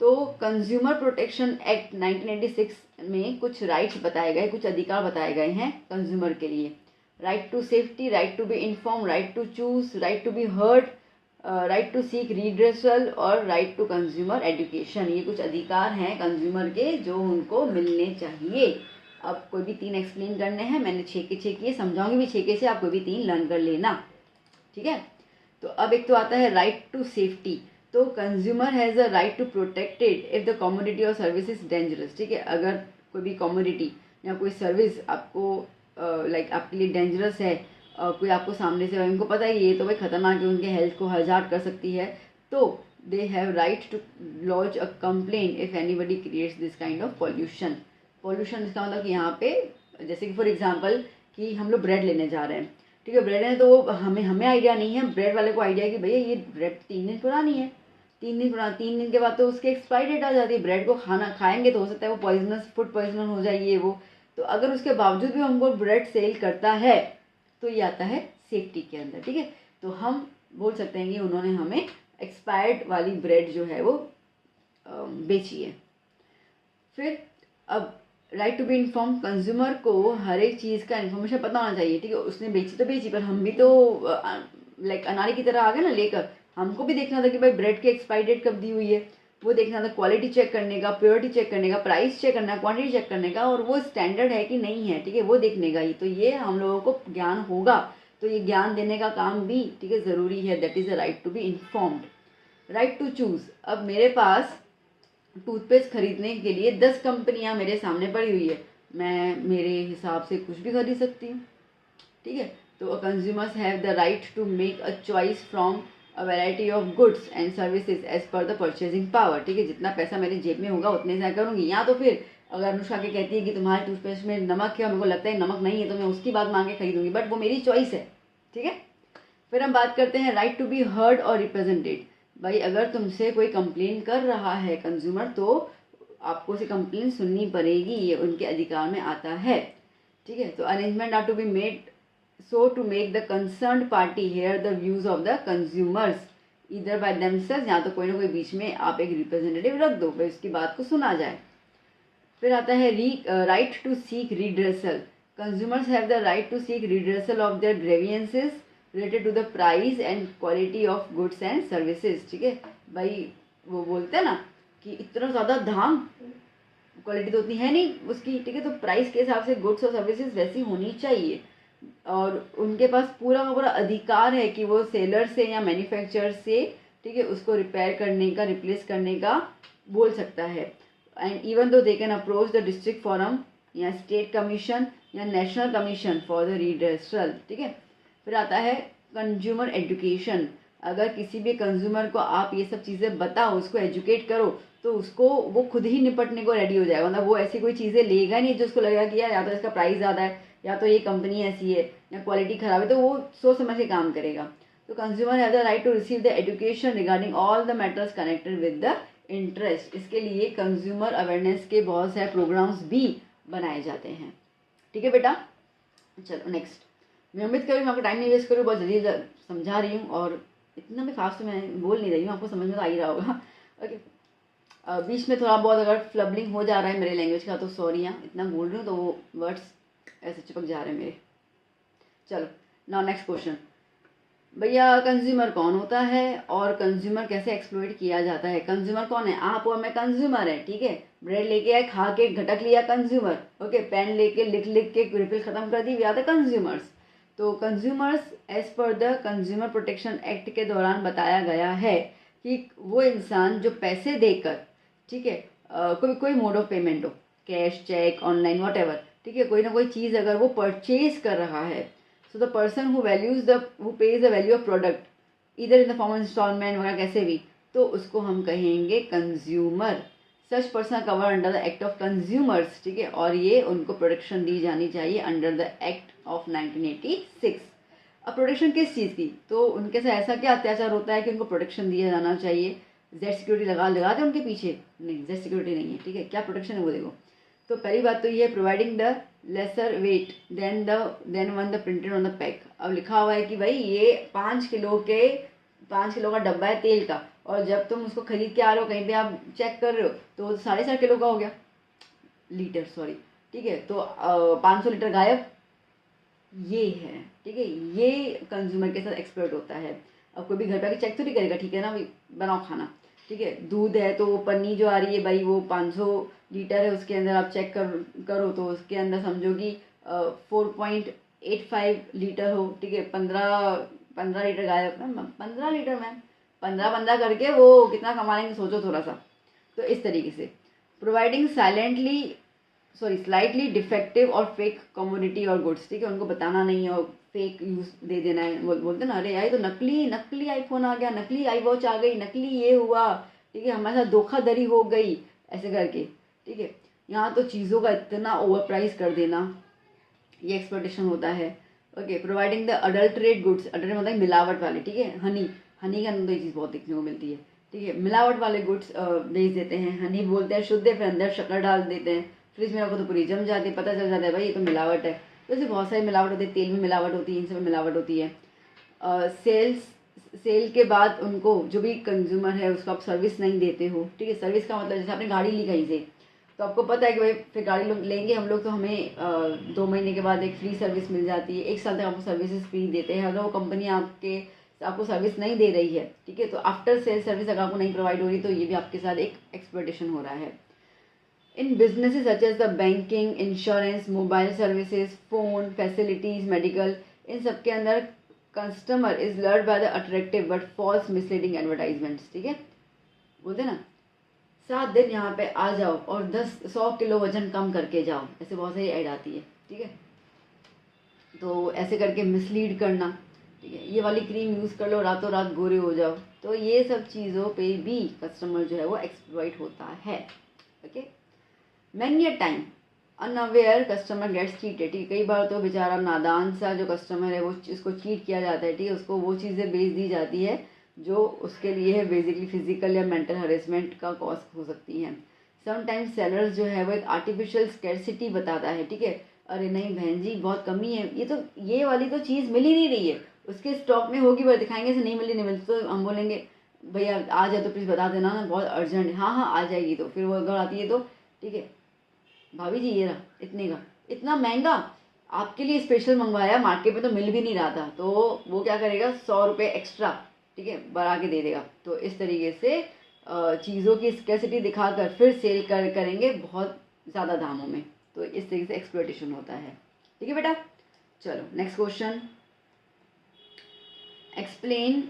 तो कंज्यूमर प्रोटेक्शन एक्ट 1986 में कुछ राइट्स बताए गए, कुछ अधिकार बताए गए हैं कंज्यूमर के लिए। Right to safety, right to be inform, right to choose, right to be heard, right to seek redressal और राइट टू कंज्यूमर एजुकेशन। ये कुछ अधिकार हैं कंज्यूमर के जो उनको मिलने चाहिए। अब कोई भी 3 एक्सप्लेन करने हैं, मैंने 6 के 6 किए, समझाऊंगी भी 6 के से, आप कोई भी 3 लर्न कर लेना, ठीक है। तो अब एक तो आता है राइट टू सेफ्टी। तो consumer has a right to protected if the commodity और सर्विस इज डेंजरस, ठीक है। अगर कोई भी कमोडिटी या कोई सर्विस आपको लाइक आपके लिए डेंजरस है, कोई आपको सामने से, उनको पता है ये तो भाई खतरनाक है, उनके हेल्थ को हजार्ड कर सकती है, तो they have right to launch a complain if anybody creates this kind of pollution. Pollution इसका मतलब कि यहाँ पे जैसे कि फॉर एग्जांपल कि हम लोग ब्रेड लेने जा रहे हैं, ठीक है, ब्रेड है तो हमें आइडिया नहीं है, ब्रेड वाले को आइडिया है कि भैया ये ब्रेड 3 दिन पुरानी है, 3 दिन के बाद तो उसकी एक्सपायरी डेट आ जाती है, ब्रेड को खाना खाएंगे तो हो सकता है वो पॉइजनस, फूड पॉइजनर हो जाए ये वो। तो अगर उसके बावजूद भी हमको ब्रेड सेल करता है तो ये आता है सेफ्टी के अंदर, ठीक है। तो हम बोल सकते हैं कि उन्होंने हमें एक्सपायर्ड वाली ब्रेड जो है वो बेची है। फिर अब right to be inform, consumer को हर एक चीज़ का इन्फॉर्मेशन पता होना चाहिए, ठीक है। उसने बेची तो बेची, पर हम भी तो लाइक अनारी की तरह आ गए ना लेकर, हमको भी देखना था कि भाई ब्रेड की एक्सपायरी डेट कब दी हुई है, वो देखना था, क्वालिटी चेक करने का, प्योरिटी चेक करने का, प्राइस चेक करना, क्वांटिटी चेक करने का, और वो स्टैंडर्ड है कि नहीं है, ठीक है, वो देखने का ही। तो ये हम लोगों को ज्ञान होगा, तो ये ज्ञान देने का काम भी, ठीक है, ज़रूरी है। That is a right to be informed. Right to choose, अब मेरे पास टूथपेस्ट खरीदने के लिए 10 कंपनियां मेरे सामने पड़ी हुई है, मैं मेरे हिसाब से कुछ भी खरीद सकती हूँ, ठीक है। तो consumers have the right to make a choice from a variety of goods and services as per the purchasing power, ठीक है। जितना पैसा मेरे जेब में होगा उतने से करूँगी। या तो फिर अगर अनुष्का के कहती है कि तुम्हारे टूथपेस्ट में नमक है और मेरे को लगता है नमक नहीं है, तो मैं उसकी बात मान के खरीदूंगी, बट वो मेरी चॉइस है, ठीक है। फिर हम बात करते हैं राइट टू बी हर्ड और रिप्रेजेंटेड। भाई अगर तुमसे कोई कंप्लेन कर रहा है कंज्यूमर, तो आपको उसे कंप्लेन सुननी पड़ेगी, ये उनके अधिकार में आता है, ठीक है। तो arrangement are to be made so to make the concerned party hear the views of the consumers इधर बाय देमसेल्व्स, या तो कोई ना कोई बीच में आप एक रिप्रेजेंटेटिव रख दो, भाई उसकी बात को सुना जाए। फिर आता है right to seek redressal. Consumers have the right to seek redressal of their grievances related to the price and quality of goods and services. ठीक है भाई, वो बोलते हैं ना कि इतना ज़्यादा दाम, क्वालिटी तो उतनी है नहीं उसकी। ठीक है, तो प्राइस के हिसाब से गुड्स और सर्विसेज वैसी होनी चाहिए, और उनके पास पूरा का पूरा अधिकार है कि वो सेलर से या मैन्युफैक्चरर से, ठीक है, उसको रिपेयर करने का, रिप्लेस करने का बोल सकता है। And even though they can approach the district forum या स्टेट कमीशन या national commission for the redressal. ठीक है, फिर आता है कंज्यूमर एजुकेशन। अगर किसी भी कंज्यूमर को आप ये सब चीज़ें बताओ, उसको एजुकेट करो, तो उसको वो खुद ही निपटने को रेडी हो जाएगा। मतलब वो ऐसी कोई चीज़ें लेगा नहीं जो उसको लगेगा कि यार या तो इसका प्राइस ज़्यादा है, या तो ये कंपनी ऐसी है, या क्वालिटी ख़राब है, तो वो सोच समझ के काम करेगा। तो consumer have the right to receive the education regarding all the matters connected with the interest. इसके लिए कंज्यूमर अवेयरनेस के बहुत सारे प्रोग्राम्स भी बनाए जाते हैं। ठीक है बेटा, चलो नेक्स्ट। मैं उम्मीद करूँ मैं आपको टाइम नहीं वेस्ट करूँ, बहुत जल्दी समझा रही हूँ, और इतना भी फास्ट मैं बोल नहीं रही हूँ, आपको समझ में तो आ ही रहा होगा। ओके, बीच में थोड़ा बहुत अगर फ्लबलिंग हो जा रहा है मेरे लैंग्वेज का तो सॉरी, यहाँ इतना बोल रही हूँ तो वो वर्ड्स ऐसे चिपक जा रहे हैं मेरे। चलो नाउ नेक्स्ट क्वेश्चन। भैया कंज्यूमर कौन होता है और कंज्यूमर कैसे एक्सप्लॉइट किया जाता है? कंज्यूमर कौन है? आप और मैं कंज्यूमर है। ठीक है, ब्रेड लेके आए, खा के घटक लिया, कंज्यूमर। ओके, पेन लेके लिख लिख के रिफिल खत्म कर दी, वी आर द कंज्यूमर्स। तो consumers as per the consumer protection act के दौरान बताया गया है कि वो इंसान जो पैसे देकर, ठीक है, कोई कोई मोड ऑफ पेमेंट हो, cash, cheque, online, whatever, ठीक है, कोई ना कोई चीज़ अगर वो परचेज कर रहा है, so the person who pays the value of product इधर in the form of instalment वगैरह कैसे भी, तो उसको हम कहेंगे consumer. Such person cover under the act of consumers. ठीक है, और ये उनको प्रोटेक्शन दी जानी चाहिए अंडर द एक्ट ऑफ 1986। अब प्रोटेक्शन किस चीज़ की? तो उनके साथ ऐसा क्या अत्याचार होता है कि उनको प्रोटेक्शन दिया जाना चाहिए? जेड सिक्योरिटी लगा दे उनके पीछे? नहीं, जेड सिक्योरिटी नहीं है। ठीक है, क्या प्रोटेक्शन है वो देखो। तो पहली बात तो ये है providing the lesser weight than one the printed on the pack. अब लिखा हुआ है कि भाई ये 5 किलो का डब्बा है तेल का, और जब तुम उसको खरीद के आ रहे हो, कहीं पे आप चेक कर रहे हो, तो 7.5 किलो का हो गया, लीटर सॉरी। ठीक है, तो 500 लीटर गायब, ये है। ठीक है, ये कंज्यूमर के साथ एक्सपर्ट होता है। अब कोई भी घर पे आके चेक तो नहीं करेगा, ठीक है ना, बनाओ खाना। ठीक है, दूध है तो पन्नी जो आ रही है भाई वो 500 लीटर है, उसके अंदर आप चेक करो तो उसके अंदर समझो कि 4.85 लीटर हो। ठीक है, 15 लीटर गायब, 15 लीटर मैम, 15 करके वो कितना कमा लेंगे सोचो थोड़ा सा। तो इस तरीके से प्रोवाइडिंग स्लाइटली डिफेक्टिव और फेक कमोडिटी और गुड्स। ठीक है, उनको बताना नहीं है और फेक यूज दे देना है। बोलते ना, अरे यार तो नकली आईफोन आ गया, नकली आई वॉच आ गई, नकली ये हुआ, ठीक है, हमारे साथ धोखाधड़ी हो गई, ऐसे करके। ठीक है, यहाँ तो चीज़ों का इतना ओवर प्राइस कर देना, ये एक्सप्लॉयटेशन होता है। ओके, प्रोवाइडिंग द अडल्ट्रेट गुड्स, अडल्ट्रेट मतलब मिलावट वाले। ठीक है, हनी के अंदर ये चीज़ बहुत देखने को मिलती है। ठीक है, मिलावट वाले गुड्स बेच देते हैं। हनी बोलते हैं शुद्ध है, फिर अंदर शक्कर डाल देते हैं, फ्रिज में रखो तो पूरी जम जाती है, पता चल जाता है भाई ये तो मिलावट है। तो ऐसे बहुत सारी मिलावट होती है, तेल में मिलावट होती है, इन सब में मिलावट होती है। सेल के बाद उनको जो भी कंज्यूमर है उसको आप सर्विस नहीं देते हो। ठीक है, सर्विस का मतलब जैसे आपने गाड़ी ली कहीं से, तो आपको पता है कि भाई फिर गाड़ी लेंगे हम लोग तो हमें 2 महीने के बाद एक फ्री सर्विस मिल जाती है, 1 साल तक आपको सर्विसेज फ्री देते हैं। अगर वो कंपनी आपको सर्विस नहीं दे रही है, ठीक है, तो आफ्टर सेल सर्विस अगर आपको नहीं प्रोवाइड हो रही, तो ये भी आपके साथ एक एक्सप्लॉयटेशन हो रहा है। In businesses such as the banking, insurance, mobile services, phone facilities, medical, इन सब के अंदर customer is lured by the attractive but false misleading advertisements. ठीक है, बोलते ना 7 दिन यहाँ पे आ जाओ और 100 किलो वजन कम करके जाओ, ऐसे बहुत सारी ऐड आती है। ठीक है, तो ऐसे करके मिसलीड करना। ठीक है, ये वाली क्रीम यूज़ कर लो, रातों रात गोरे हो जाओ, तो ये सब चीज़ों पे भी कस्टमर जो है वो एक्सप्लॉइट होता है। Okay, many a time unaware customer gets cheated. ठीक है, कई बार तो बेचारा नादान सा जो कस्टमर है वो इसको चीट किया जाता है। ठीक है, उसको वो चीज़ें बेच दी जाती है जो उसके लिए है बेसिकली फिजिकल या मेंटल हरेसमेंट का कॉज हो सकती हैं। समटाइम्स सेलर्स जो है वो एक आर्टिफिशियल स्कैरसिटी बताता है। ठीक है, अरे नहीं बहन जी बहुत कमी है, ये वाली तो चीज़ मिल ही नहीं रही है, उसके स्टॉक में होगी, पर दिखाएंगे से नहीं मिली तो हम बोलेंगे भैया आ जाए तो प्लीज़ बता देना ना, बहुत अर्जेंट है। हाँ हाँ आ जाएगी, तो फिर वो अगर आती है तो ठीक है भाभी जी ये रहा इतने का, इतना महंगा, आपके लिए स्पेशल मंगवाया, मार्केट में तो मिल भी नहीं रहा था, तो वो क्या करेगा, 100 रुपये एक्स्ट्रा, ठीक है, बढ़ा के दे देगा। तो इस तरीके से चीज़ों की स्कैसिटी दिखाकर फिर सेल करेंगे बहुत ज़्यादा दामों में। तो इस तरीके से एक्सप्लॉयटेशन होता है। ठीक है बेटा, चलो next question. Explain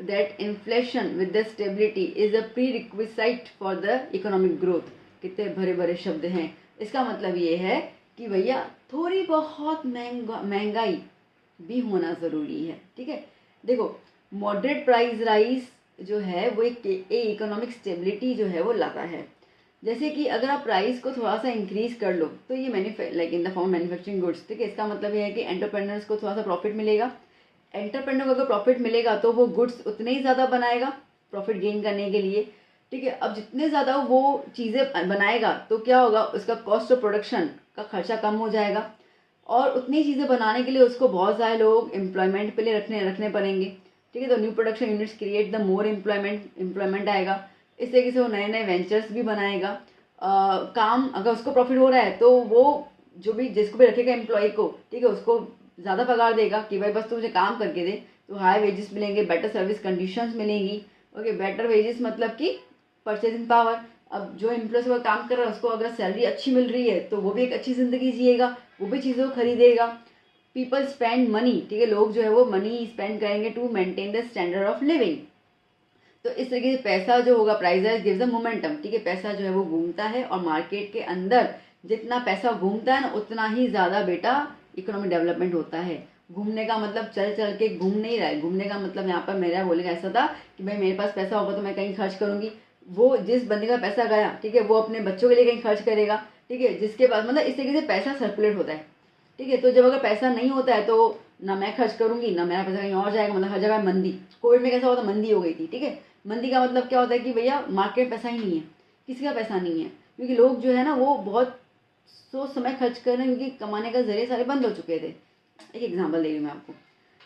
that inflation with the stability is a pre requisite for the economic growth. कितने भरे भरे शब्द हैं। इसका मतलब ये है कि भैया थोड़ी बहुत महंगाई भी होना ज़रूरी है। ठीक है, देखो मॉडरेट प्राइस राइज जो है वो एक इकोनॉमिक स्टेबिलिटी जो है वो लाता है। जैसे कि अगर आप प्राइस को थोड़ा सा इंक्रीज कर लो तो ये like in the form manufacturing goods, ठीक है, इसका मतलब ये है कि एंटरप्रेन्योर्स को थोड़ा सा प्रॉफिट मिलेगा। एंटरप्रेन्योर को अगर प्रॉफिट मिलेगा तो वो गुड्स उतने ही ज़्यादा बनाएगा प्रॉफिट गेन करने के लिए। ठीक है, अब जितने ज़्यादा वो चीज़ें बनाएगा तो क्या होगा, उसका कॉस्ट ऑफ प्रोडक्शन का खर्चा कम हो जाएगा, और उतनी चीज़ें बनाने के लिए उसको बहुत सारे लोग एम्प्लॉयमेंट पे लिए रखने पड़ेंगे। ठीक है, तो new production units create the more employment आएगा। इस तरीके से वो नए नए वेंचर्स भी बनाएगा। काम अगर उसको प्रॉफिट हो रहा है तो वो जो भी जिसको भी रखेगा एम्प्लॉय को, ठीक है, उसको ज़्यादा पगार देगा कि भाई बस तू मुझे काम करके दे, तो हाई वेजेस मिलेंगे, बेटर सर्विस कंडीशंस मिलेंगी। ओके, बेटर वेजेस मतलब कि परचेजिंग पावर। अब जो एम्प्लॉय से काम कर रहा है उसको अगर सैलरी अच्छी मिल रही है तो वो भी एक अच्छी ज़िंदगी जिएगा, वो भी चीज़ों को खरीदेगा। पीपल स्पेंड मनी, ठीक है, लोग जो है वो मनी स्पेंड करेंगे to maintain the standard of living. तो इस तरीके से पैसा जो होगा, price rise gives a momentum. ठीक है, पैसा जो है वो घूमता है, और मार्केट के अंदर जितना पैसा घूमता है ना उतना ही ज़्यादा बेटा इकोनॉमिक डेवलपमेंट होता है। घूमने का मतलब चल चल के घूम नहीं रहा है, घूमने का मतलब यहाँ पर मेरा बोलेगा ऐसा था कि भाई मेरे पास पैसा होगा तो मैं कहीं खर्च करूँगी। वो जिस बंदे का पैसा गया, ठीक है, वो अपने बच्चों के लिए कहीं खर्च करेगा। ठीक है, जिसके पास मतलब इस तरीके से पैसा सर्कुलेट होता है। ठीक है, तो जब अगर पैसा नहीं होता है तो ना मैं खर्च करूंगी ना मेरा पैसा कहीं और जाएगा, मतलब हर जगह मंदी। कोविड में कैसा होता, मंदी हो गई थी। ठीक है, मंदी का मतलब क्या होता है कि भैया मार्केट में पैसा ही नहीं है, किसी का पैसा नहीं है, क्योंकि लोग जो है ना वो बहुत सोच समय खर्च कर रहे हैं, क्योंकि कमाने का जरिए सारे बंद हो चुके थे। एक एग्जाम्पल दे रही हूँ मैं आपको।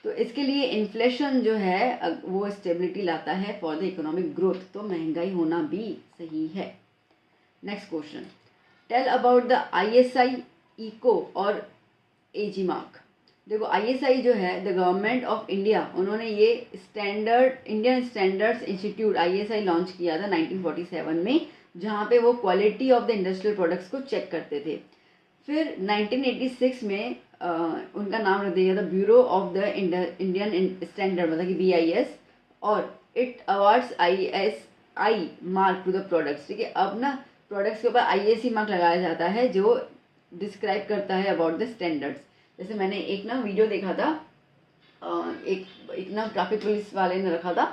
तो इसके लिए इन्फ्लेशन जो है वो स्टेबिलिटी लाता है फॉर द इकोनॉमिक ग्रोथ, तो महंगाई होना भी सही है। Next question, tell about the ISI, eco और AG मार्क। देखो ISI जो है द गवर्नमेंट ऑफ इंडिया, उन्होंने ये Indian standards institute ISI launch किया था 1947 में, जहाँ पे वो quality of the industrial products को चेक करते थे। फिर 1986 में उनका नाम रख दिया था bureau of the Indian standard, मतलब कि BIS, और it awards ISI mark to the products. ठीक है, अब ना प्रोडक्ट्स के ऊपर ISI मार्क लगाया जाता है जो डिस्क्राइब करता है अबाउट द स्टैंडर्ड्स। जैसे मैंने एक ना वीडियो देखा था, एक ना ट्रैफिक पुलिस वाले ने रखा था,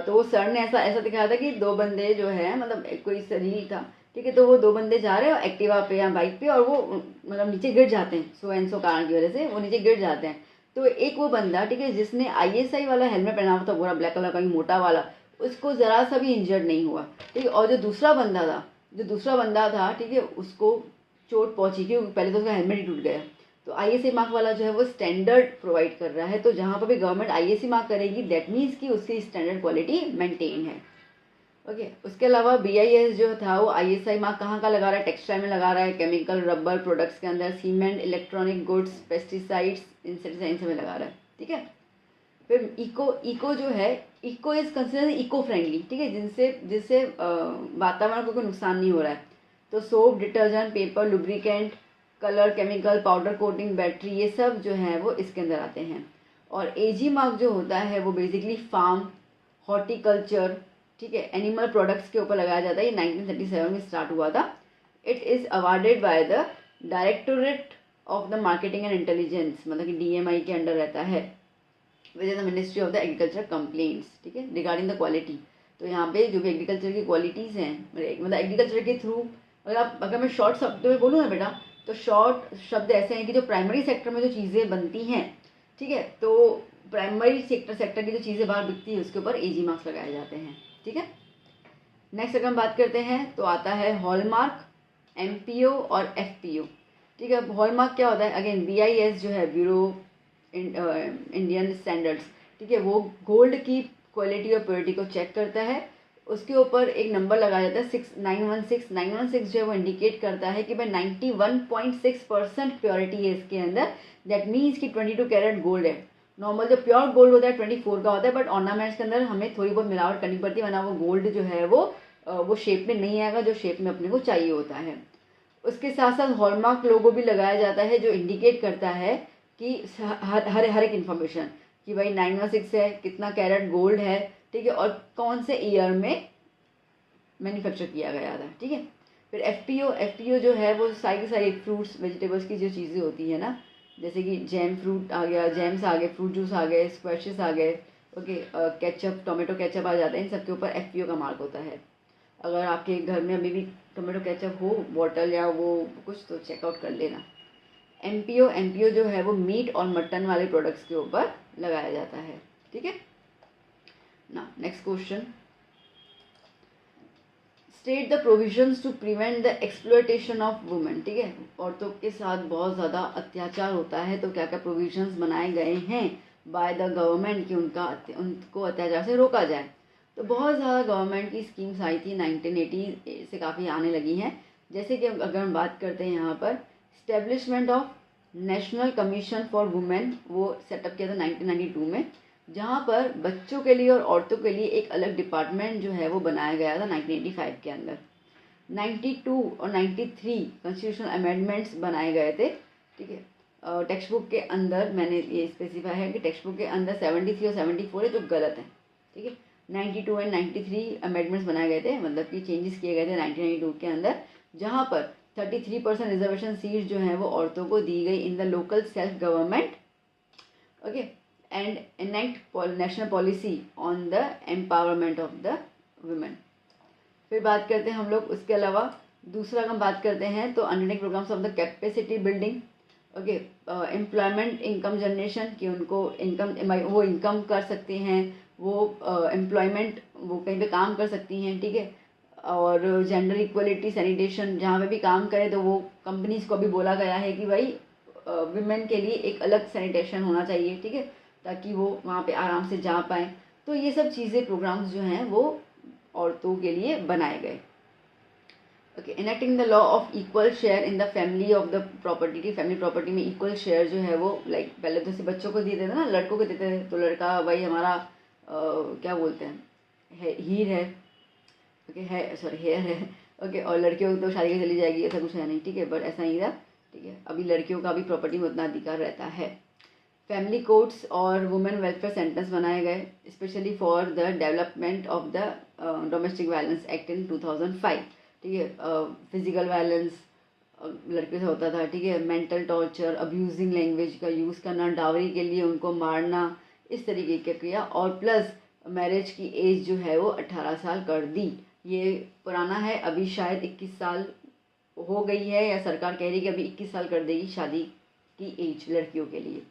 तो वो सर ने ऐसा ऐसा दिखाया था कि दो बंदे जो है, मतलब कोई रील था, ठीक है, तो वो दो बंदे जा रहे हैं एक्टिवा पे या बाइक पे, और वो मतलब नीचे गिर जाते हैं, सो एंड सो कारण की वजह से वो नीचे गिर जाते हैं। तो एक वो बंदा, ठीक है, जिसने ISI वाला हेलमेट पहना हुआ था, पूरा ब्लैक कलर का मोटा वाला, उसको ज़रा सा भी इंजर्ड नहीं हुआ। ठीक है, और जो दूसरा बंदा था, ठीक है, उसको चोट पहुंची, क्योंकि पहले तो उसका हेलमेट ही टूट गया। तो ISI मार्क वाला जो है वो स्टैंडर्ड प्रोवाइड कर रहा है, तो जहाँ पर भी गवर्नमेंट ISI मार्क करेगी दैट मीन्स कि उसकी स्टैंडर्ड क्वालिटी मेंटेन है। ओके, उसके अलावा BIS जो था वो ISI मार्क कहाँ का लगा रहा है, टेक्सटाइल में लगा रहा है, केमिकल रबर प्रोडक्ट्स के अंदर, cement, electronic goods, pesticides, insecticides में लगा रहा है। ठीक है, फिर इको जो है, eco is consider eco friendly, ठीक है, जिससे वातावरण को कोई नुकसान नहीं हो रहा है। तो soap, detergent, paper, lubricant, colour, chemical, powder coating, battery, ये सब जो है वो इसके अंदर आते हैं। और AG मार्क जो होता है वो बेसिकली फार्म, हॉर्टिकल्चर, ठीक है, एनिमल प्रोडक्ट्स के ऊपर लगाया जाता है। ये 1937 में स्टार्ट हुआ था। It is awarded by the directorate of the marketing and intelligence, मतलब कि DMI के अंडर रहता है, with in the ministry of the agriculture complaints. ठीक है, रिगार्डिंग द क्वालिटी। तो यहाँ पे जो भी एग्रीकल्चर की क्वालिटीज़ हैं, मतलब एग्रीकल्चर के थ्रू, अगर मैं शॉर्ट शब्द में बोलूँ ना बेटा, तो शॉर्ट शब्द ऐसे हैं कि जो प्राइमरी सेक्टर में जो चीज़ें बनती हैं, ठीक है, तो प्राइमरी सेक्टर की जो चीज़ें बाहर बिकती है उसके ऊपर AG मार्क्स लगाए जाते हैं। ठीक है, नेक्स्ट अगर हम बात करते हैं तो आता है हॉलमार्क, MPO और FPO। ठीक है, हॉलमार्क क्या होता है, अगेन BIS जो है ब्यूरो इंडियन स्टैंडर्ड्स, ठीक है, वो गोल्ड की क्वालिटी और प्योरिटी को चेक करता है। उसके ऊपर एक नंबर लगाया जाता है 6916। 916 जो है वो इंडिकेट करता है कि भाई 91.6% प्योरिटी है इसके अंदर। दैट मीन्स कि 22 कैरेट गोल्ड है। नॉर्मल जो प्योर गोल्ड होता है 24 का होता है, बट ऑर्नामेंट्स के अंदर हमें थोड़ी बहुत मिलावट करनी पड़ती है, वरना वो गोल्ड जो है वो शेप में नहीं आएगा जो शेप में अपने को चाहिए होता है। उसके साथ साथ हॉलमार्क लोगो भी लगाया जाता है जो इंडिकेट करता है कि हर एक इन्फॉर्मेशन कि भाई 916 है, कितना कैरेट गोल्ड है, ठीक है, और कौन से ईयर में मैन्युफैक्चर किया गया था, ठीक है। फिर एफपीओ जो है वो सारी फ्रूट्स वेजिटेबल्स की जो चीज़ें होती है ना, जैसे कि जैम फ्रूट आ गया, जैम्स आ गए, फ्रूट जूस आ गए, स्क्वैशेस आ गए, ओके, केचप, टोमेटो केचप आ जाते हैं, इन सबके ऊपर एफपीओ का मार्क होता है। अगर आपके घर में अभी भी टोमेटो केचप हो बॉटल या वो कुछ, तो चेकआउट कर लेना। एमपीओ जो है वो मीट और मटन वाले प्रोडक्ट्स के ऊपर लगाया जाता है, ठीक है ना। Next question, state the provisions to prevent the exploitation of women, ठीक है। औरतों के साथ बहुत ज़्यादा अत्याचार होता है, तो क्या क्या प्रोविजंस बनाए गए हैं बाय द गवर्नमेंट कि उनको अत्याचार से रोका जाए। तो बहुत ज़्यादा गवर्नमेंट की स्कीम्स आई थी 1980 से काफ़ी आने लगी हैं। जैसे कि अगर हम बात करते हैं यहाँ पर establishment of national commission for women, वो सेटअप किया था 1992 में, जहाँ पर बच्चों के लिए और औरतों के लिए एक अलग डिपार्टमेंट जो है वो बनाया गया था 1985 के अंदर। 92 और 93 कॉन्स्टिट्यूशनल अमेंडमेंट्स बनाए गए थे, ठीक है। टेक्स्ट बुक के अंदर मैंने ये स्पेसिफाई है कि टेक्स्ट बुक के अंदर 73 और 74 है जो गलत है, ठीक है। 92 एंड 93 अमेंडमेंट्स बनाए गए थे, मतलब कि चेंजेस किए गए थे 1992 के अंदर, जहाँ पर 33% रिजर्वेशन सीट जो है वो औरतों को दी गई in the local self government, okay, and enact national policy on the empowerment of the women. फिर बात करते हैं हम लोग उसके अलावा दूसरा हम बात करते हैं तो undertake programmes of the capacity building, okay, employment income generation कि उनको वो इनकम कर सकते हैं, वो एम्प्लॉयमेंट वो कहीं पे काम कर सकती हैं, ठीक है। और जेंडर इक्वलिटी सैनिटेशन, जहाँ पे भी काम करें तो वो कंपनीज को भी बोला गया है कि भाई विमेन के लिए एक अलग सैनिटेशन होना चाहिए, ठीक है, ताकि वो वहाँ पे आराम से जा पाएँ। तो ये सब चीज़ें प्रोग्राम्स जो हैं वो औरतों के लिए बनाए गए, okay. Enacting the law of equal share in the family of the property, की फैमिली प्रॉपर्टी में इक्वल शेयर जो है वो लाइक पहले तो सिर्फ बच्चों को देते थे ना, लड़कों को देते थे, तो लड़का भाई हमारा क्या बोलते हैं हीर है, ओके, है सॉरी हेयर है, ओके, और लड़कियों को तो शादी के चली जाएगी, ऐसा कुछ है नहीं, ठीक है, बट ऐसा नहीं था, ठीक है। अभी लड़कियों का भी प्रॉपर्टी में उतना अधिकार रहता है। फैमिली कोर्ट्स और वुमेन वेलफेयर सेंटर्स बनाए गए specially for the development of the domestic violence act in 2005, ठीक है। फिजिकल वायलेंस लड़के से होता था, ठीक है, मेंटल टॉर्चर, अब्यूजिंग लैंग्वेज का यूज़ करना, डावरी के लिए उनको मारना, इस तरीके के किया, और प्लस मैरिज की एज जो है वो 18 साल कर दी। ये पुराना है, अभी शायद 21 साल हो गई है, या सरकार कह रही है कि अभी 21 साल कर देगी शादी की एज लड़कियों के लिए।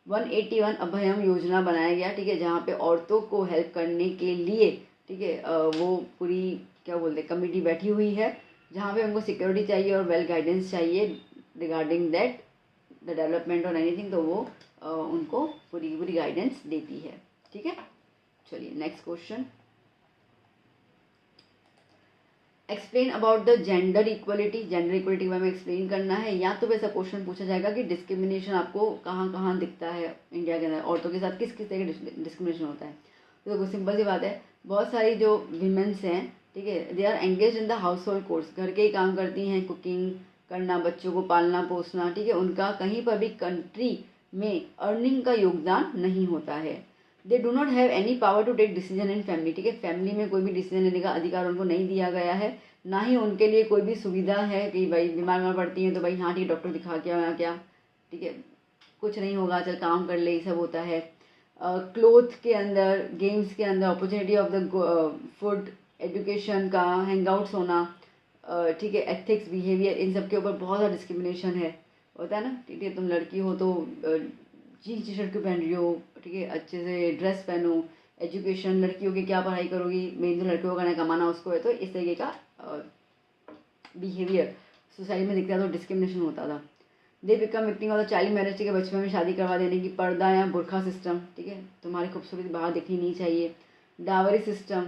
181 अभयम योजना बनाया गया, ठीक है, जहाँ पे औरतों को हेल्प करने के लिए, ठीक है, वो पूरी क्या बोलते हैं कमेटी बैठी हुई है, जहाँ पे उनको सिक्योरिटी चाहिए और वेल गाइडेंस चाहिए रिगार्डिंग दैट द डेवलपमेंट और एनीथिंग, तो वो उनको पूरी गाइडेंस देती है, ठीक है। चलिए next question, explain about the gender equality. Gender equality के बारे में एक्सप्लेन करना है, या तो वैसा क्वेश्चन पूछा जाएगा कि डिस्क्रिमिनेशन आपको कहाँ कहाँ दिखता है इंडिया के अंदर, औरतों के साथ किस किस तरह का डिस्क्रिमिनेशन होता है। तो देखो सिंपल सी बात है, बहुत सारी जो वीमेंस हैं, ठीक है, they are engage in the household chores, घर के ही काम करती हैं, कुकिंग करना, बच्चों को पालना पोसना, ठीक है, उनका कहीं पर भी कंट्री में अर्निंग का योगदान नहीं होता है। They do not have any power to take decision in family, ठीक है, फैमिली में कोई भी डिसीजन लेने का अधिकार उनको नहीं दिया गया है, ना ही उनके लिए कोई भी सुविधा है कि भाई बीमार पड़ती हैं तो भाई हाँ ठीक डॉक्टर दिखा के आया क्या, ठीक है, कुछ नहीं होगा चल काम कर ले, ये सब होता है। क्लोथ के अंदर, गेम्स के अंदर, opportunity of the food, education का, हैंगआउट्स होना, ठीक है, एथिक्स, बिहेवियर, इन सब के ऊपर बहुत ज़्यादा डिस्क्रिमिनेशन है, होता है ना, ठीक है। तुम लड़की हो तो जीन्स टी शर्ट क्यों पहन रही हो, ठीक है, अच्छे से ड्रेस पहनो, एजुकेशन, लड़कियों की क्या पढ़ाई करोगी, मेन तो लड़कियों को करना कमाना उसको है, तो इस तरीके का बिहेवियर सोसाइटी में दिखता था, तो डिस्क्रिमिनेशन होता था। They become victim of the child marriage, ठीक है, बचपन में शादी करवा देने की, पर्दा या बुरखा सिस्टम, ठीक है, तुम्हारी खूबसूरती बाहर दिखनी नहीं चाहिए, डावरी सिस्टम,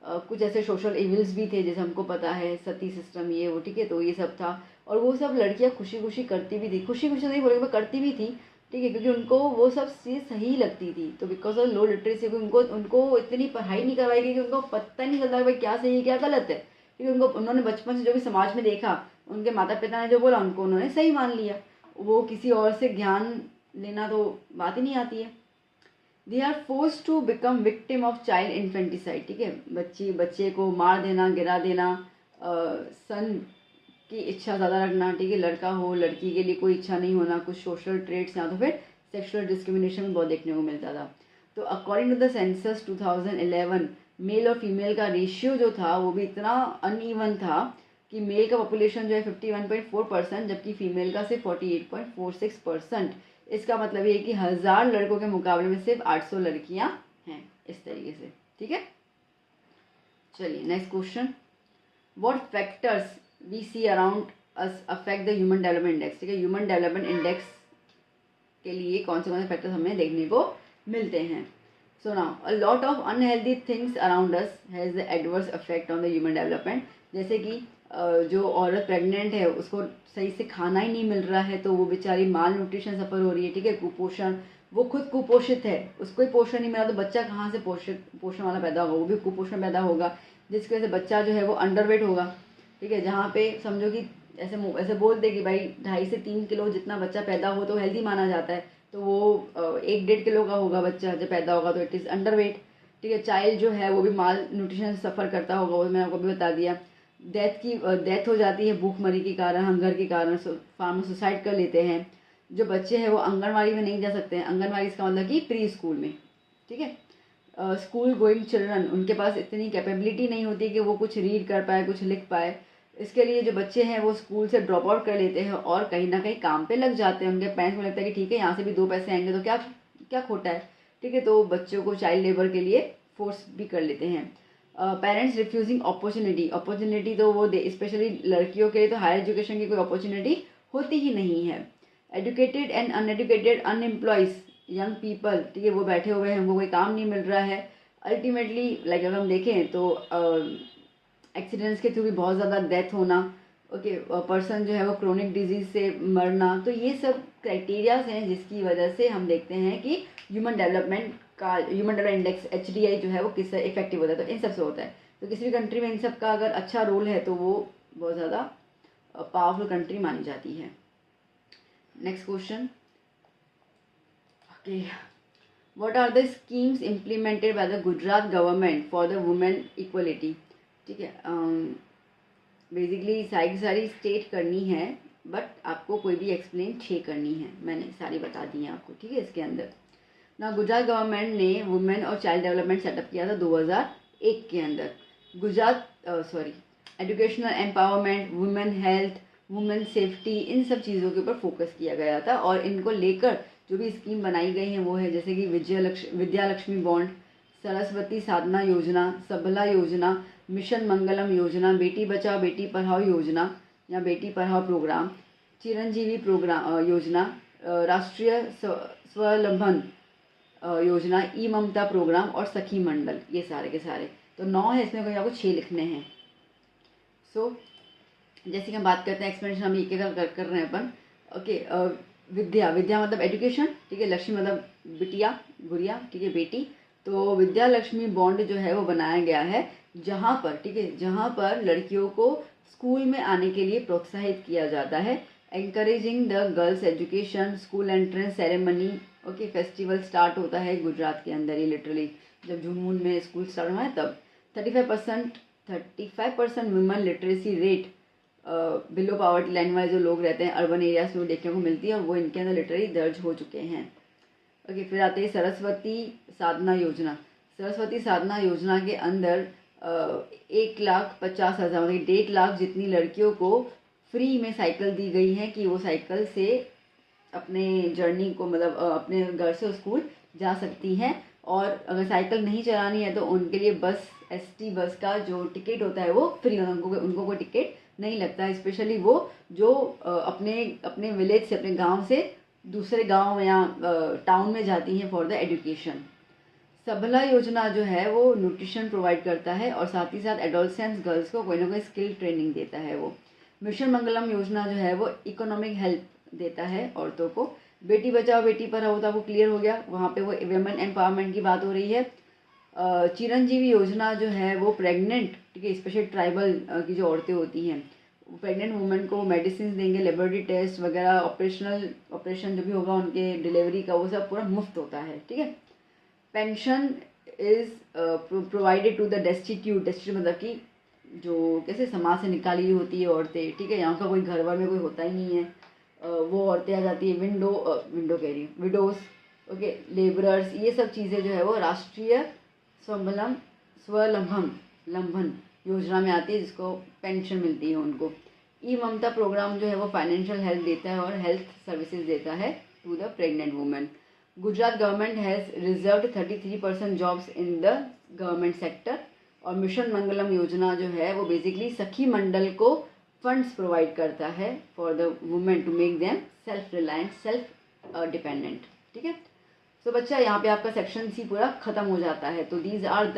कुछ ऐसे सोशल इविल्स भी थे, जैसे हमको पता है सती सिस्टम ये वो, ठीक है। तो ये सब था, और वो सब लड़कियां खुशी खुशी करती भी थी, खुशी खुशी नहीं बोलेंगे, करती भी थी, ठीक है, क्योंकि उनको वो सब चीज़ सही लगती थी। तो बिकॉज ऑफ लो लिटरेसी उनको उनको इतनी पढ़ाई नहीं करवाई गई कि उनको पता नहीं चलता कि भाई क्या सही है क्या गलत है, क्योंकि उनको उन्होंने बचपन से जो भी समाज में देखा, उनके माता पिता ने जो बोला उनको उन्होंने सही मान लिया। वो किसी और से ज्ञान लेना तो बात ही नहीं आती है। They are force to become victim of child infanticide, ठीक है, बच्चे को मार देना, गिरा देना, सन की इच्छा ज़्यादा रखना, ठीक है, लड़का हो लड़की के लिए कोई इच्छा नहीं होना, कुछ सोशल ट्रेट्स या तो फिर सेक्सुअल डिस्क्रिमिनेशन भी बहुत देखने को मिलता था। तो according to the census 2011 male और फीमेल का रेशियो जो था वो भी इतना अनइवन था कि मेल का पॉपुलेशन जो है 51.4%, जबकि फीमेल का सिर्फ 48.46%। इसका मतलब ये कि 1000 लड़कों के मुकाबले में सिर्फ 800 लड़कियां हैं, इस तरीके से, ठीक है। चलिए next question, what factors we see around us affect the human development index, ठीक है। ह्यूमन डेवलपमेंट इंडेक्स के लिए कौन से फैक्टर्स हमें देखने को मिलते हैं। So now a lot of unhealthy things around us has the adverse effect on the human development. जैसे कि जो औरत प्रेग्नेंट है उसको सही से खाना ही नहीं मिल रहा है, तो वो बेचारी माल न्यूट्रिशन सफ़र हो रही है, ठीक है, कुपोषण, वो खुद कुपोषित है, उसको ही पोषण नहीं मिला तो बच्चा कहाँ से पोषण वाला पैदा होगा, वो भी कुपोषण पैदा होगा, जिसकी वजह से बच्चा जो है वो अंडरवेट होगा, ठीक है। जहाँ पे समझो कि ऐसे बोल दे कि भाई 2.5 से 3 किलो जितना बच्चा पैदा हो तो हेल्दी माना जाता है, तो वो 1-1.5 किलो का होगा बच्चा जब पैदा होगा, तो इट इज़ अंडरवेट, ठीक है। चाइल्ड जो है वो भी माल न्यूट्रिशन सफ़र करता होगा, वो मैंने आपको भी बता दिया। डेथ हो जाती है भूखमरी के कारण, हंगर के कारण, फार्मर सुसाइड कर लेते हैं। जो बच्चे हैं वो आंगनवाड़ी में नहीं जा सकते हैं, आंगनवाड़ी इसका मतलब कि प्री स्कूल में, ठीक है। स्कूल गोइंग चिल्ड्रन, उनके पास इतनी कैपेबिलिटी नहीं होती कि वो कुछ रीड कर पाए, कुछ लिख पाए। इसके लिए जो बच्चे हैं वो स्कूल से ड्रॉप आउट कर लेते हैं और कहीं ना कहीं काम पे लग जाते हैं। उनके पेरेंट्स को लगता है कि ठीक है यहाँ से भी 2 पैसे आएंगे तो क्या क्या खोटा है, ठीक है। तो बच्चों को चाइल्ड लेबर के लिए फोर्स भी कर लेते हैं। पेरेंट्स रिफ्यूजिंग अपॉर्चुनिटी तो वो स्पेशली लड़कियों के लिए तो हायर एजुकेशन की कोई अपॉर्चुनिटी होती ही नहीं है। Educated and uneducated unemployed young people, ठीक है, वो बैठे हुए हैं, उनको कोई काम नहीं मिल रहा है। अल्टीमेटली लाइक अगर हम देखें तो एक्सीडेंट्स के थ्रू भी बहुत ज़्यादा डेथ होना, ओके, पर्सन जो है वो क्रोनिक डिजीज से मरना। तो ये सब क्राइटेरियाज हैं जिसकी वजह से हम देखते हैं कि ह्यूमन डेवलपमेंट इंडेक्स HDI जो है वो किससे इफेक्टिव होता है, तो इन सब से होता है। तो किसी भी कंट्री में इन सब का अगर अच्छा रोल है तो वो बहुत ज़्यादा पावरफुल कंट्री मानी जाती है। Next question, okay, what are the schemes implemented by the Gujarat government for the women equality, ठीक है। बेसिकली सारी स्टेट करनी है, बट आपको कोई भी एक्सप्लेन 6 करनी है, मैंने सारी बता दी हैं आपको, ठीक है। इसके अंदर ना गुजरात गवर्नमेंट ने वुमेन और चाइल्ड डेवलपमेंट सेटअप किया था 2001 के अंदर। Educational empowerment, women health, women safety, इन सब चीज़ों के ऊपर फोकस किया गया था। और इनको लेकर जो भी स्कीम बनाई गई हैं वो है जैसे कि विद्या लक्ष्मी बॉन्ड, सरस्वती साधना योजना, सबला योजना, मिशन मंगलम योजना, बेटी बचाओ बेटी पढ़ाओ योजना या बेटी पढ़ाओ प्रोग्राम, चिरंजीवी प्रोग्राम योजना, राष्ट्रीय स्वावलंबन योजना, ई ममता प्रोग्राम और सखी मंडल, ये सारे के सारे। तो 9 है, इसमें कोई आपको 6 लिखने हैं। सो जैसे कि हम बात करते हैं एक्सप्लेनेशन हम एक एक कर रहे हैं अपन, ओके। विद्या मतलब एजुकेशन, ठीक है, लक्ष्मी मतलब बिटिया गुड़िया, ठीक है, बेटी। तो विद्या लक्ष्मी बॉन्ड जो है वो बनाया गया है जहाँ पर, ठीक है, जहाँ पर लड़कियों को स्कूल में आने के लिए प्रोत्साहित किया जाता है। Encouraging the girls education, school entrance ceremony, okay. Festival start होता है गुजरात के अंदर ही, लिटरली जब जून में स्कूल स्टार्ट हुआ है तब। 35% women literacy rate below poverty line वाले जो लोग रहते हैं अर्बन एरियाज में देखने को मिलती है, और वो इनके अंदर लिटरली दर्ज हो चुके हैं, ओके। फिर आते हैं सरस्वती साधना योजना। सरस्वती साधना योजना के अंदर 1,50,000 मतलब 1.5 लाख जितनी लड़कियों को फ्री में साइकिल दी गई है कि वो साइकिल से अपने जर्नी को मतलब अपने घर से स्कूल जा सकती हैं। और अगर साइकिल नहीं चलानी है तो उनके लिए ST बस का जो टिकट होता है वो फ्री, उनको कोई टिकट नहीं लगता है। स्पेशली वो जो अपने विलेज से, अपने गांव से दूसरे गांव या टाउन में जाती हैं फॉर द एजुकेशन। सबला योजना जो है वो न्यूट्रिशन प्रोवाइड करता है और साथ ही साथ एडोलसेंस गर्ल्स को कोई ना कोई स्किल ट्रेनिंग देता है वो। मिशन मंगलम योजना जो है वो इकोनॉमिक हेल्प देता है औरतों को। बेटी बचाओ बेटी पढ़ाओ तो आपको क्लियर हो गया, वहाँ पे वो वुमेन एम्पावरमेंट की बात हो रही है। चिरंजीवी योजना जो है वो प्रेग्नेंट, ठीक है, स्पेशल ट्राइबल की जो औरतें होती हैं, प्रेग्नेंट वुमेन को मेडिसिन देंगे, लेबोरेटरी टेस्ट वगैरह, ऑपरेशन जो भी होगा उनके डिलीवरी का वो सब पूरा मुफ्त होता है, ठीक है। Pension is provided to the destitute मतलब कि जो कैसे समाज से निकाली हुई होती है औरतें, ठीक है, यहाँ का कोई घर वर में कोई होता ही नहीं है, वो औरतें आ जाती है, विंडो कह रही हूँ, विडोज, ओके, लेबरर्स, ये सब चीज़ें जो है वो राष्ट्रीय स्वलंबन योजना में आती है, जिसको पेंशन मिलती है उनको। ई ममता प्रोग्राम जो है वो फाइनेंशियल हेल्प देता है और हेल्थ सर्विसेज देता है to the pregnant women. Gujarat government has reserved 33% jobs in the government sector. और मिशन मंगलम योजना जो है वो बेसिकली सखी मंडल को फंड्स प्रोवाइड करता है for the women to make them self reliant, self dependent, ठीक है। तो बच्चा यहाँ पे आपका सेक्शन सी पूरा खत्म हो जाता है। तो these are the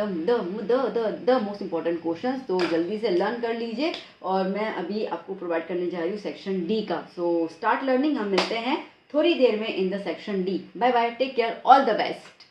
most important questions, तो जल्दी से लर्न कर लीजिए। और मैं अभी आपको प्रोवाइड करने जा रही हूँ सेक्शन डी का। सो स्टार्ट लर्निंग, हम मिलते हैं थोड़ी देर में in the section D. Bye bye, take care, all the best.